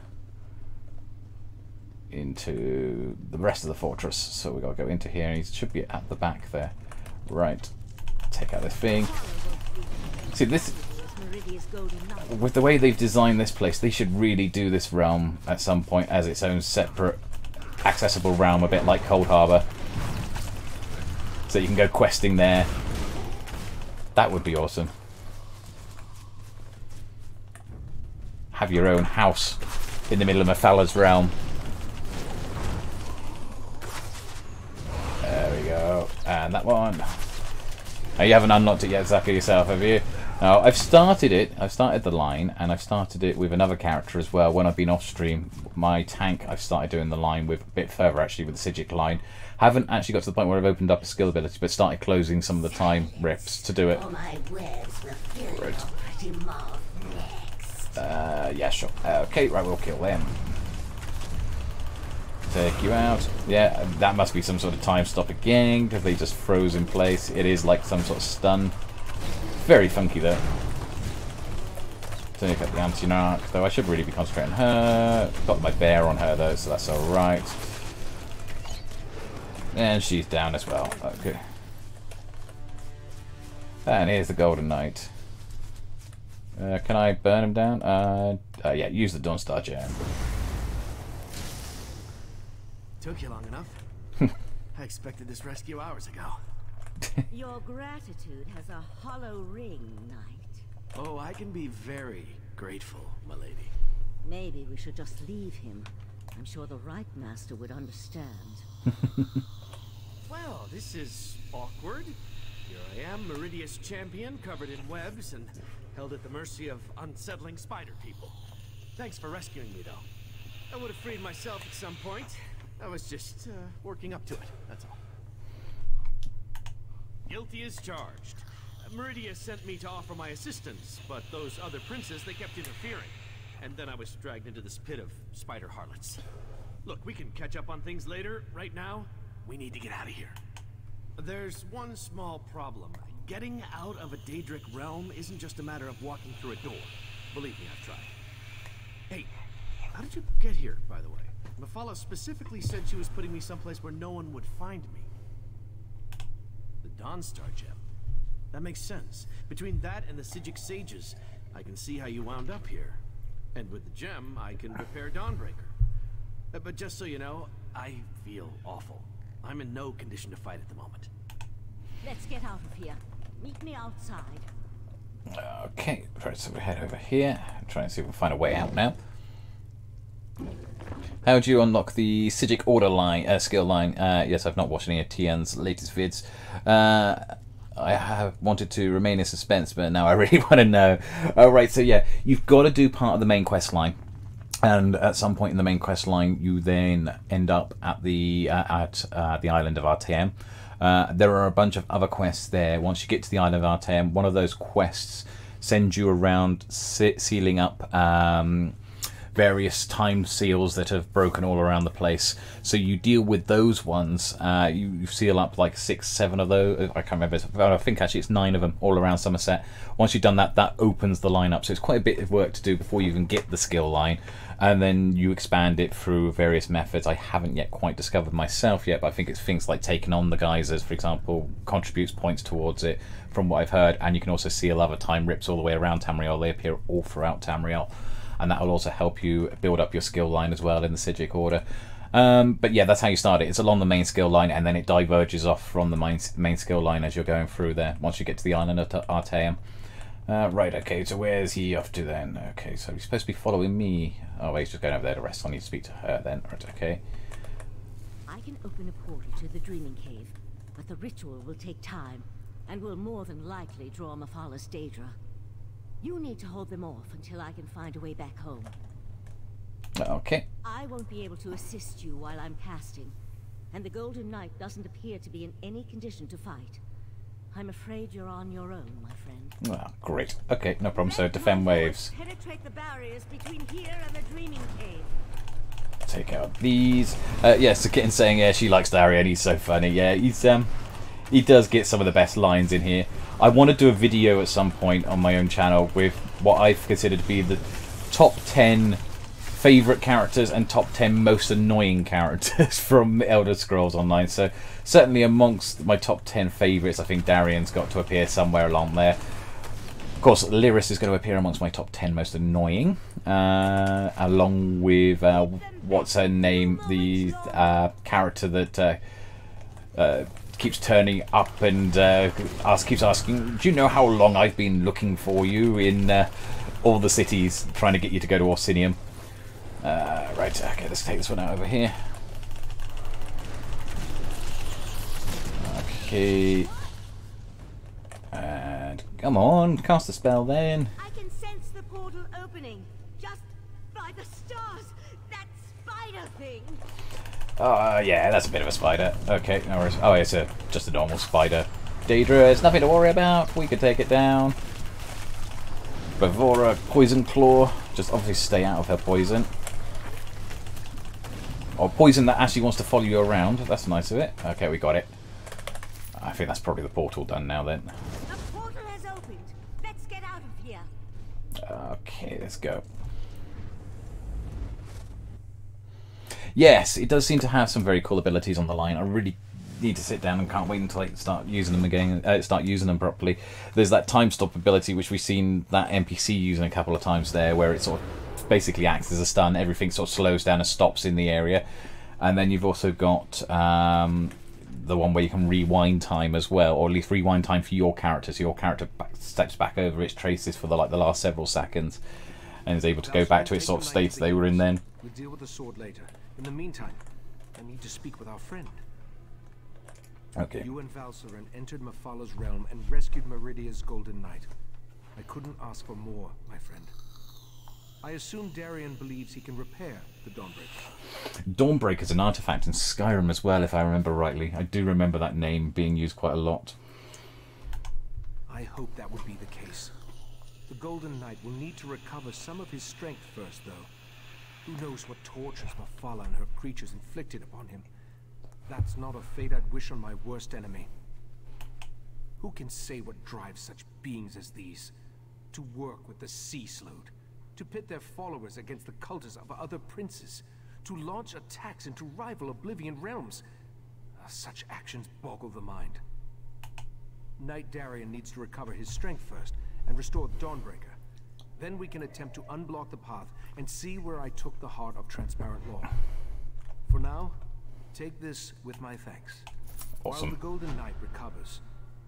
into the rest of the fortress. So we got to go into here, and he should be at the back there. Right. Take out this thing. See, this, with the way they've designed this place, they should really do this realm at some point as its own separate accessible realm, a bit like Cold Harbor. So you can go questing there. That would be awesome. Have your own house in the middle of Mephal's realm. There we go. And that one. Oh, you haven't unlocked it yet, Zaka, yourself, have you? Now, I've started it. I've started the line, and I've started it with another character as well. When I've been off stream, my tank, I've started doing the line with a bit further, actually, with the Sijic line. Haven't actually got to the point where I've opened up a skill ability, but started closing some of the time rips to do it. Right. Yeah, sure. Okay, right, we'll kill them. Take you out. Yeah, that must be some sort of time stop again, because they just froze in place. It is like some sort of stun. Very funky though. Take out the anti-narc, though I should really be concentrating on her. Got my bear on her though, so that's alright. And she's down as well. Okay. And here's the Golden Knight. Can I burn him down? Yeah, use the Dawnstar Gem. Took you long enough. I expected this rescue hours ago. Your gratitude has a hollow ring, Knight. Oh, I can be very grateful, my lady. Maybe we should just leave him. I'm sure the right master would understand. Well, this is awkward. Here I am, Meridius champion, covered in webs and held at the mercy of unsettling spider people. Thanks for rescuing me, though. I would have freed myself at some point. I was just working up to it, that's all. Guilty as charged. Meridius sent me to offer my assistance, but those other princes, they kept interfering. And then I was dragged into this pit of spider harlots. Look, we can catch up on things later. Right now, we need to get out of here. There's one small problem. Getting out of a Daedric realm isn't just a matter of walking through a door. Believe me, I've tried. Hey, how did you get here, by the way? Mephala specifically said she was putting me someplace where no one would find me. The Dawnstar Gem. That makes sense. Between that and the Sijic Sages, I can see how you wound up here. And with the gem, I can repair Dawnbreaker. But just so you know, I feel awful. I'm in no condition to fight at the moment. Let's get out of here. Meet me outside. Okay, right, so we head over here. Try and see if we can find a way out now. How do you unlock the Sijic order line, skill line? Yes, I've not watched any of Tian's latest vids. I have wanted to remain in suspense, but now I really want to know. Alright, so yeah, you've got to do part of the main quest line. And at some point in the main quest line, you then end up at the island of RTM. There are a bunch of other quests there. Once you get to the island of RTM, one of those quests sends you around sealing up various time seals that have broken all around the place. So you deal with those ones. You seal up like 6, 7 of those. I can't remember. I think actually it's 9 of them all around Summerset. Once you've done that, that opens the line up. So it's quite a bit of work to do before you even get the skill line. And then you expand it through various methods. I haven't yet quite discovered myself yet, but I think it's things like taking on the geysers, for example, contributes points towards it, from what I've heard. And you can also seal other time rips all the way around Tamriel. They appear all throughout Tamriel. And that will also help you build up your skill line as well in the Sijic order. But yeah, that's how you start it. It's along the main skill line, and then it diverges off from the main skill line as you're going through there, once you get to the island of Artaeum. Right, okay, so where's he off to then? Okay, so he's supposed to be following me. Oh, wait, he's just going over there to rest. I need to speak to her then. Right, okay. I can open a portal to the Dreaming Cave, but the ritual will take time, and will more than likely draw Mephala's Daedra. You need to hold them off until I can find a way back home. Okay. I won't be able to assist you while I'm casting, and the Golden Knight doesn't appear to be in any condition to fight. I'm afraid you're on your own, my friend. Well, great. Okay, no problem. So defend waves. Penetrate the barriers between here and the Dreaming Cave. Take out these. Yes, the kitten saying, yeah, she likes Darian. He's so funny. Yeah, he does get some of the best lines in here. I want to do a video at some point on my own channel with what I've considered to be the top 10 favourite characters and top 10 most annoying characters from Elder Scrolls Online. So certainly amongst my top 10 favourites, I think Darian's got to appear somewhere along there. Of course, Lyris is going to appear amongst my top 10 most annoying, along with, what's her name, the character that keeps turning up and keeps asking, do you know how long I've been looking for you in all the cities, trying to get you to go to Orsinium? Right, okay, let's take this one out over here. Okay. And Come on, cast a spell then. I can sense the portal opening. Just by the stars. That spider thing. Yeah, that's a bit of a spider. Okay, no worries. Oh, it's just a normal spider. Daedra, it's nothing to worry about. We could take it down. Bavora, Poison Claw. Just obviously stay out of her poison. Or poison that actually wants to follow you around. That's nice of it. Okay, we got it. I think that's probably the portal done now then. The portal has opened. Let's get out of here. Okay, let's go. Yes, it does seem to have some very cool abilities on the line. I really need to sit down and can't wait until I start using them again. Start using them properly. There's that time stop ability which we've seen that NPC using a couple of times there, where it sort of basically acts as a stun. Everything sort of slows down and stops in the area. And then you've also got the one where you can rewind time as well, or at least rewind time for your character. So your character steps back over its traces for the last several seconds, and is able to go back to its sort of state they were in then. We'll deal with the sword later. In the meantime, I need to speak with our friend. Okay. You and Valsarin entered Mephalah's realm and rescued Meridia's Golden Knight. I couldn't ask for more, my friend. I assume Darien believes he can repair the Dawnbreaker. Dawnbreaker is an artifact in Skyrim as well, if I remember rightly. I do remember that name being used quite a lot. I hope that would be the case. The Golden Knight will need to recover some of his strength first, though. Who knows what tortures Mephalah and her creatures inflicted upon him. That's not a fate I'd wish on my worst enemy. Who can say what drives such beings as these? To work with the Sea Slode, to pit their followers against the cultists of other princes, to launch attacks into rival Oblivion realms. Such actions boggle the mind. Knight Darien needs to recover his strength first and restore the Dawnbreaker. Then we can attempt to unblock the path and see where I took the heart of Transparent Law. For now, take this with my thanks. Awesome. While the Golden Knight recovers,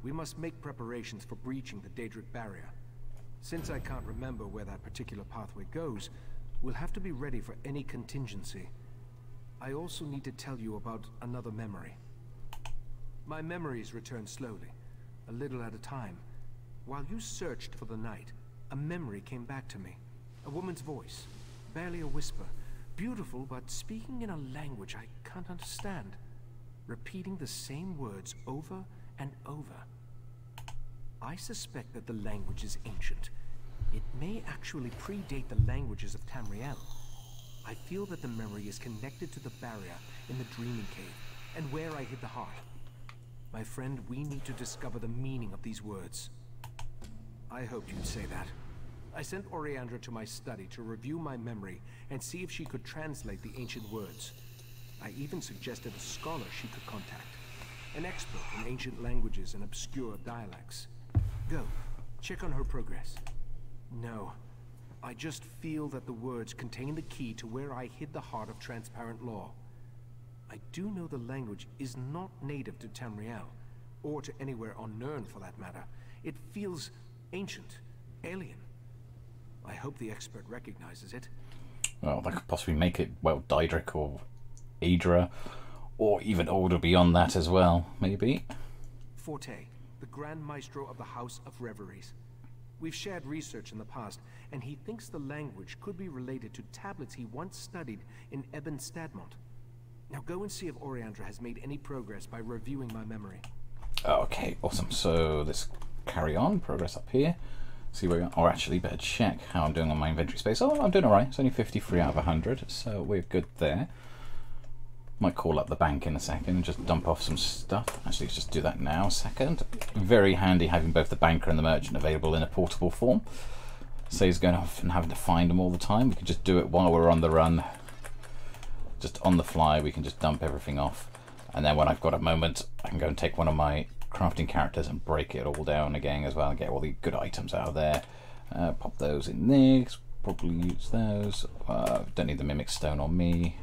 we must make preparations for breaching the Daedric barrier. Since I can't remember where that particular pathway goes, we'll have to be ready for any contingency. I also need to tell you about another memory. My memories return slowly, a little at a time. While you searched for the Knight, a memory came back to me. A woman's voice, barely a whisper. Beautiful, but speaking in a language I can't understand. Repeating the same words over and over. I suspect that the language is ancient. It may actually predate the languages of Tamriel. I feel that the memory is connected to the barrier in the Dreaming Cave, and where I hid the heart. My friend, we need to discover the meaning of these words. I hoped you'd say that. I sent Oriandra to my study to review my memory and see if she could translate the ancient words. I even suggested a scholar she could contact, an expert in ancient languages and obscure dialects. Go, check on her progress. No, I just feel that the words contain the key to where I hid the heart of Transparent Law. I do know the language is not native to Tamriel, or to anywhere on Nirn for that matter. It feels ancient, alien. I hope the expert recognizes it. Well, that could possibly make it, well, Daedric or Aedra, or even older beyond that as well, maybe. Forte, the Grand Maestro of the House of Reveries. We've shared research in the past, and he thinks the language could be related to tablets he once studied in Ebon Stadmont. Now go and see if Oriandra has made any progress by reviewing my memory. Okay, awesome. So let's carry on. Progress up here. See where we are. Or actually, better check how I'm doing on my inventory space. Oh, I'm doing alright. It's only 53 out of 100, so we're good there. Might call up the bank in a second and just dump off some stuff. Actually, let's just do that now a second. Very handy having both the banker and the merchant available in a portable form. Saves going off and having to find them all the time. We can just do it while we're on the run. Just on the fly, we can just dump everything off. And then when I've got a moment, I can go and take one of my crafting characters and break it all down again as well and get all the good items out of there. Pop those in there. Probably use those. Don't need the mimic stone on me.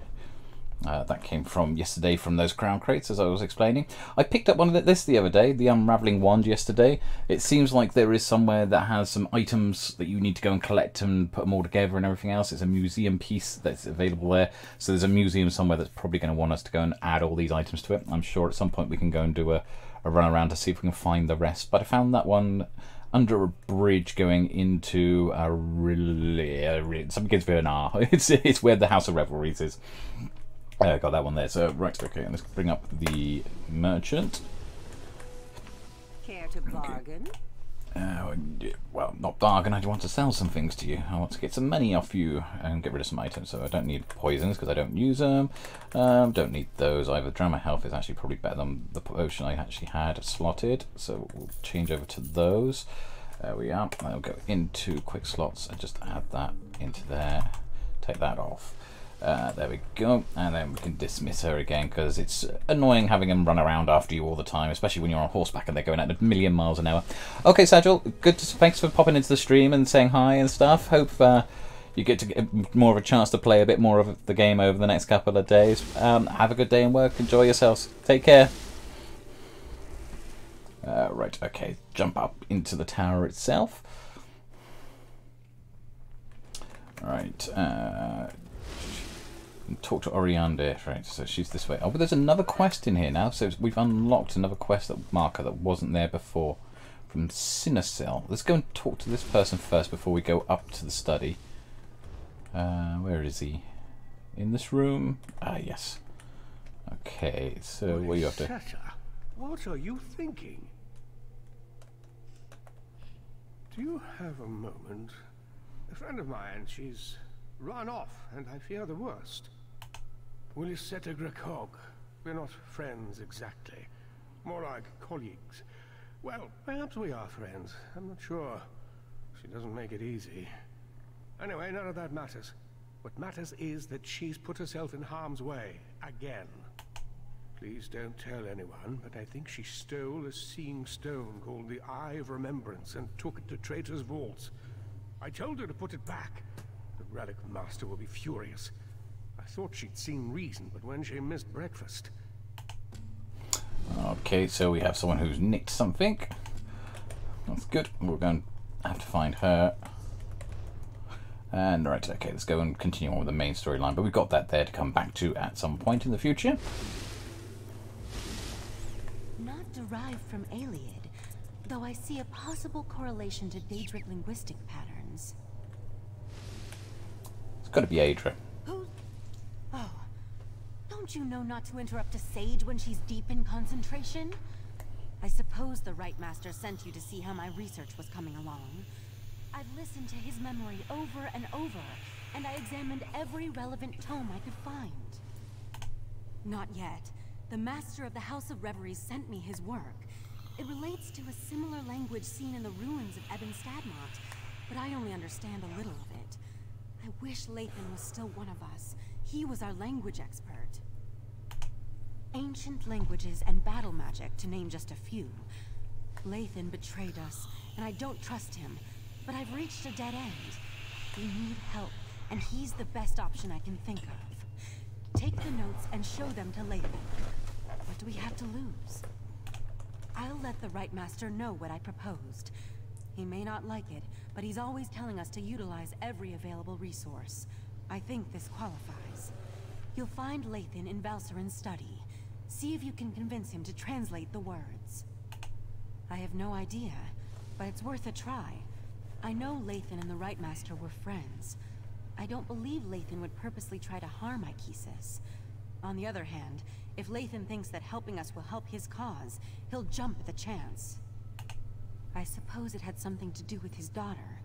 That came from yesterday from those crown crates, as I was explaining. I picked up one of this the other day, the unraveling wand yesterday. It seems like there is somewhere that has some items that you need to go and collect and put them all together and everything else. It's a museum piece that's available there. So there's a museum somewhere that's probably going to want us to go and add all these items to it. I'm sure at some point we can go and do a run around to see if we can find the rest. But I found that one under a bridge going into a some begins with an R. It's where the House of Revelries is. Got that one there. So right, okay, let's bring up the merchant. Care to bargain? Well, not bargain. I want to sell some things to you. I want to get some money off you and get rid of some items. So I don't need poisons because I don't use them. Don't need those either. Drama health is actually probably better than the potion I actually had slotted. So we'll change over to those. There we are. I'll go into quick slots and just add that into there. Take that off. There we go, and then we can dismiss her again because it's annoying having them run around after you all the time, especially when you're on horseback and they're going at 1,000,000 miles an hour. Okay, Sagil, good. Thanks for popping into the stream and saying hi and stuff. Hope you get to get more of a chance to play a bit more of the game over the next couple of days. Have a good day in work. Enjoy yourselves. Take care. Right, okay, jump up into the tower itself. Right. Talk to Oriander, right? So she's this way. Oh, but there's another quest in here now. So we've unlocked another quest marker that wasn't there before from Sinacel. Let's go and talk to this person first before we go up to the study. Where is he? In this room? Ah, yes. Okay. So what are you up to? What are you thinking? Do you have a moment? A friend of mine, she's run off, and I fear the worst. Will you set a Grekog? We're not friends exactly. More like colleagues. Well, perhaps we are friends. I'm not sure. She doesn't make it easy. Anyway, none of that matters. What matters is that she's put herself in harm's way. Again. Please don't tell anyone, but I think she stole a seeing stone called the Eye of Remembrance and took it to Traitor's vaults. I told her to put it back. The Relic Master will be furious. I thought she'd seen reason, but when she missed breakfast... Okay, so we have someone who's nicked something. That's good. We're going to have to find her. And right, okay, let's go and continue on with the main storyline. But we've got that there to come back to at some point in the future. Not derived from Iliad, though I see a possible correlation to Daedric linguistic patterns. It's got to be Adra. Who? Oh. Don't you know not to interrupt a sage when she's deep in concentration? I suppose the Right Master sent you to see how my research was coming along. I've listened to his memory over and over, and I examined every relevant tome I could find. Not yet. The Master of the House of Reveries sent me his work. It relates to a similar language seen in the ruins of Ebon Stadmont, but I only understand a little of it. I wish Lathan was still one of us. He was our language expert. Ancient languages and battle magic, to name just a few. Lathan betrayed us, and I don't trust him, but I've reached a dead end. We need help, and he's the best option I can think of. Take the notes and show them to Lathan. What do we have to lose? I'll let the Right Master know what I proposed. He may not like it, but he's always telling us to utilize every available resource. I think this qualifies. You'll find Lathan in Valserin's study. See if you can convince him to translate the words. I have no idea, but it's worth a try. I know Lathan and the Right Master were friends. I don't believe Lathan would purposely try to harm Ikesis. On the other hand, if Lathan thinks that helping us will help his cause, he'll jump at the chance. I suppose it had something to do with his daughter.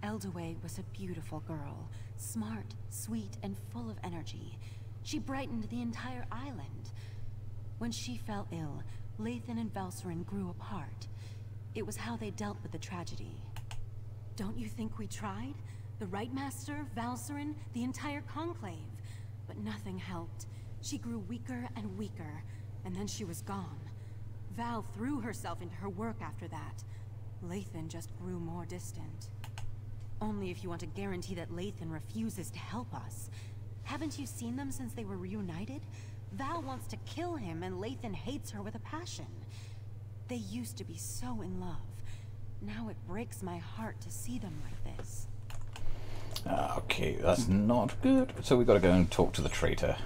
Eldaway was a beautiful girl, smart, sweet, and full of energy. She brightened the entire island. When she fell ill, Lathan and Valserin grew apart. It was how they dealt with the tragedy. Don't you think we tried? The Right Master, Valserin, the entire Conclave. But nothing helped. She grew weaker and weaker, and then she was gone. Val threw herself into her work after that. Lathan just grew more distant. Only if you want to guarantee that Lathan refuses to help us. Haven't you seen them since they were reunited? Val wants to kill him, and Lathan hates her with a passion. They used to be so in love. Now it breaks my heart to see them like this. Okay, that's not good. So we've got to go and talk to the traitor.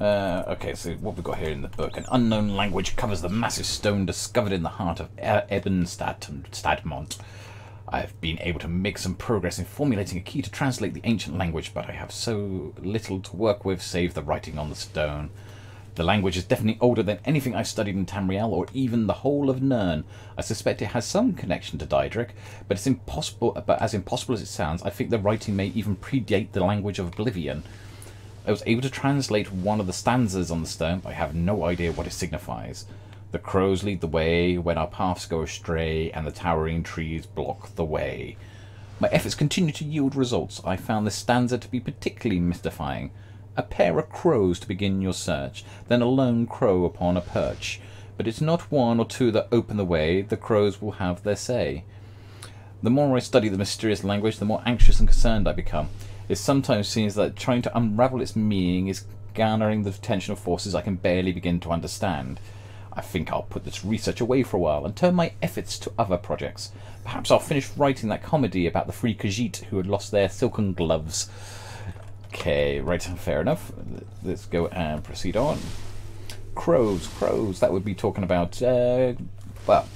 Okay, so what we've got here in the book. An unknown language covers the massive stone discovered in the heart of Stadmont. I have been able to make some progress in formulating a key to translate the ancient language, but I have so little to work with save the writing on the stone. The language is definitely older than anything I studied in Tamriel or even the whole of Nirn. I suspect it has some connection to Daedric, but it's impossible. But as impossible as it sounds, I think the writing may even predate the language of Oblivion. I was able to translate one of the stanzas on the stone, but I have no idea what it signifies. The crows lead the way when our paths go astray, and the towering trees block the way. My efforts continue to yield results. I found this stanza to be particularly mystifying. A pair of crows to begin your search, then a lone crow upon a perch. But it's not one or two that open the way, the crows will have their say. The more I study the mysterious language, the more anxious and concerned I become. It sometimes seems that trying to unravel its meaning is garnering the attention of forces I can barely begin to understand. I think I'll put this research away for a while and turn my efforts to other projects. Perhaps I'll finish writing that comedy about the three Khajiit who had lost their silken gloves. Okay, right, fair enough. Let's go and proceed on. Crows, that would be talking about, well,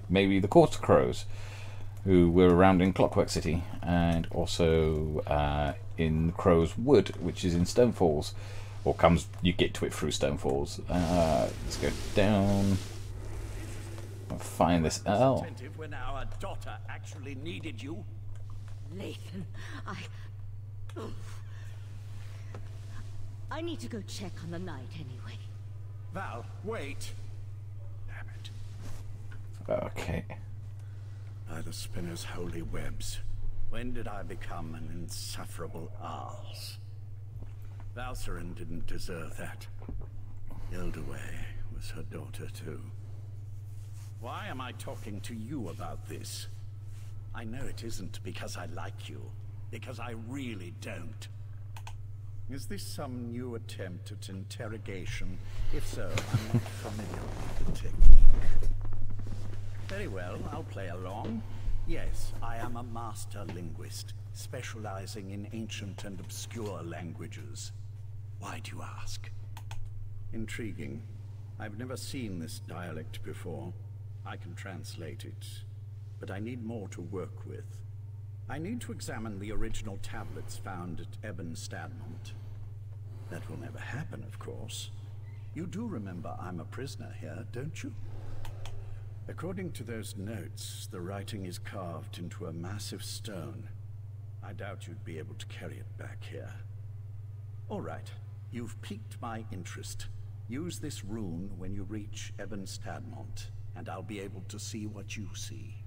maybe the Court Crows, who were around in Clockwork City, and also in Crow's Wood, which is in Stonefalls, or you get to it through Stonefalls. Let's go down. I'll find this L. When our daughter actually needed you. Nathan, I need to go check on the knight anyway. Val, wait. Damn it. Okay. By the spinner's holy webs, when did I become an insufferable arse? Valcerin didn't deserve that. Ildaway was her daughter too. Why am I talking to you about this? I know it isn't because I like you, because I really don't. Is this some new attempt at interrogation? If so, I'm not familiar with the technique. Very well, I'll play along. Yes, I am a master linguist, specializing in ancient and obscure languages. Why do you ask? Intriguing. I've never seen this dialect before. I can translate it, but I need more to work with. I need to examine the original tablets found at Ebon Stadmont. That will never happen, of course. You do remember I'm a prisoner here, don't you? According to those notes, the writing is carved into a massive stone. I doubt you'd be able to carry it back here. All right, you've piqued my interest. Use this rune when you reach Ebon Stadmont, and I'll be able to see what you see.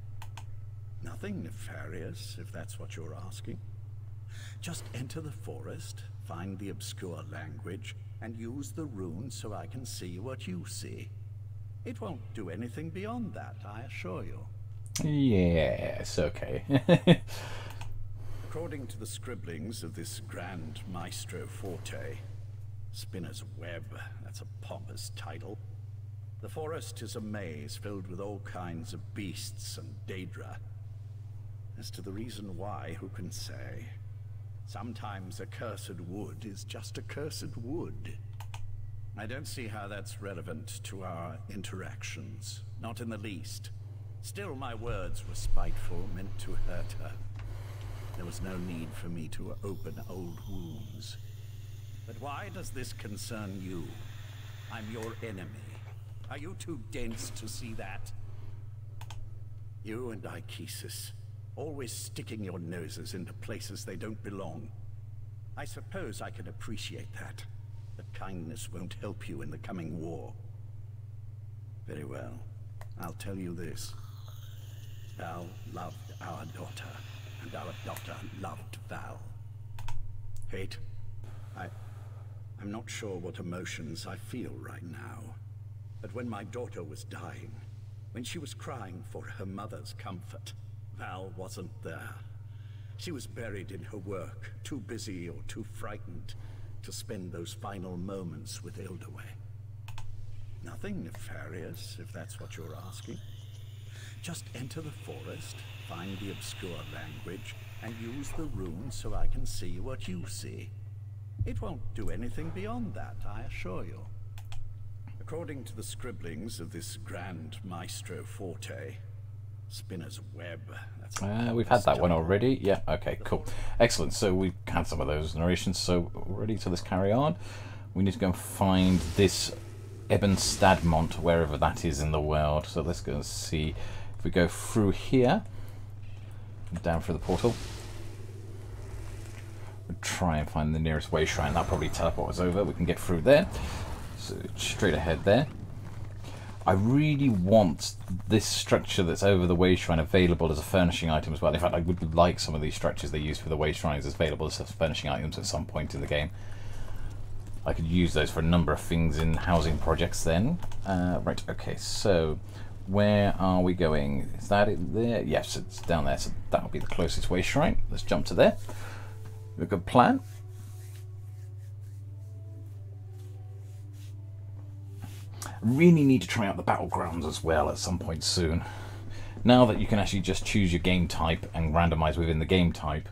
Nothing nefarious, if that's what you're asking. Just enter the forest, find the obscure language, and use the rune so I can see what you see. It won't do anything beyond that, I assure you. Yes, okay. According to the scribblings of this Grand Maestro Forte, Spinner's Web, that's a pompous title, the forest is a maze filled with all kinds of beasts and Daedra. As to the reason why, who can say? Sometimes a cursed wood is just a cursed wood. I don't see how that's relevant to our interactions. Not in the least. Still, my words were spiteful, meant to hurt her. There was no need for me to open old wounds. But why does this concern you? I'm your enemy. Are you too dense to see that? You and Ichesis, always sticking your noses into places they don't belong. I suppose I can appreciate that. But kindness won't help you in the coming war. Very well. I'll tell you this. Val loved our daughter, and our daughter loved Val. Hate. I'm not sure what emotions I feel right now. But when my daughter was dying, when she was crying for her mother's comfort, Val wasn't there. She was buried in her work, too busy or too frightened to spend those final moments with Ildaway. Nothing nefarious, if that's what you're asking. Just enter the forest, find the obscure language, and use the rune so I can see what you see. It won't do anything beyond that, I assure you. According to the scribblings of this Grand Maestro Forte, Spinner's Web. That's we've had that one already. Yeah, okay, cool. Excellent. So we've had some of those narrations, so ready, so let's carry on. We need to go and find this Ebon Stadmont, wherever that is in the world. So let's go and see if we go through here, down through the portal. We'll try and find the nearest way shrine. That'll probably teleport us over. We can get through there. So straight ahead there. I really want this structure that's over the way shrine available as a furnishing item as well. In fact, I would like some of these structures they use for the way shrines as available as furnishing items at some point in the game. I could use those for a number of things in housing projects then. Right, okay, so where are we going? Is that it there? Yes, it's down there, so that'll be the closest way shrine. Let's jump to there. A good plan. Really need to try out the battlegrounds as well at some point soon. Now that you can actually just choose your game type and randomize within the game type,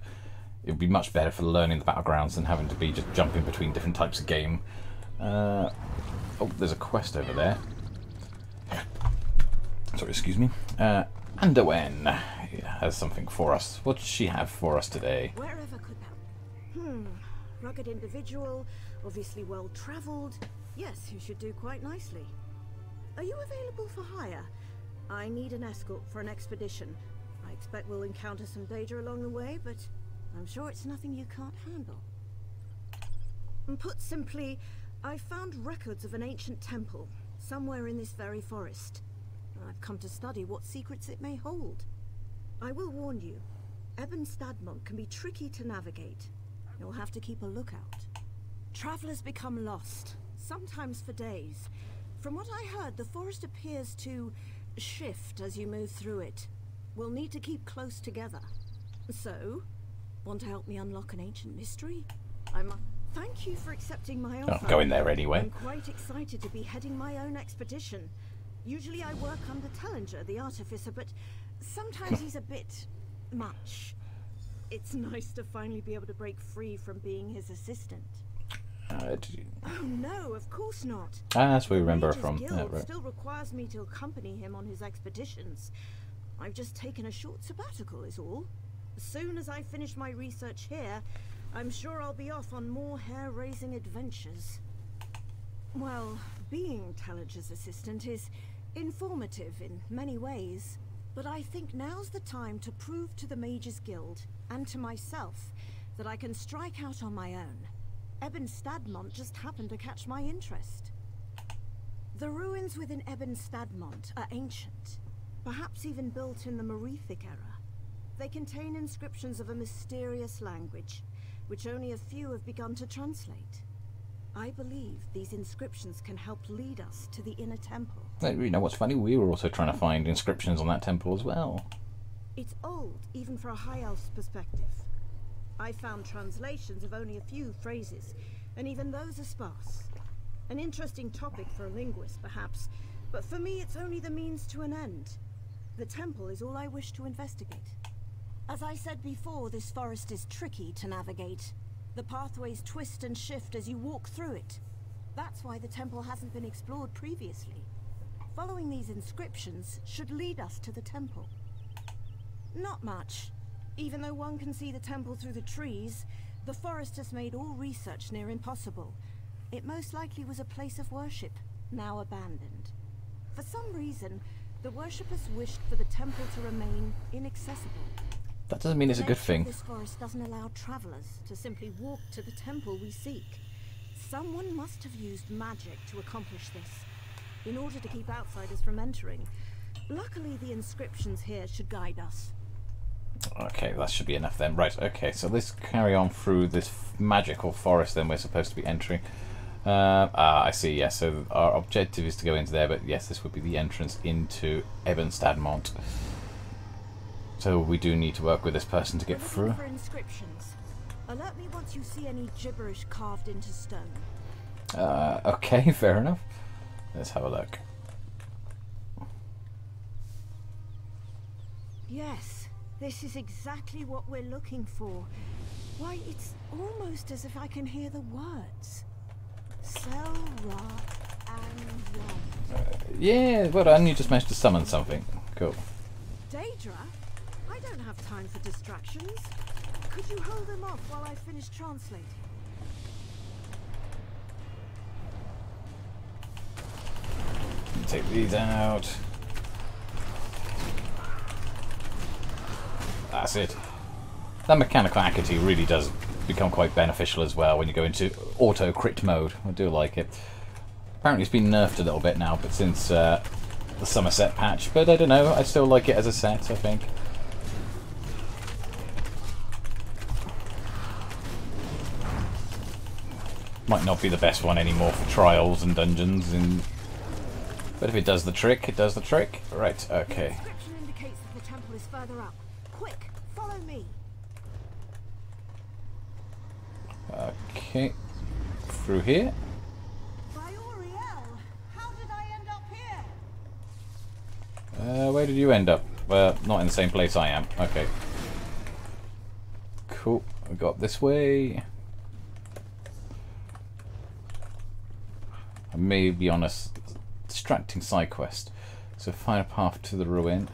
it would be much better for learning the battlegrounds than having to be just jumping between different types of game. Oh, there's a quest over there. Sorry, excuse me. Andowen has something for us. What does she have for us today? Wherever could that... Rugged individual, obviously well-travelled. Yes, you should do quite nicely. Are you available for hire? I need an escort for an expedition. I expect we'll encounter some danger along the way, but I'm sure it's nothing you can't handle. And put simply, I found records of an ancient temple somewhere in this very forest. I've come to study what secrets it may hold. I will warn you, Ebon Stadmont can be tricky to navigate. You'll have to keep a lookout. Travelers become lost, sometimes for days. From what I heard, the forest appears to shift as you move through it. We'll need to keep close together. So, want to help me unlock an ancient mystery? Thank you for accepting my offer. Oh, go in there anyway. I'm quite excited to be heading my own expedition. Usually I work under Tellinger, the artificer, but sometimes he's a bit much. It's nice to finally be able to break free from being his assistant. Oh no, of course not. That's where we remember her from. Guild Yeah, right. still requires me to accompany him on his expeditions. I've just taken a short sabbatical is all. As soon as I finish my research here, I'm sure I'll be off on more hair-raising adventures. Well, being Tellinger's assistant is informative in many ways, but I think now's the time to prove to the Mages Guild, and to myself, that I can strike out on my own. Ebon Stadmont just happened to catch my interest. The ruins within Ebon Stadmont are ancient, perhaps even built in the Merethic era. They contain inscriptions of a mysterious language, which only a few have begun to translate. I believe these inscriptions can help lead us to the inner temple. You know what's funny? We were also trying to find inscriptions on that temple as well. It's old, even for a High Elf's perspective. I found translations of only a few phrases, and even those are sparse. An interesting topic for a linguist, perhaps, but for me it's only the means to an end. The temple is all I wish to investigate. As I said before, this forest is tricky to navigate. The pathways twist and shift as you walk through it. That's why the temple hasn't been explored previously. Following these inscriptions should lead us to the temple. Not much. Even though one can see the temple through the trees, the forest has made all research near impossible. It most likely was a place of worship, now abandoned. For some reason, the worshippers wished for the temple to remain inaccessible. That doesn't mean it's a good thing. This forest doesn't allow travelers to simply walk to the temple we seek. Someone must have used magic to accomplish this, in order to keep outsiders from entering. Luckily, the inscriptions here should guide us. Okay, that should be enough then. Right, okay, so let's carry on through this magical forest then we're supposed to be entering. I see, yes, so our objective is to go into there, but yes, this would be the entrance into Ebon Stadmont. So we do need to work with this person to get through. For inscriptions. Alert me once you see any gibberish carved into stone. Okay, fair enough. Let's have a look. Yes, this is exactly what we're looking for. Why, it's almost as if I can hear the words. Sell, rot, and want. Yeah, well done. You just managed to summon something. Cool. Daedra? I don't have time for distractions. Could you hold them off while I finish translating? Take these out. That's it. That mechanical accuracy really does become quite beneficial as well when you go into auto crit mode. I do like it. Apparently it's been nerfed a little bit now, but since the Summerset patch, but I don't know, I still like it as a set, I think. Might not be the best one anymore for trials and dungeons, but if it does the trick, it does the trick. Right, okay. The inscription indicates that the temple is further up. Quick, follow me. Okay. Through here. Where did you end up? Well, not in the same place I am. Okay. Cool. We got this way. I may be on a distracting side quest. So find a path to the ruin.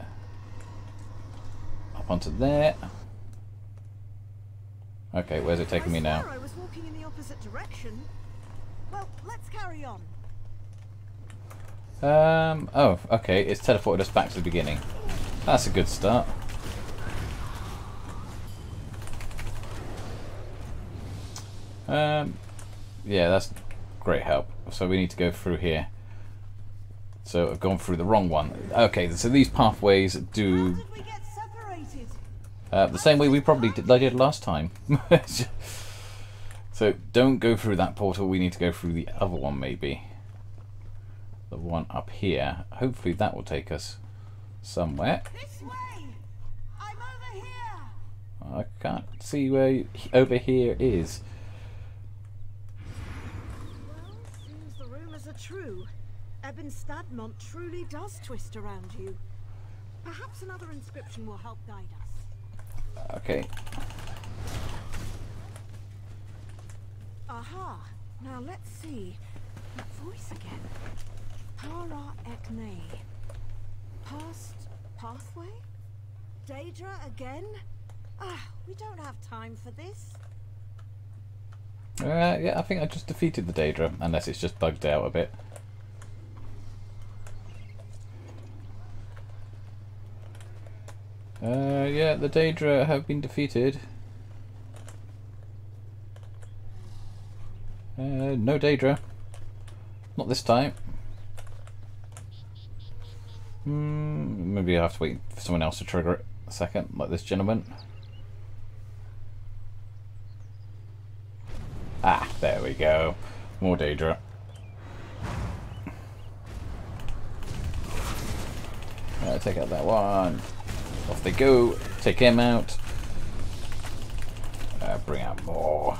Up onto there. Okay, where's it taking me now? I was walking in the opposite direction. Well, let's carry on. Oh, okay, it's teleported us back to the beginning. That's a good start. Yeah, that's great help. So we need to go through here. So I've gone through the wrong one. Okay, so these pathways do the same way we probably did last time. So don't go through that portal, we need to go through the other one maybe. The one up here. Hopefully that will take us somewhere. This way. I'm over here. I can't see where over here is. Well, seems the rumours are true. Ebon Stadmont truly does twist around you. Perhaps another inscription will help guide us. Okay. Aha. Now let's see. That voice again. Para Ekne. Past pathway? Daedra again? Ah, we don't have time for this. Yeah, I think I just defeated the Daedra, unless it's just bugged out a bit. Yeah, the Daedra have been defeated. No Daedra. Not this time. Maybe I have to wait for someone else to trigger it a second, like this gentleman. Ah, there we go. More Daedra. Take out that one. Off they go. Take him out. Bring out more.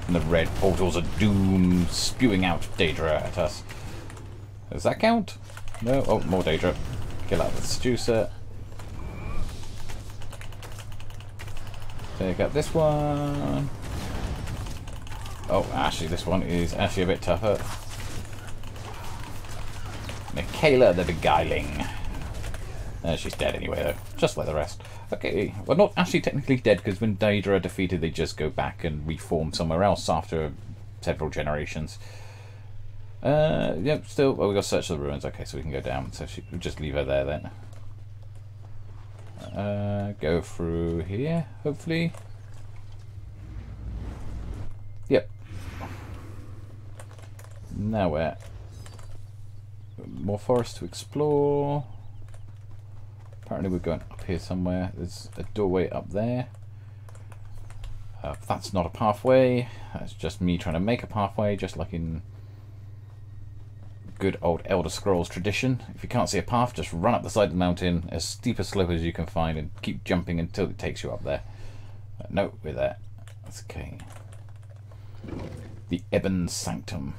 And the red portals of doom spewing out Daedra at us. Does that count? No. Oh, more Daedra. Kill out the seducer. Take out this one. Oh, actually, this one is actually a bit tougher. Michaela the Beguiling. She's dead anyway, though. Just like the rest. Okay, well, not actually technically dead, because when Daedra are defeated, they just go back and reform somewhere else after several generations. Yep, still, well, we've got to search the ruins. Okay, so we can go down. So we'll just leave her there then. Go through here, hopefully. Yep. Now where? More forest to explore. Apparently we're going up here somewhere. There's a doorway up there. That's not a pathway. That's just me trying to make a pathway, just like in good old Elder Scrolls tradition. If you can't see a path, just run up the side of the mountain, as steep a slope as you can find, and keep jumping until it takes you up there. No, we're there. That's okay. The Ebon Sanctum.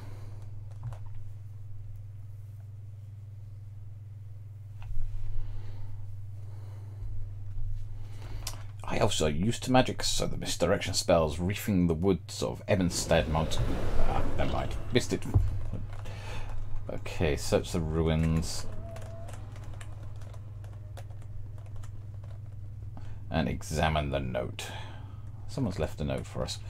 I elves are used to magic, so the misdirection spells reefing the woods of Ebenstead Mount. Ah, never mind. Missed it. Okay, search the ruins. And examine the note. Someone's left a note for us.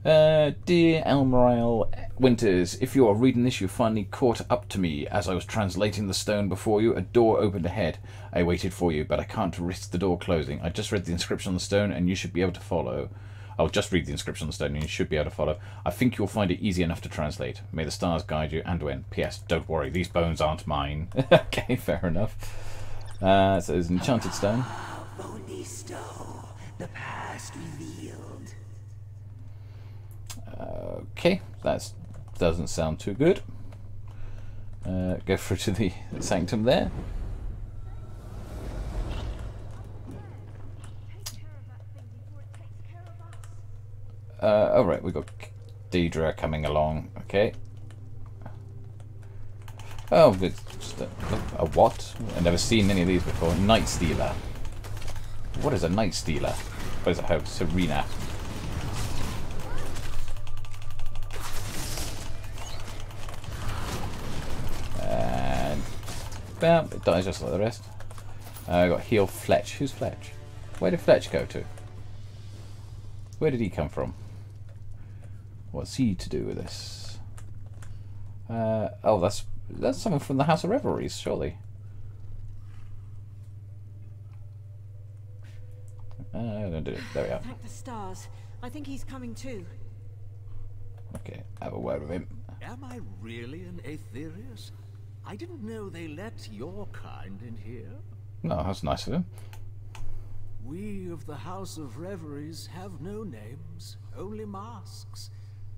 Dear Elmeriel Winters, if you are reading this, you finally caught up to me. As I was translating the stone before you, a door opened ahead. I waited for you, but I can't risk the door closing. I just read the inscription on the stone, and you should be able to follow. I'll just read the inscription on the stone, and you should be able to follow. I think you'll find it easy enough to translate. May the stars guide you, and when. P.S. Don't worry, these bones aren't mine. Okay, fair enough. So there's an enchanted stone. Volisto, the past revealed. Okay, that doesn't sound too good. Go through to the sanctum there. Alright, we've got Daedra coming along. Okay. Oh, it's just a what? I've never seen any of these before. Night Stealer. What is a Night Stealer? What is it? Oh, Serena. And bam, it dies just like the rest. I got Heal Fletch. Who's Fletch? Where did Fletch go to? Where did he come from? What's he to do with this? Oh, that's someone from the House of Revelries, surely. Don't do it. There we are. Thank the stars. I think he's coming too. Okay, have a word with him. Am I really an Aetherius? I didn't know they let your kind in here. No, that's nice of him. We of the House of Reveries have no names, only masks.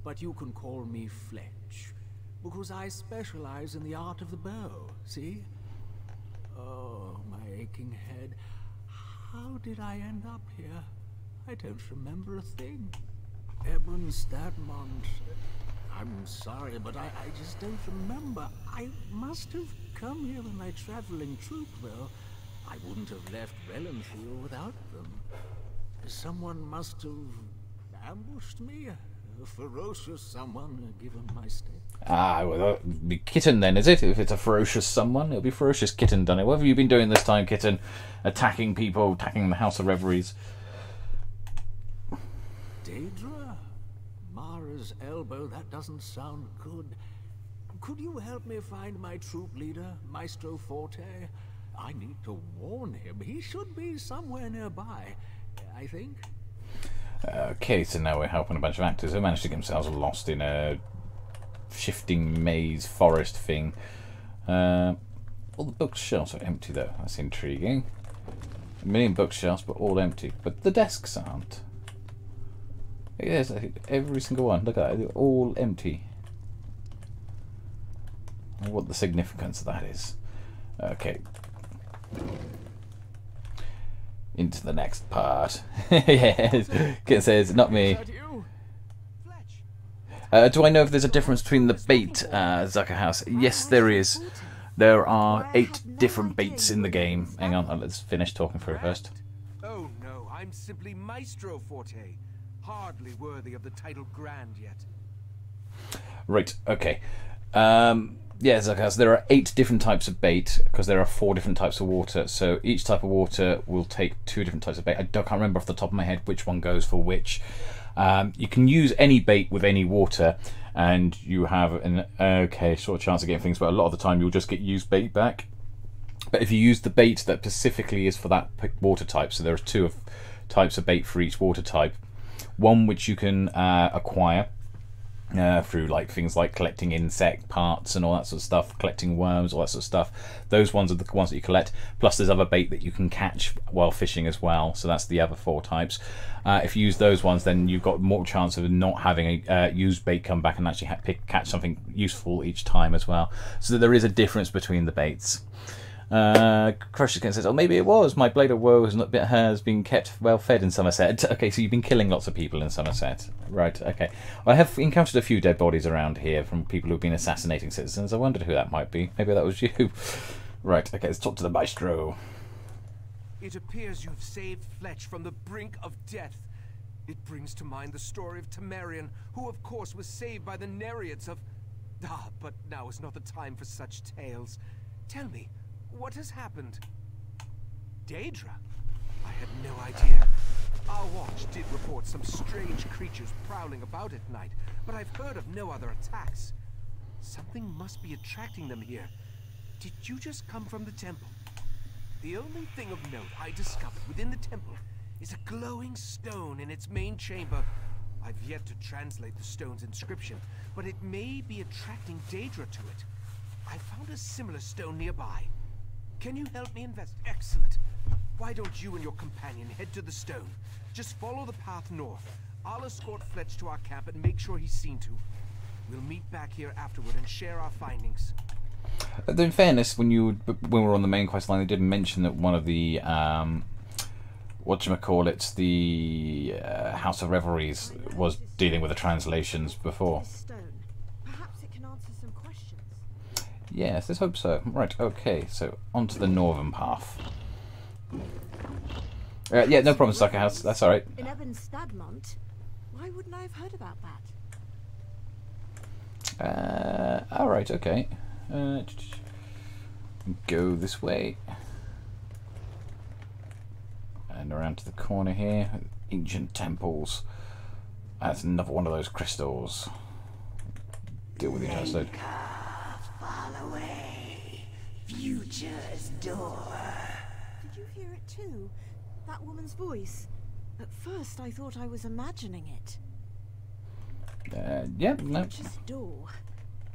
But you can call me Fletch, because I specialize in the art of the bow, see? Oh, my aching head. How did I end up here? I don't remember a thing. Ebon Stadmont. I'm sorry, but I just don't remember. I must have come here with my traveling troupe, though. I wouldn't have left Relenfield without them. Someone must have ambushed me. A ferocious someone, given my state. Ah, well, that'll be Kitten then, is it? If it's a ferocious someone, it'll be ferocious Kitten done it. What have you been doing this time, Kitten? Attacking people, attacking the House of Reveries. Daedra? Mara's elbow, that doesn't sound good. Could you help me find my troop leader, Maestro Forte? I need to warn him. He should be somewhere nearby, I think. Okay, so now we're helping a bunch of actors who managed to get themselves lost in a shifting maze forest thing. All the bookshelves are empty though. That's intriguing. A million bookshelves, but all empty. But the desks aren't. Yes, every single one. Look at that. They're all empty. I wonder what the significance of that is. Okay. Into the next part. Yes, Kit says, not me. Do I know if there's a difference between the bait, Zucker House? Yes, there is. There are 8 different baits in the game. Hang on, let's finish talking through first. Oh no, I'm simply Maestro Forte. Hardly worthy of the title Grand yet. Right, okay. Yeah, Zucker, there are 8 different types of bait because there are 4 different types of water. So each type of water will take 2 different types of bait. I can't remember off the top of my head which one goes for which. You can use any bait with any water, and you have an okay short chance of getting things, but a lot of the time you'll just get used bait back. But if you use the bait that specifically is for that water type, so there are 2 types of bait for each water type. One which you can acquire through like things like collecting insect parts and all that sort of stuff, collecting worms, all that sort of stuff. Those ones are the ones that you collect. Plus there's other bait that you can catch while fishing as well, so that's the other 4 types. If you use those ones, then you've got more chance of not having a used bait come back and actually catch something useful each time as well. So there is a difference between the baits. Crusher says, oh, maybe it was. My blade of woe has been kept well fed in Summerset. Okay, so you've been killing lots of people in Summerset. Right, okay. I have encountered a few dead bodies around here from people who've been assassinating citizens. I wondered who that might be. Maybe that was you. Right, okay, let's talk to the Maestro. It appears you've saved Fletch from the brink of death. It brings to mind the story of Temerian, who of course was saved by the Nereids of... Ah, but now is not the time for such tales. Tell me, what has happened? Daedra? I had no idea. Our watch did report some strange creatures prowling about at night, but I've heard of no other attacks. Something must be attracting them here. Did you just come from the temple? The only thing of note I discovered within the temple is a glowing stone in its main chamber. I've yet to translate the stone's inscription, but it may be attracting Daedra to it. I found a similar stone nearby. Can you help me investigate? Excellent. Why don't you and your companion head to the stone? Just follow the path north. I'll escort Fletch to our camp and make sure he's seen to. We'll meet back here afterward and share our findings. In fairness, when we were on the main quest line, they did mention that one of the whatchamacallits, the House of Reveries, was dealing with the translations before. Perhaps it can answer some questions. Yes, let's hope so. Right, okay, so onto the northern path. Yeah, no problem, Sucker House. That's alright. In Ebenstadmont? Why wouldn't I have heard about that? Alright, okay. Go this way. And around to the corner here. Ancient temples. That's another one of those crystals. Deal with the episode. Fall away. Future's door. Did you hear it too? That woman's voice. At first I thought I was imagining it. Yeah, no. Future's door.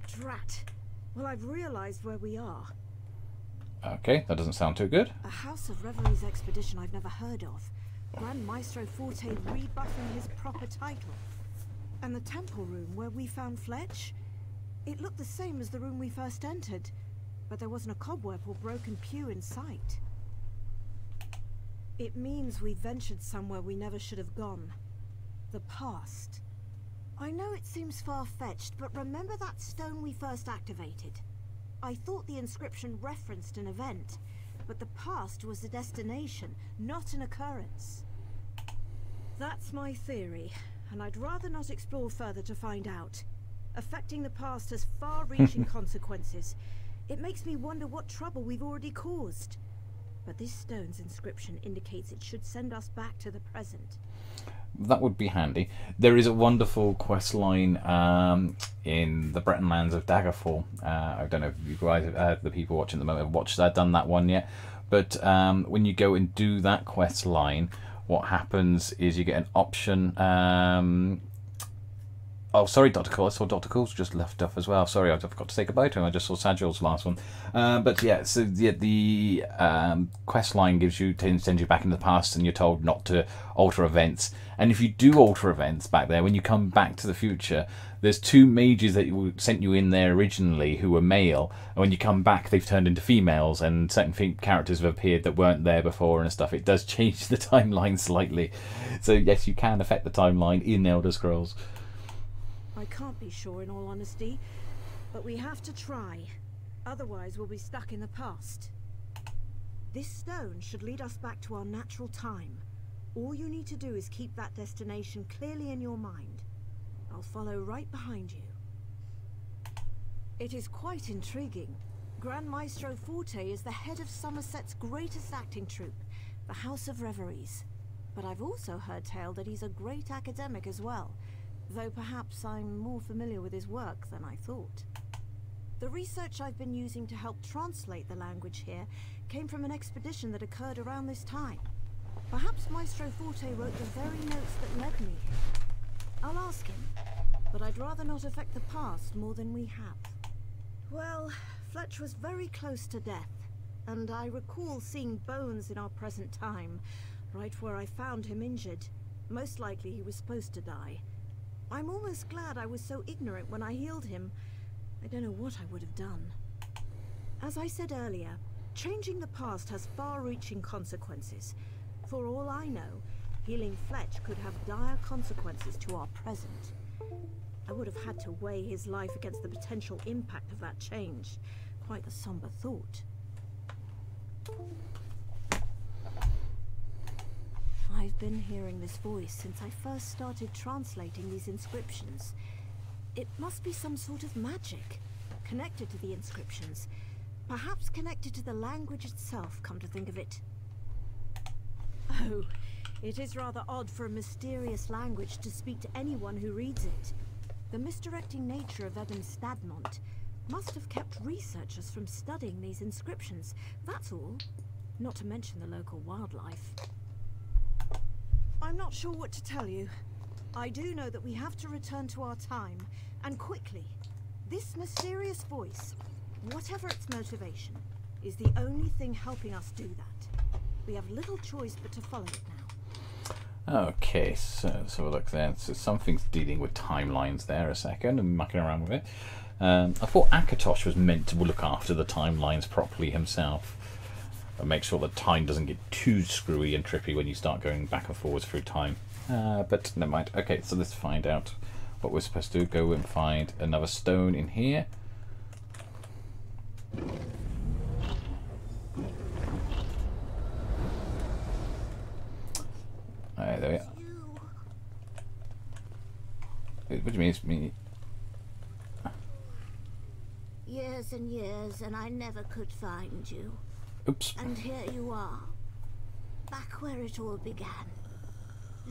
Drat. Well, I've realised where we are. Okay, that doesn't sound too good. A House of Reveries expedition I've never heard of. Grand Maestro Forte rebuffing his proper title. And the temple room where we found Fletch? It looked the same as the room we first entered, but there wasn't a cobweb or broken pew in sight. It means we ventured somewhere we never should have gone. The past. I know it seems far-fetched, but remember that stone we first activated? I thought the inscription referenced an event, but the past was a destination, not an occurrence. That's my theory, and I'd rather not explore further to find out. Affecting the past has far-reaching consequences. It makes me wonder what trouble we've already caused. But this stone's inscription indicates it should send us back to the present. That would be handy. There is a wonderful quest line in the Breton lands of Daggerfall. I don't know if you guys, the people watching at the moment, have done that one yet. But when you go and do that quest line, what happens is you get an option. Oh, sorry, Dr. Cole. I saw Dr. Cole's just left off as well. Sorry, I forgot to say goodbye to him. I just saw Sagil's last one. But yeah, so the quest line gives you, sends you back into the past, and you're told not to alter events. And if you do alter events back there, when you come back to the future, there's two mages that sent you in there originally who were male, and when you come back, they've turned into females, and certain characters have appeared that weren't there before and stuff. It does change the timeline slightly. So yes, you can affect the timeline in Elder Scrolls. I can't be sure in all honesty, but we have to try. Otherwise we'll be stuck in the past. This stone should lead us back to our natural time. All you need to do is keep that destination clearly in your mind. I'll follow right behind you. It is quite intriguing. Grand Maestro Forte is the head of Summerset's greatest acting troupe, the House of Reveries. But I've also heard tell that he's a great academic as well. Though perhaps I'm more familiar with his work than I thought. The research I've been using to help translate the language here came from an expedition that occurred around this time. Perhaps Maestro Forte wrote the very notes that led me here. I'll ask him, but I'd rather not affect the past more than we have. Well, Fletch was very close to death, and I recall seeing bones in our present time, right where I found him injured. Most likely he was supposed to die. I'm almost glad I was so ignorant when I healed him. I don't know what I would have done. As I said earlier, changing the past has far-reaching consequences. For all I know, healing Fletch could have dire consequences to our present. I would have had to weigh his life against the potential impact of that change. Quite a somber thought. I've been hearing this voice since I first started translating these inscriptions. It must be some sort of magic, connected to the inscriptions. Perhaps connected to the language itself, come to think of it. Oh, it is rather odd for a mysterious language to speak to anyone who reads it. The misdirecting nature of Ebon Stadmont must have kept researchers from studying these inscriptions, that's all. Not to mention the local wildlife. I'm not sure what to tell you. I do know that we have to return to our time, and quickly. This mysterious voice, whatever its motivation, is the only thing helping us do that. We have little choice but to follow it now. Okay, so let's have a look there. So something's dealing with timelines there a second and mucking around with it. I thought Akatosh was meant to look after the timelines properly himself. And make sure that time doesn't get too screwy and trippy when you start going back and forwards through time. But never mind. Okay, so let's find out what we're supposed to do. Go and find another stone in here. Alright, there we are. What do you mean it's me? Years and years, and I never could find you. Oops. And here you are, back where it all began,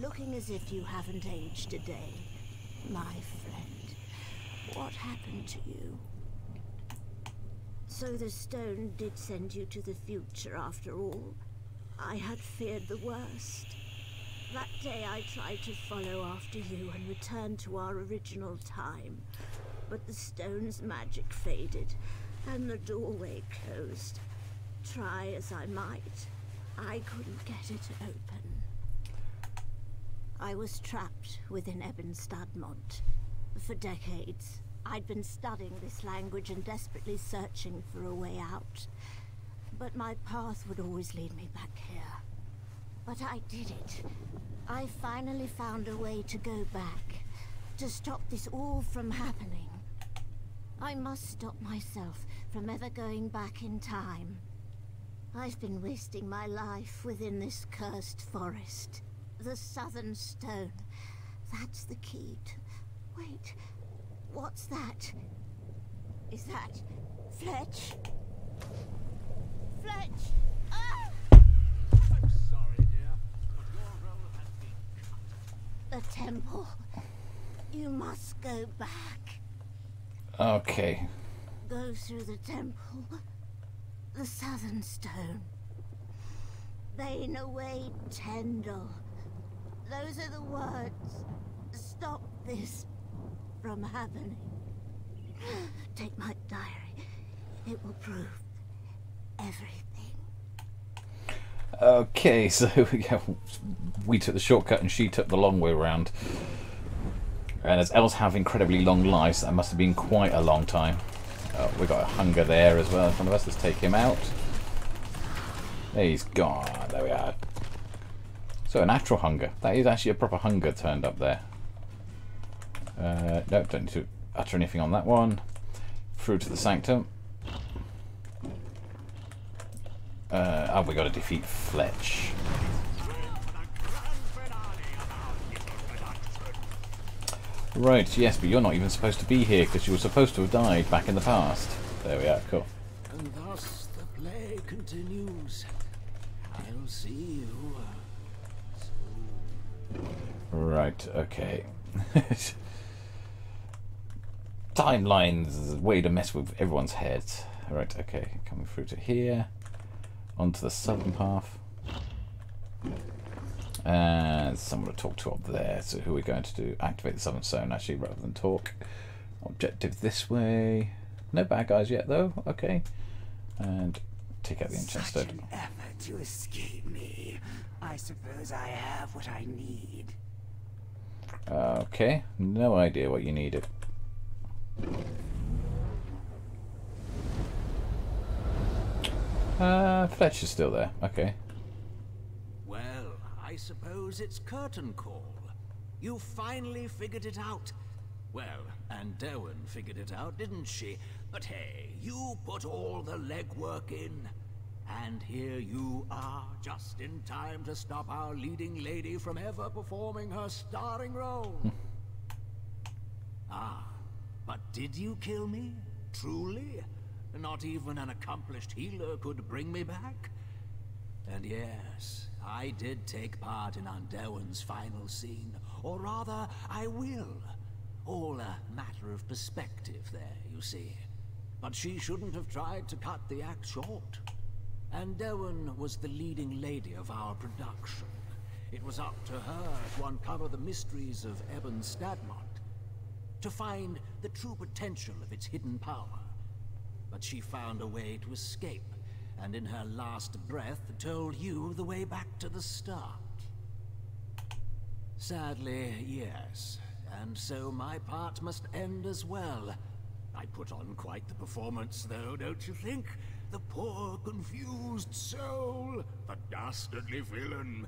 looking as if you haven't aged a day. My friend, what happened to you? So the stone did send you to the future after all. I had feared the worst. That day I tried to follow after you and return to our original time, but the stone's magic faded and the doorway closed. Try as I might, I couldn't get it open. I was trapped within Ebon Stadmont. For decades, I'd been studying this language and desperately searching for a way out. But my path would always lead me back here. But I did it. I finally found a way to go back, to stop this all from happening. I must stop myself from ever going back in time. I've been wasting my life within this cursed forest. The Southern Stone. That's the key to... Wait, what's that? Is that Fletch? Fletch! Ah! I'm sorry, dear, but your role has been cut. The temple. You must go back. Okay. Go through the temple. The Southern Stone. Bane away, Tendel. Those are the words. Stop this from happening. Take my diary. It will prove everything. Okay, so yeah, we took the shortcut and she took the long way around. And as elves have incredibly long lives, that must have been quite a long time. Oh, we got a hunger there as well in front of us. Let's take him out. He's gone. There we are. So a natural hunger. That is actually a proper hunger turned up there. No, don't need to utter anything on that one. Through to the sanctum. Oh, we got to defeat Fletch. Right, yes, but you're not even supposed to be here because you were supposed to have died back in the past. There we are, cool. And thus the play continues. I'll see you soon. Right, okay. Timelines, way to mess with everyone's heads. Right, okay, coming through to here. Onto the southern path. And someone to talk to up there. So who are we going to do? Activate the southern zone actually rather than talk. Objective this way. No bad guys yet though. Okay. And take out the enchant stone. Such an effort to escape me. I suppose I have what I need. Okay. No idea what you needed. Fletch is still there. Okay. Well, I suppose it's curtain call. You finally figured it out. Well, and Derwin figured it out, didn't she? But hey, you put all the legwork in. And here you are, just in time to stop our leading lady from ever performing her starring role. Ah, but did you kill me? Truly? Not even an accomplished healer could bring me back? And yes, I did take part in Andelwyn's final scene. Or rather, I will. All a matter of perspective there, you see. But she shouldn't have tried to cut the act short. Andelwyn was the leading lady of our production. It was up to her to uncover the mysteries of Ebon Stadmont, to find the true potential of its hidden power. But she found a way to escape, and in her last breath told you the way back to the start. Sadly, yes. And so my part must end as well. I put on quite the performance, though, don't you think? The poor, confused soul, the dastardly villain,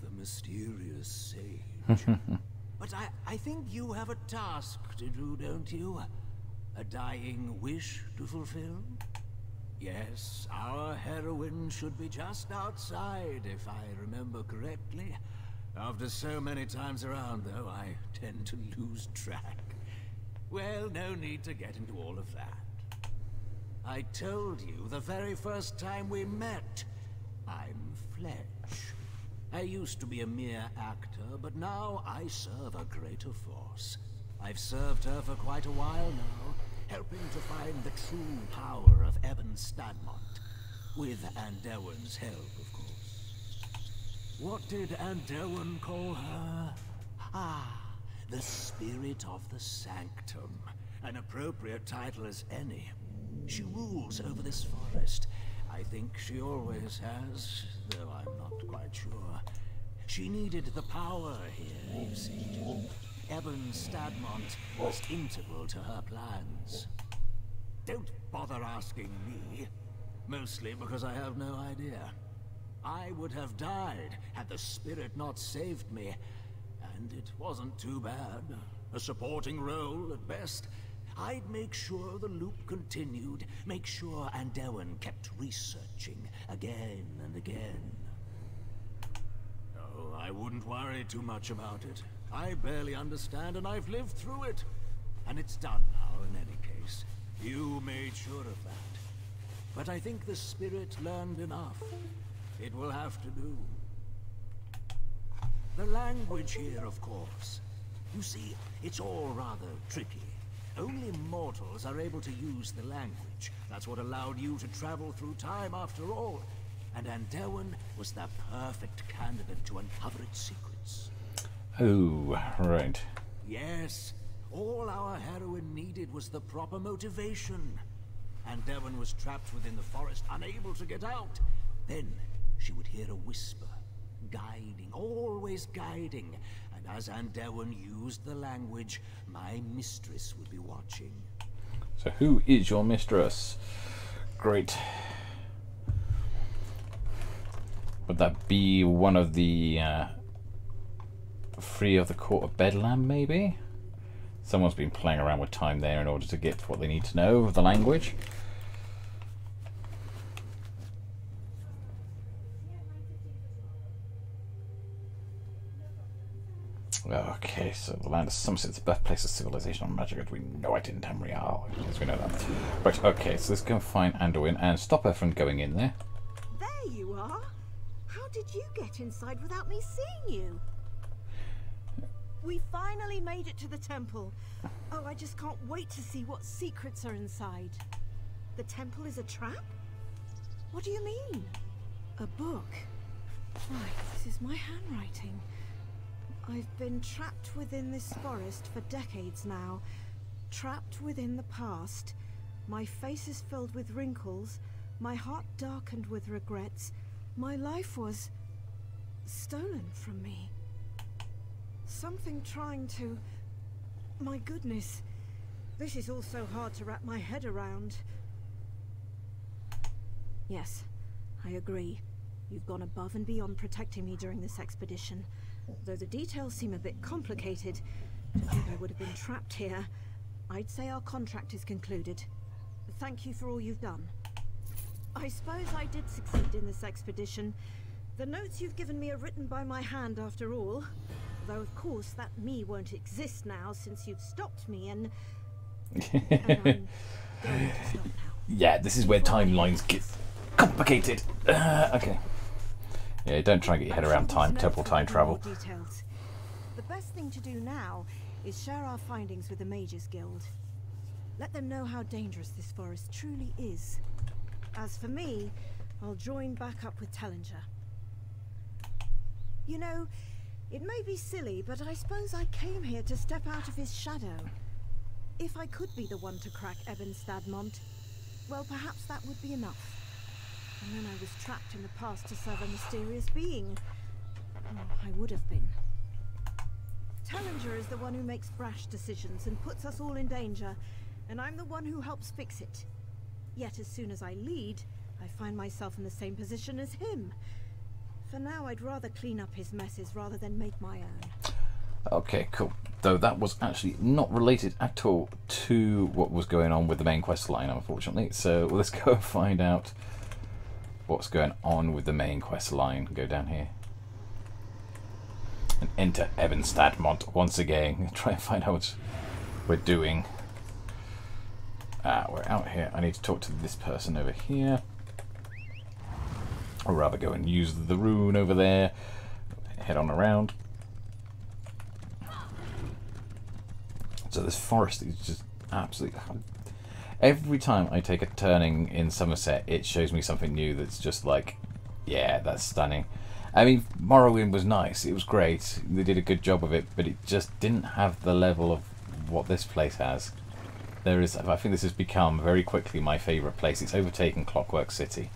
the mysterious sage. But I think you have a task to do, don't you? A dying wish to fulfill? Yes, our heroine should be just outside, if I remember correctly. After so many times around, though, I tend to lose track. Well, no need to get into all of that. I told you the very first time we met, I'm Fletch. I used to be a mere actor, but now I serve a greater force. I've served her for quite a while now, helping to find the true power of Ebon Stadmont. With Andelwyn's help, of course. What did Andelwyn call her? Ah, the Spirit of the Sanctum. An appropriate title as any. She rules over this forest. I think she always has, though I'm not quite sure. She needed the power here, you see. Ebon Stadmont was integral to her plans. Don't bother asking me. Mostly because I have no idea. I would have died had the spirit not saved me. And it wasn't too bad. A supporting role at best. I'd make sure the loop continued. Make sure Andelwyn kept researching again and again. Oh, I wouldn't worry too much about it. I barely understand and I've lived through it. And it's done now in any case. You made sure of that. But I think the spirit learned enough. It will have to do. The language here, of course. You see, it's all rather tricky. Only mortals are able to use the language. That's what allowed you to travel through time after all. And Andelwyn was the perfect candidate to uncover its secrets. Oh, right. Yes. All our heroine needed was the proper motivation. Andelwyn was trapped within the forest, unable to get out. Then she would hear a whisper, guiding, always guiding. And as Andelwyn used the language, my mistress would be watching. So who is your mistress? Great. Would that be one of the three of the Court of Bedlam, maybe? Someone's been playing around with time there in order to get what they need to know of the language. Okay, so the land of Summerset's birthplace of civilization on magic, as we know it in Tamriel. Yes, we know that. Right, okay, so let's go and find Andelwyn and stop her from going in there. There you are. How did you get inside without me seeing you? We finally made it to the temple. Oh, I just can't wait to see what secrets are inside. The temple is a trap? What do you mean? A book? Right, this is my handwriting. I've been trapped within this forest for decades now. Trapped within the past. My face is filled with wrinkles. My heart darkened with regrets. My life was stolen from me. Something trying to... My goodness. This is all so hard to wrap my head around. Yes, I agree. You've gone above and beyond protecting me during this expedition. Though the details seem a bit complicated, to think I would have been trapped here, I'd say our contract is concluded. Thank you for all you've done. I suppose I did succeed in this expedition. The notes you've given me are written by my hand after all. Though of course that me won't exist now since you've stopped me and I'm going to stop now. Yeah, this is where timelines get complicated. Okay. Yeah, don't try and get your head around temporal time travel. Details. The best thing to do now is share our findings with the Mages Guild. Let them know how dangerous this forest truly is. As for me, I'll join back up with Tellinger. You know, it may be silly, but I suppose I came here to step out of his shadow. If I could be the one to crack Ebenstadmont, well, perhaps that would be enough. And then I was trapped in the past to serve a mysterious being. Oh, I would have been. Tellinger is the one who makes brash decisions and puts us all in danger, and I'm the one who helps fix it. Yet as soon as I lead, I find myself in the same position as him. For now, I'd rather clean up his messes rather than make my own. Okay, cool. Though that was actually not related at all to what was going on with the main quest line, unfortunately. So let's go and find out what's going on with the main quest line. Go down here and enter Ebenstadmont once again. Try and find out what we're doing. We're out here. I need to talk to this person over here. Or rather go and use the rune over there. Head on around. So this forest is just absolutely... Every time I take a turning in Summerset, it shows me something new that's just like, yeah, that's stunning. I mean, Morrowind was nice. It was great. They did a good job of it, but it just didn't have the level of what this place has. I think this has become very quickly my favourite place. It's overtaken Clockwork City.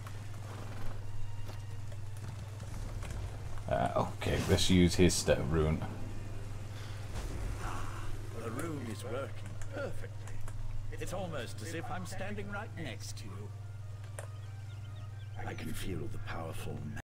Okay, let's use his rune. The rune is working perfectly. It's almost as if I'm standing right next to you. I can feel the powerful